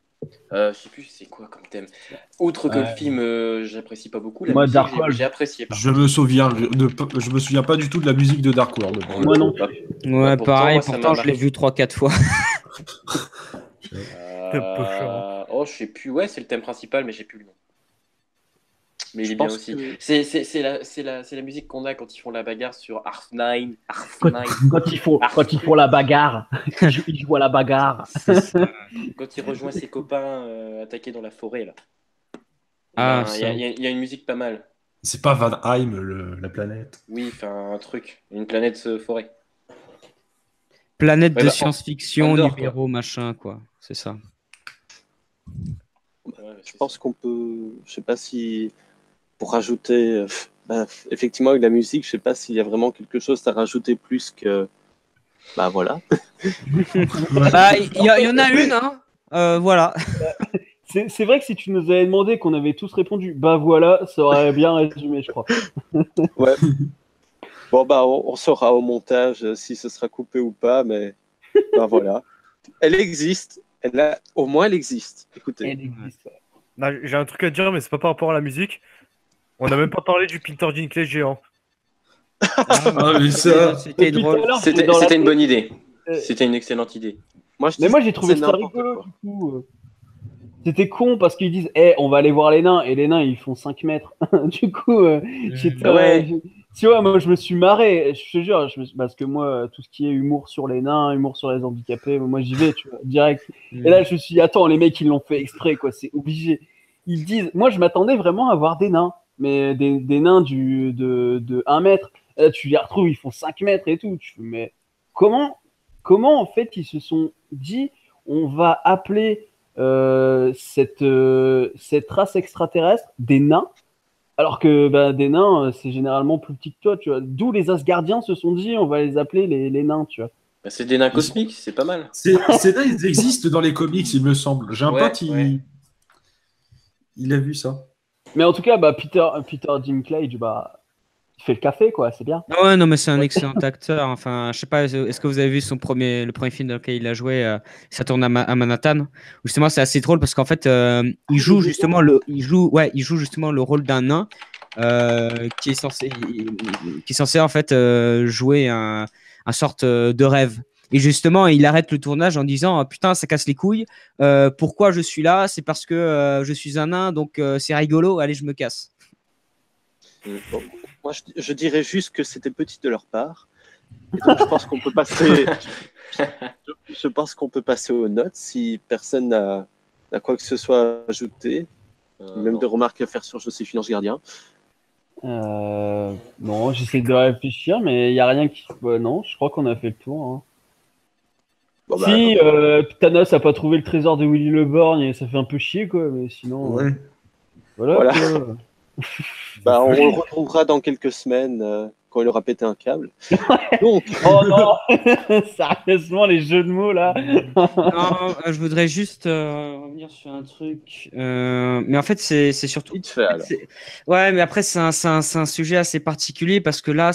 Je sais plus c'est quoi comme thème. Outre que le film, j'apprécie pas beaucoup, la Moi, musique, Dark World. j'ai apprécié. par Je me souviens pas du tout de la musique de Dark World. Moi non contre. plus. Ouais, pourtant, pareil, moi, ça pourtant, m'a je l'ai marqué. vu 3-4 fois. Oh, je sais plus. Ouais, c'est le thème principal, mais j'ai plus le nom. Mais il Je est bien pense aussi. que- C'est la musique qu'on a quand ils font la bagarre sur Arf9. Quand ils font la bagarre, ils jouent à la bagarre. Quand il rejoint ses copains attaqués dans la forêt, là. Ah, Ben, ça. il y a une musique pas mal. C'est pas Vanheim, la planète. Oui, enfin, un truc. Une planète forêt. Planète Ouais, de bah, science-fiction, Andorre, numéro, machin, quoi. C'est ça. Ouais, Je pense qu'on peut, je sais pas si, pour rajouter, effectivement, avec la musique, je sais pas s'il y a vraiment quelque chose à rajouter plus que, bah voilà. Bah, il y en a une, hein. Voilà. C'est vrai que si tu nous avais demandé qu'on avait tous répondu, bah voilà, ça aurait bien résumé, je crois. Ouais. Bon, bah, on saura au montage si ce sera coupé ou pas, mais bah voilà. Elle existe. Au moins, elle existe. Écoutez. Elle existe. Non, j'ai un truc à dire, mais c'est pas par rapport à la musique. On n'a même pas parlé du Peter Dinklage géant. Ah, mais ça. C'était Depuis drôle. tout à l'heure, C'était dans la c'était une tête, bonne idée. euh, C'était une excellente idée. Moi, je Mais dis moi j'ai trouvé c'est ça n'importe rigolo quoi. du coup. C'était con parce qu'ils disent on va aller voir les nains et les nains ils font 5 mètres. Du coup, j'étais, Ouais. tu vois, moi je me suis marré, je te jure, parce que moi tout ce qui est humour sur les nains, humour sur les handicapés, moi j'y vais, tu vois, direct. Et là je me suis dit, attends, les mecs ils l'ont fait exprès quoi, c'est obligé. Ils disent, moi je m'attendais vraiment à voir des nains, mais des nains de 1 mètre. Et là tu les retrouves, ils font 5 mètres et tout. Tu fais, mais comment en fait ils se sont dit, on va appeler cette race extraterrestre des nains, alors que bah, des nains, c'est généralement plus petit que toi, tu vois. D'où les Asgardiens se sont dit, on va les appeler les nains, tu vois. Bah, c'est des nains cosmiques, c'est pas mal. Ces nains, ils existent dans les comics, il me semble. J'ai un Ouais, pote, ouais. il a vu ça. Mais en tout cas, bah, Peter Dinklage, bah, il fait le café, quoi, c'est bien. Ah ouais, non, mais c'est un excellent acteur. Enfin, je sais pas, est-ce que vous avez vu le premier film dans lequel il a joué, ça tourne à Manhattan, où justement c'est assez drôle parce qu'en fait, il joue justement il joue justement le rôle d'un nain qui est censé en fait jouer un sorte de rêve. Et justement, il arrête le tournage en disant putain, ça casse les couilles. Pourquoi je suis là? C'est parce que je suis un nain, donc c'est rigolo. Allez, je me casse. Bon, moi, je dirais juste que c'était petit de leur part. Et donc, je pense qu'on peut passer. Je pense qu'on peut passer aux notes si personne n'a quoi que ce soit à ajouter, même Non. de remarques à faire sur Joséphine Ange Gardien. Non, j'essaie de réfléchir, mais il n'y a rien qui. Ouais, non, je crois qu'on a fait le tour. Hein. Bon, bah, Si Thanos n'a pas trouvé le trésor de Willy le Borgne, et ça fait un peu chier, quoi, mais sinon. Ouais. Voilà. Voilà. Quoi. bah, on le retrouvera dans quelques semaines quand il aura pété un câble. Donc, Oh non Sérieusement, les jeux de mots là Non, je voudrais juste revenir sur un truc. Mais en fait, c'est surtout. vite fait alors. Ouais, mais après, c'est un sujet assez particulier parce que là,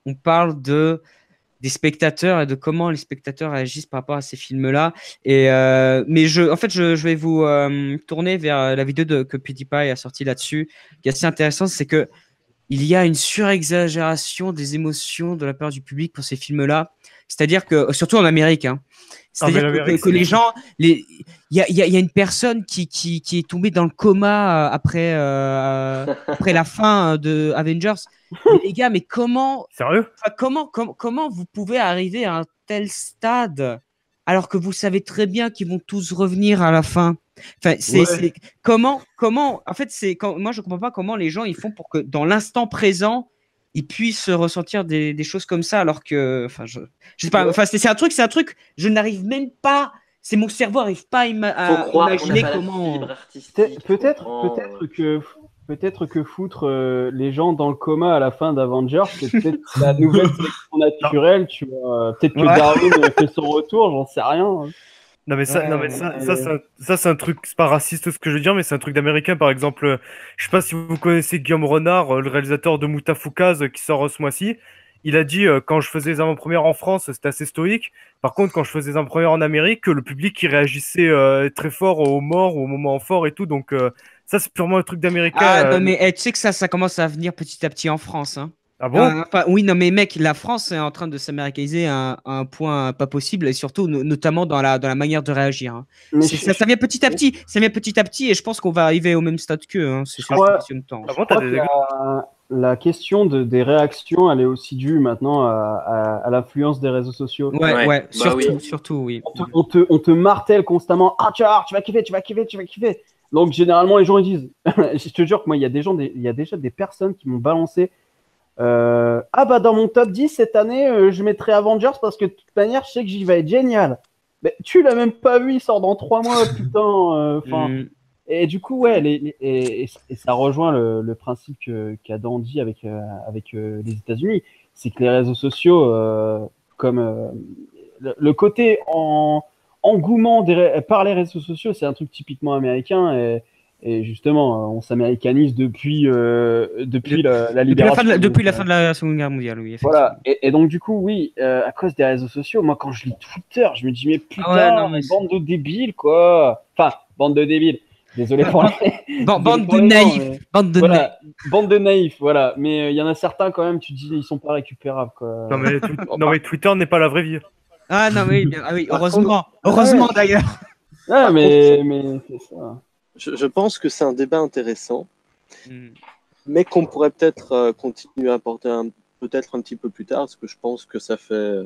on parle des spectateurs et de comment les spectateurs réagissent par rapport à ces films-là. Mais en fait, je vais vous tourner vers la vidéo que PewDiePie a sortie là-dessus, qui est assez intéressante. C'est que il y a une surexagération des émotions de la part du public pour ces films-là. C'est-à-dire que, surtout en Amérique, hein. C'est-à-dire que les gens, il y a une personne qui est tombée dans le coma après la fin de Avengers. Mais les gars, mais Sérieux? comment vous pouvez arriver à un tel stade alors que vous savez très bien qu'ils vont tous revenir à la fin? Enfin, comment, en fait, moi je comprends pas comment les gens ils font pour que dans l'instant présent ils puissent ressentir des choses comme ça alors que, enfin, je sais pas, enfin, c'est un truc, je n'arrive même pas, mon cerveau n'arrive pas à Faut croire qu'on n'a imaginer pas la comment. fibre artistique. Peut-être que foutre les gens dans le coma à la fin d'Avengers, c'est peut-être la nouvelle sélection naturelle, tu vois. Peut-être que Ouais. Darwin fait son retour, j'en sais rien. Non mais ça, Ouais, non mais ça c'est un truc, c'est pas raciste ce que je veux dire, mais c'est un truc d'américain. Par exemple, je sais pas si vous connaissez Guillaume Renard, le réalisateur de Moutafoukaz qui sort ce mois-ci. Il a dit quand je faisais les avant-premières en France, c'était assez stoïque. Par contre, quand je faisais les avant-premières en Amérique, le public il réagissait très fort aux morts, aux moments forts et tout. Donc ça c'est purement un truc d'américain. Ah non mais tu sais que ça commence à venir petit à petit en France, hein. Ah bon? Enfin, oui, non, mais mec, la France est en train de s'américaniser à un point pas possible, et surtout, notamment dans la manière de réagir, hein. Mais Ça vient petit à petit, et je pense qu'on va arriver au même stade qu'eux, hein. C'est crois- une question de temps. Ah je bon, t'as crois des que exemples? la question des réactions, elle est aussi due maintenant à l'influence des réseaux sociaux. Ouais, Ouais, bah surtout, oui. surtout, oui. On te martèle constamment. Ah, tu vas voir, tu vas kiffer, tu vas kiffer, tu vas kiffer. Donc, généralement, les gens ils disent. Je te jure que moi, il y a déjà des personnes qui m'ont balancé. Ah, bah, dans mon top 10 cette année, je mettrai Avengers parce que de toute manière, je sais que j'y vais être génial. Mais tu l'as même pas vu, il sort dans 3 mois, putain. Enfin. Mm. Et du coup, ouais, et ça rejoint le principe qu'a Dandy avec les États-Unis, c'est que les réseaux sociaux, comme le côté engouement par les réseaux sociaux, c'est un truc typiquement américain. Et justement, on s'américanise depuis la libération. Depuis la fin de la Seconde Guerre mondiale, oui, effectivement. Voilà. Et donc, du coup, oui, à cause des réseaux sociaux, moi, quand je lis Twitter, je me dis, mais putain, Ah ouais, non, mais bande de débiles, quoi. Enfin, bande de débiles. Désolé pour les. Bande de les gens, naïfs. mais- Bande de naïfs. Voilà, bande de naïfs, voilà. Mais il y en a certains, quand même, tu te dis, ils sont pas récupérables, quoi. Non mais, non mais Twitter n'est pas la vraie vie. Ah non, oui, bien, ah oui, Par heureusement. Heureusement d'ailleurs. Ouais, mais c'est ça. Je pense que c'est un débat intéressant, Mm. mais qu'on pourrait peut-être continuer à apporter peut-être un petit peu plus tard, parce que je pense que ça fait.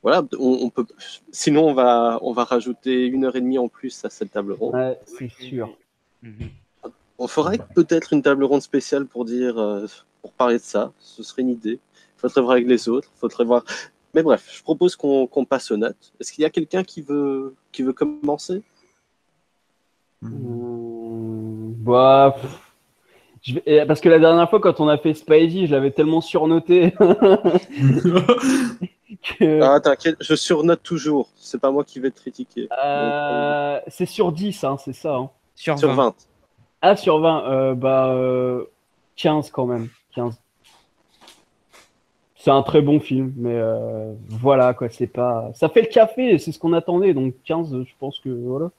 Voilà, on peut. Sinon, on va rajouter 1 heure et demie en plus à cette table ronde. Ouais, c'est sûr. Mhm. On ferait peut-être une table ronde spéciale pour pour parler de ça. Ce serait une idée. Il faudrait voir avec les autres. Faudrait voir. Mais bref, je propose qu'on passe aux notes. Est-ce qu'il y a quelqu'un qui veut commencer? Bah, parce que la dernière fois, quand on a fait Spidey, je l'avais tellement surnoté que Ah, t'inquiète, je surnote toujours. C'est pas moi qui vais te critiquer. c'est sur 10, hein, c'est ça. Hein. Sur Sur 20. 20. Ah, sur 20, 15 quand même. 15. C'est un très bon film, mais voilà, quoi, c'est pas... Ça fait le café, c'est ce qu'on attendait, donc 15, je pense que voilà.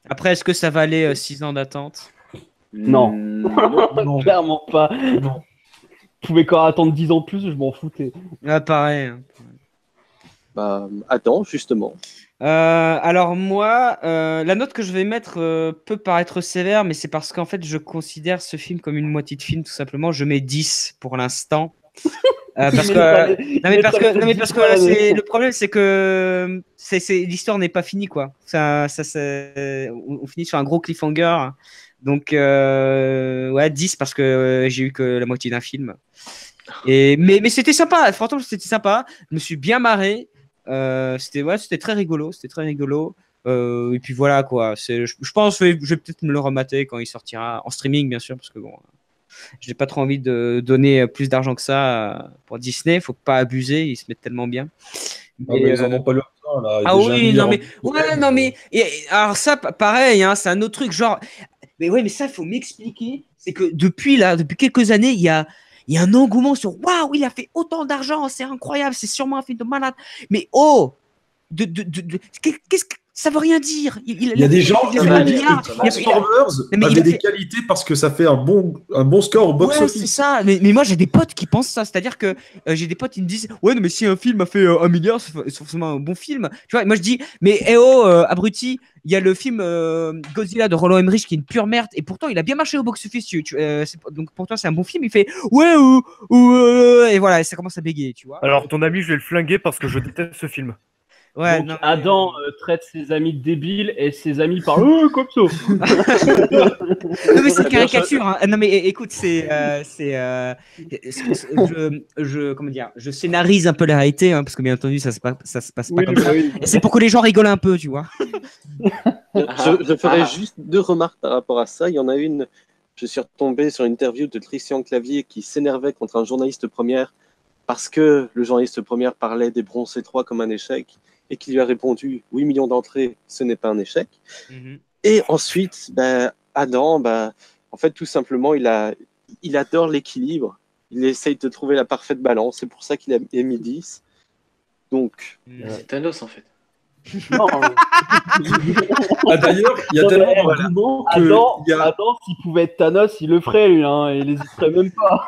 Après, est-ce que ça valait 6 ans d'attente? Non. Non. Clairement pas. Non. Vous pouvez encore attendre 10 ans de plus, je m'en foutais. Ah, pareil. Bah, attends, justement. Alors moi, la note que je vais mettre peut paraître sévère, mais c'est parce qu'en fait, je considère ce film comme une moitié de film, tout simplement. Je mets 10 pour l'instant. Parce que le problème, c'est que l'histoire n'est pas finie, quoi. On finit sur un gros cliffhanger. Donc, ouais, 10 parce que j'ai eu que la moitié d'un film. Mais c'était sympa, franchement, c'était sympa. Je me suis bien marré. C'était très rigolo. Et puis voilà, quoi. Je pense que je vais peut-être me le remater quand il sortira en streaming, bien sûr, parce que bon, je n'ai pas trop envie de donner plus d'argent que ça pour Disney. Faut pas abuser, ils se mettent tellement bien. Ah, mais ils en ont pas le temps, là. Ah Déjà, oui, mis non en- mais ouais, non mais alors ça, pareil, hein, c'est un autre truc, genre. Mais ouais, mais ça, il faut m'expliquer. C'est que depuis quelques années, il y a un engouement sur waouh, il a fait autant d'argent, c'est incroyable, c'est sûrement un film de malade. Mais oh, qu'est-ce que ça veut rien dire. Il y a des gens qui il a fait me un disent milliard. que Transformers mais il avait a des fait- qualités parce que ça fait un bon score au Ouais, c'est box-office. ça. Mais moi, j'ai des potes qui pensent ça. C'est-à-dire que j'ai des potes qui me disent ouais, non, mais si un film a fait 1 milliard, c'est forcément un bon film. Tu vois, et moi, je dis mais abruti, il y a le film Godzilla de Roland Emmerich qui est une pure merde. Et pourtant, il a bien marché au box-office. Donc, pour toi, c'est un bon film. Il fait ouais, et voilà, et ça commence à bégayer, tu vois. Alors, ton ami, je vais le flinguer parce que je déteste ce film. Ouais, Donc, non, mais- Adam traite ses amis de débiles et ses amis parlent comme ça. Non, mais c'est une caricature. Hein. Non, mais écoute, comment dire, je scénarise un peu la réalité, hein, parce que bien entendu, ça se passe pas Oui, comme ça. oui. Et c'est pour que les gens rigolent un peu, tu vois. Je ferai juste 2 remarques par rapport à ça. Il y en a une, je suis retombé sur une interview de Christian Clavier qui s'énervait contre un journaliste première parce que le journaliste première parlait des Bronzés 3 comme un échec et qui lui a répondu 8 millions d'entrées, ce n'est pas un échec. Et ensuite, Adam, en fait, tout simplement, il adore l'équilibre. Il essaye de trouver la parfaite balance. C'est pour ça qu'il a mis 10. Donc, C'est Thanos en fait. Non, Ah, d'ailleurs, il y a Non, tellement mais, d'arguments que Adam, il y a- Adam, s'il pouvait être Thanos, il le ferait, lui. Hein, il n'hésiterait même pas.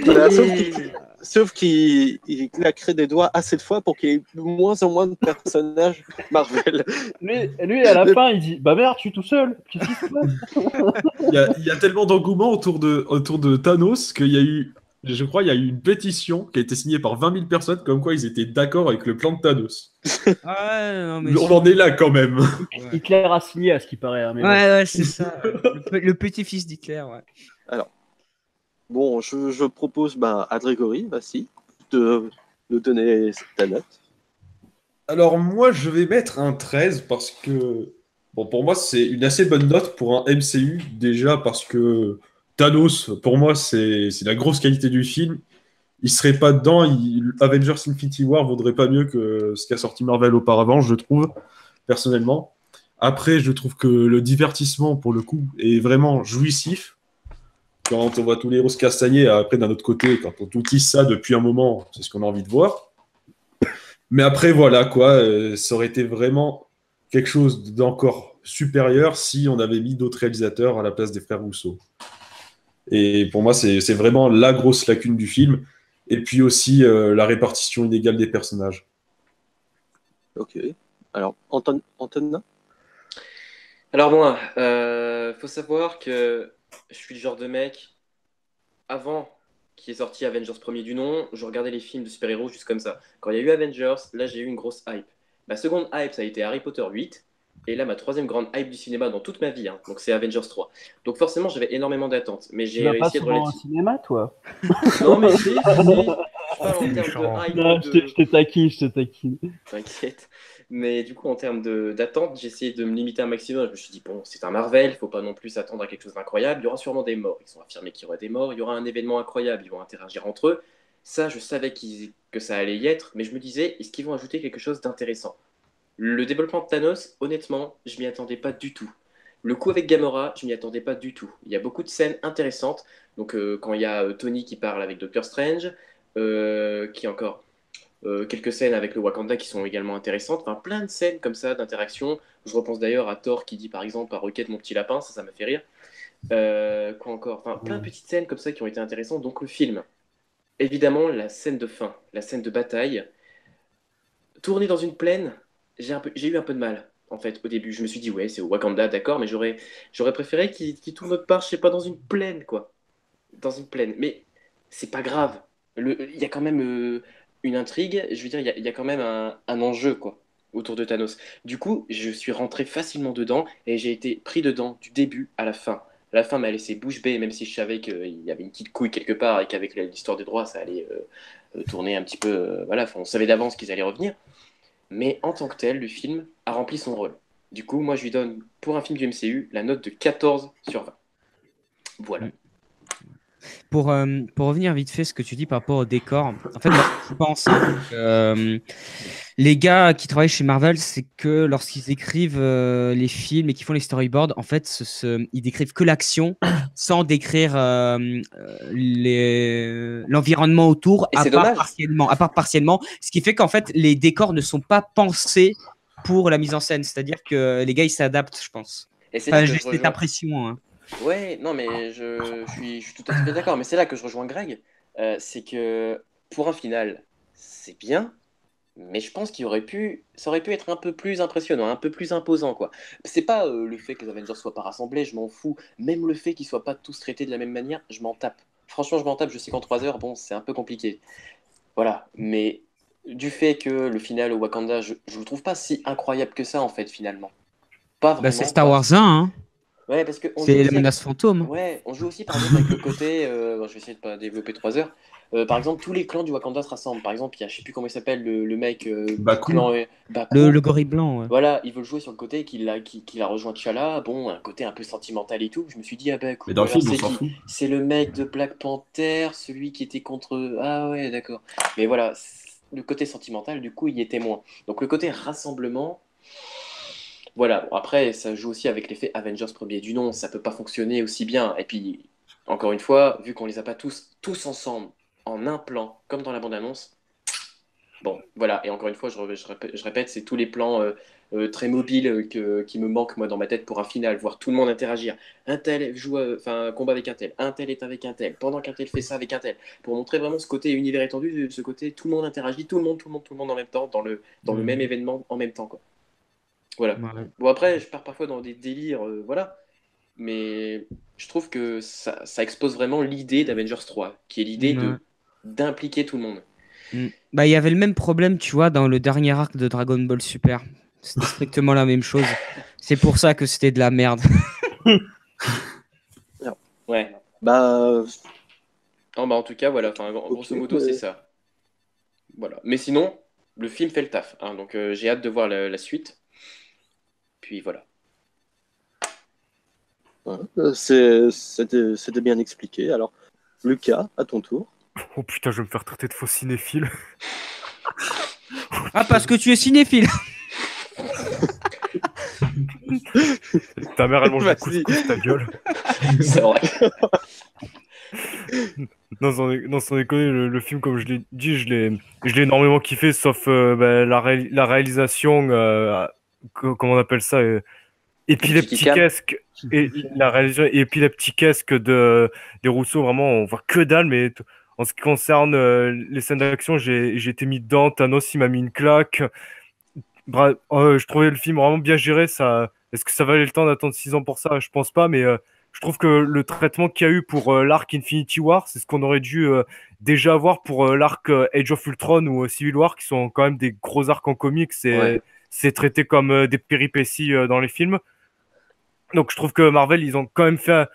voilà, sauf qu'il a créé des doigts assez de fois pour qu'il y ait de moins en moins de personnages Marvel. Lui, à la fin, il dit bah merde, je suis tout seul. Qu'est-ce qui se passe? il y a tellement d'engouement autour de Thanos qu'il y a eu, je crois, il y a eu une pétition qui a été signée par 20 000 personnes comme quoi ils étaient d'accord avec le plan de Thanos. Ouais, non, mais On en est là quand même. Hitler a signé à ce qui paraît. Hein, mais bon. ouais, c'est ça. Le petit-fils d'Hitler, ouais. Bon, je propose à Grégory, vas-y, de nous donner ta note. Alors moi, je vais mettre un 13 parce que, bon, pour moi, c'est une assez bonne note pour un MCU, déjà parce que Thanos, pour moi, c'est la grosse qualité du film. Il serait pas dedans, Avengers Infinity War vaudrait pas mieux que ce qu'a sorti Marvel auparavant, je trouve, personnellement. Après, je trouve que le divertissement, pour le coup, est vraiment jouissif. Quand on voit tous les héros se castagner, après, d'un autre côté, quand on tout tisse ça depuis un moment, c'est ce qu'on a envie de voir. Mais après, voilà, quoi, ça aurait été vraiment quelque chose d'encore supérieur si on avait mis d'autres réalisateurs à la place des frères Rousseau. Et pour moi, c'est vraiment la grosse lacune du film. Et puis aussi la répartition inégale des personnages. Ok. Alors, Antonin? Alors moi, faut savoir que je suis le genre de mec, avant qu'il est sorti Avengers premier du nom, je regardais les films de super-héros juste comme ça. Quand il y a eu Avengers, là j'ai eu une grosse hype. Ma seconde hype, ça a été Harry Potter 8. Et là, ma troisième grande hype du cinéma dans toute ma vie, hein, donc c'est Avengers 3. Donc forcément, j'avais énormément d'attentes, mais Tu j'ai vas pas réussi à être souvent au relatif. cinéma, toi? Non, mais je parle en termes méchant. de hype. Non, je te taquine, je te taquine. T'inquiète. Mais du coup, en termes d'attente, j'ai essayé de me limiter un maximum. Je me suis dit, bon, c'est un Marvel, il faut pas non plus s'attendre à quelque chose d'incroyable. Il y aura sûrement des morts. Ils ont affirmé qu'il y aurait des morts. Il y aura un événement incroyable. Ils vont interagir entre eux. Ça, je savais que ça allait y être. Mais je me disais, est-ce qu'ils vont ajouter quelque chose d'intéressant? Le développement de Thanos, honnêtement, je m'y attendais pas du tout. Le coup avec Gamora, je m'y attendais pas du tout. Il y a beaucoup de scènes intéressantes. Donc, quand il y a Tony qui parle avec Doctor Strange, qui encore quelques scènes avec le Wakanda qui sont également intéressantes. Enfin, plein de scènes comme ça d'interaction. Je repense d'ailleurs à Thor qui dit par exemple à Rocket mon petit lapin, ça m'a fait rire. Quoi encore? Enfin, plein de petites scènes comme ça qui ont été intéressantes. Donc, le film, évidemment, la scène de fin, la scène de bataille, tournée dans une plaine, j'ai eu un peu de mal. En fait, au début, je me suis dit, ouais, c'est au Wakanda, d'accord, mais j'aurais préféré qu'il tourne autre part, je sais pas, dans une plaine, quoi. Dans une plaine. Mais c'est pas grave. Il y a quand même une intrigue, je veux dire, il y a quand même un enjeu, quoi, autour de Thanos. Du coup, je suis rentré facilement dedans et j'ai été pris dedans du début à la fin. La fin m'a laissé bouche bée, même si je savais qu'il y avait une petite couille quelque part et qu'avec l'histoire des droits, ça allait tourner un petit peu. Voilà, enfin, on savait d'avance qu'ils allaient revenir. Mais en tant que tel, le film a rempli son rôle. Du coup, moi, je lui donne, pour un film du MCU, la note de 14 sur 20. Voilà. Pour revenir vite fait ce que tu dis par rapport au décor, en fait, moi, je pense que les gars qui travaillent chez Marvel, c'est que lorsqu'ils écrivent les films et qu'ils font les storyboards, en fait, ils décrivent que l'action sans décrire l'environnement autour, Et c'est dommage. à part partiellement, ce qui fait qu'en fait, les décors ne sont pas pensés pour la mise en scène, c'est-à-dire que les gars, ils s'adaptent, je pense. Et c'est Enfin, là que j'ai je cette rejoins. impression. Hein. Ouais, non, mais je suis tout à fait d'accord. Mais c'est là que je rejoins Greg. C'est que pour un final, c'est bien, mais je pense ça aurait pu être un peu plus impressionnant, un peu plus imposant, quoi. C'est pas le fait que les Avengers soient pas rassemblés, je m'en fous. Même le fait qu'ils soient pas tous traités de la même manière, je m'en tape. Franchement, je m'en tape. Je sais qu'en 3 heures, bon, c'est un peu compliqué. Voilà. Mais du fait que le final au Wakanda, je le trouve pas si incroyable que ça, en fait, finalement. Pas Bah, c'est vraiment, Star quoi. Wars 1, hein. Ouais, parce qu'on joue C'est la aussi avec... menace fantôme. Ouais, on joue aussi par exemple avec le côté. Bon, je vais essayer de pas développer 3 heures. Par exemple, tous les clans du Wakanda se rassemblent. Par exemple, il y a, je sais plus comment il s'appelle, le mec du Baku. clan Baku. Le gorille blanc, ouais. Voilà, ils veulent jouer sur le côté qu'il a rejoint T'Challa. Bon, un côté un peu sentimental et tout. Je me suis dit, ah bah Mais cool. dans le Alors, film, on c'est s'en qui? fout. C'est le mec de Black Panther, celui qui était contre. Ah ouais, d'accord. Mais voilà, le côté sentimental, du coup, il y était moins. Donc le côté rassemblement. Voilà, bon, après, ça joue aussi avec l'effet Avengers premier du nom, ça peut pas fonctionner aussi bien. Et puis, encore une fois, vu qu'on les a pas tous ensemble, en un plan, comme dans la bande-annonce, bon, voilà. Et encore une fois, je répète, c'est tous les plans très mobiles qui me manquent, moi, dans ma tête pour un final, voir tout le monde interagir. Un tel joue, enfin, combat avec un tel est avec un tel, pendant qu'un tel fait ça avec un tel, pour montrer vraiment ce côté univers étendu, ce côté tout le monde interagit, tout le monde en même temps, dans le même événement en même temps, quoi. Voilà. Ouais. Bon, après, je pars parfois dans des délires, voilà. Mais je trouve que ça expose vraiment l'idée d'Avengers 3, qui est l'idée Ouais. d'impliquer tout le monde. Bah, il y avait le même problème, tu vois, dans le dernier arc de Dragon Ball Super. C'était strictement la même chose. C'est pour ça que c'était de la merde. Ouais. Bah, Non, bah, en tout cas, voilà. Enfin, grosso modo, mais- c'est ça. Voilà. Mais sinon, le film fait le taf, hein, donc j'ai hâte de voir la suite. Puis voilà. ouais, c'était bien expliqué. Alors, Lucas, à ton tour. Oh putain, je vais me faire traiter de faux cinéphile. Ah, parce que tu es cinéphile. Ta mère, elle mange le Vas-y. couscous, ta gueule. C'est vrai. Non, sans déconner, le film, comme je l'ai dit, je l'ai énormément kiffé, sauf la réalisation, comment on appelle ça, épileptiquesque, et la réalisation épileptiquesque des Rousseau, vraiment, on voit que dalle, mais en ce qui concerne les scènes d'action, j'ai été mis dedans, Thanos, il m'a mis une claque. Je trouvais le film vraiment bien géré. Est-ce que ça valait le temps d'attendre 6 ans pour ça? Je pense pas, mais je trouve que le traitement qu'il y a eu pour l'arc Infinity War, c'est ce qu'on aurait dû déjà avoir pour l'arc Age of Ultron ou Civil War, qui sont quand même des gros arcs en comics. Ouais. C'est traité comme des péripéties dans les films. Donc je trouve que Marvel, ils ont quand même fait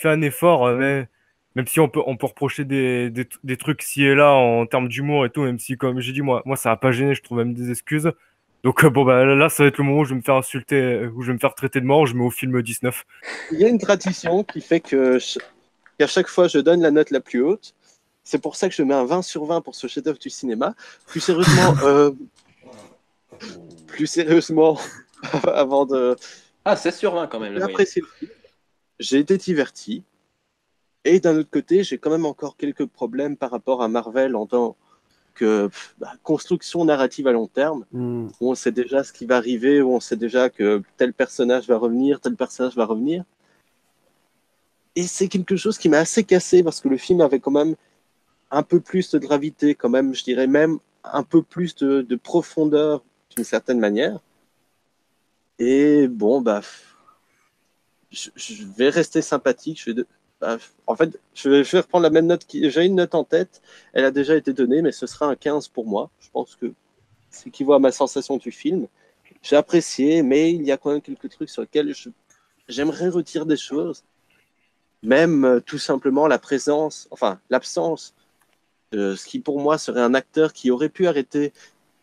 un effort, même si on peut reprocher des trucs ci et là en termes d'humour et tout, même si, comme j'ai dit, moi ça n'a pas gêné, je trouve même des excuses. Donc bon bah là ça va être le moment où je vais me faire insulter, où je vais me faire traiter de mort, je mets au film 19. Il y a une tradition qui fait qu'à chaque fois, je donne la note la plus haute. C'est pour ça que je mets un 20 sur 20 pour ce chef-d'œuvre du cinéma. Plus sérieusement, avant de Ah, 16 sur 20 quand même, la moyenne. apprécier le film, j'ai été diverti. Et d'un autre côté, j'ai quand même encore quelques problèmes par rapport à Marvel en tant que construction narrative à long terme, où on sait déjà ce qui va arriver, où on sait déjà que tel personnage va revenir, tel personnage va revenir. Et c'est quelque chose qui m'a assez cassé parce que le film avait quand même un peu plus de gravité, quand même, je dirais même un peu plus de profondeur d'une certaine manière. Et bon, je vais rester sympathique. En fait, je vais reprendre la même note. J'ai une note en tête. Elle a déjà été donnée, mais ce sera un 15 pour moi. Je pense que c'est qui voit ma sensation du film. J'ai apprécié, mais il y a quand même quelques trucs sur lesquels j'aimerais retirer des choses. Même tout simplement l'absence de ce qui pour moi serait un acteur qui aurait pu arrêter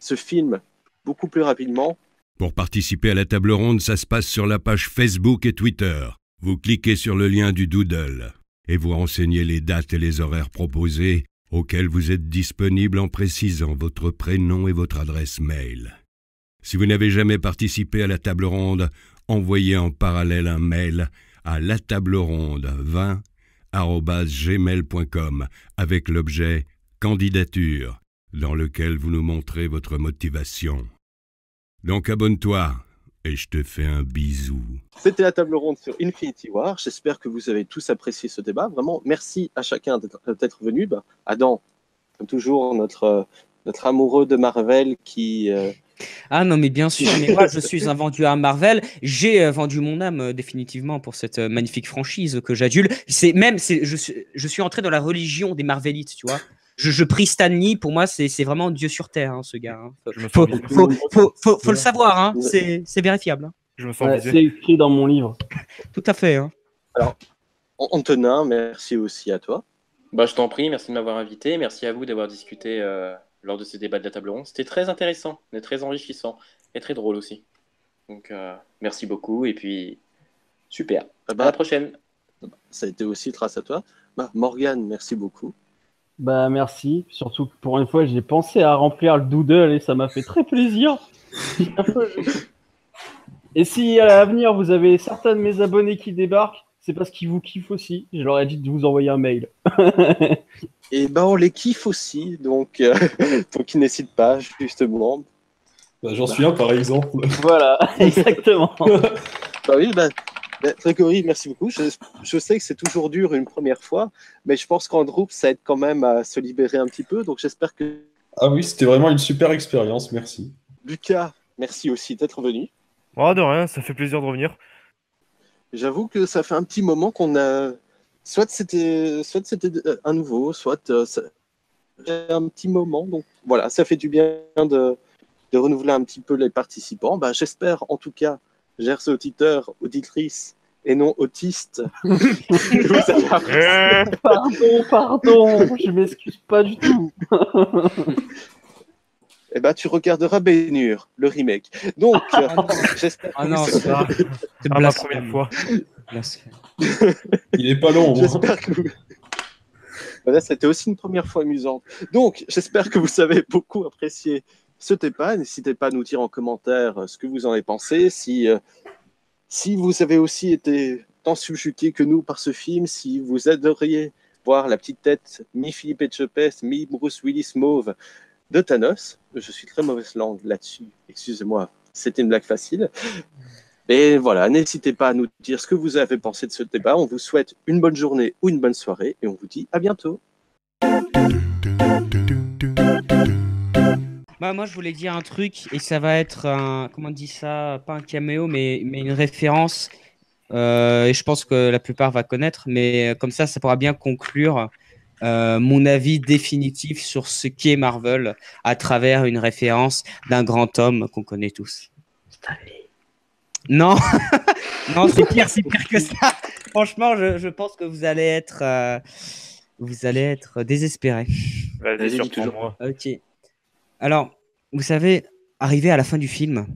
ce film beaucoup plus rapidement. Pour participer à la table ronde, ça se passe sur la page Facebook et Twitter. Vous cliquez sur le lien du Doodle et vous renseignez les dates et les horaires proposés auxquels vous êtes disponible en précisant votre prénom et votre adresse mail. Si vous n'avez jamais participé à la table ronde, envoyez en parallèle un mail à latableronde20@gmail.com avec l'objet « Candidature » dans lequel vous nous montrez votre motivation. Donc abonne-toi et je te fais un bisou. C'était la table ronde sur Infinity War. J'espère que vous avez tous apprécié ce débat. Vraiment, merci à chacun d'être venu. Adam, comme toujours, notre amoureux de Marvel qui... Ah non, mais bien sûr, mais moi je suis un vendu à Marvel. J'ai vendu mon âme définitivement pour cette magnifique franchise que j'adule. Je suis entré dans la religion des Marvelites, tu vois. Je prie Stan Lee, pour moi c'est vraiment Dieu sur terre, hein, ce gars. Hein. Faut le savoir, hein. C'est vérifiable. Hein. Je me sens visé. C'est écrit dans mon livre. Tout à fait. Hein. Alors, Antonin, merci aussi à toi. Je t'en prie, merci de m'avoir invité. Merci à vous d'avoir discuté lors de ces débats de la table ronde. C'était très intéressant, mais très enrichissant et très drôle aussi. Donc, merci beaucoup et puis super. À la prochaine. Ça a été aussi grâce à toi. Morgane, merci beaucoup. Merci. Surtout que pour une fois, j'ai pensé à remplir le doodle et ça m'a fait très plaisir. Et si à l'avenir, vous avez certains de mes abonnés qui débarquent, c'est parce qu'ils vous kiffent aussi. Je leur ai dit de vous envoyer un mail. Et on les kiffe aussi, donc ils n'hésitent pas, justement. J'en suis un, par exemple. Voilà, exactement. Grégory, merci beaucoup. Je sais que c'est toujours dur une première fois, mais je pense qu'en groupe, ça aide quand même à se libérer un petit peu. Donc j'espère que... Ah oui, c'était vraiment une super expérience, merci. Lucas, merci aussi d'être venu. De rien, ça fait plaisir de revenir. J'avoue que ça fait un petit moment qu'on a... Soit c'était un nouveau, soit un petit moment. Donc voilà, ça fait du bien de renouveler un petit peu les participants. J'espère en tout cas, chers auditeurs, auditrices et non autistes, Pardon, je m'excuse pas du tout. Tu regarderas Ben-Hur, le remake. Donc, j'espère que c'est ma première fois. Il est pas long. J'espère que Voilà, c'était aussi une première fois amusante. Donc, j'espère que vous avez beaucoup apprécié ce débat. N'hésitez pas à nous dire en commentaire ce que vous en avez pensé. Si vous avez aussi été tant subjugué que nous par ce film, si vous aimeriez voir la petite tête mi-Philippe Etchepest, mi-Bruce Willis mauve de Thanos. Je suis très mauvaise langue là-dessus. Excusez-moi, c'était une blague facile. Et voilà, n'hésitez pas à nous dire ce que vous avez pensé de ce débat. On vous souhaite une bonne journée ou une bonne soirée et on vous dit à bientôt. Moi, je voulais dire un truc et ça va être comment on dit ça, pas un caméo, mais une référence. Et je pense que la plupart va connaître, mais comme ça pourra bien conclure mon avis définitif sur ce qu'est Marvel à travers une référence d'un grand homme qu'on connaît tous. Non, non, c'est pire que ça. Franchement, je pense que vous allez être désespérés. Vas-y, surprends-moi. Ok. Alors, vous savez, arrivé à la fin du film,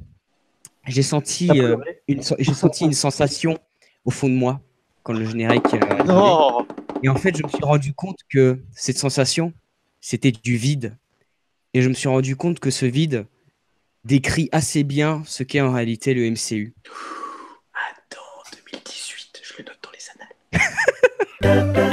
j'ai senti, T'as pleuré? j'ai senti une sensation au fond de moi quand le générique a donné. Non. Et en fait, je me suis rendu compte que cette sensation, c'était du vide. Et je me suis rendu compte que ce vide décrit assez bien ce qu'est en réalité le MCU. Attends, 2018, je le note dans les annales.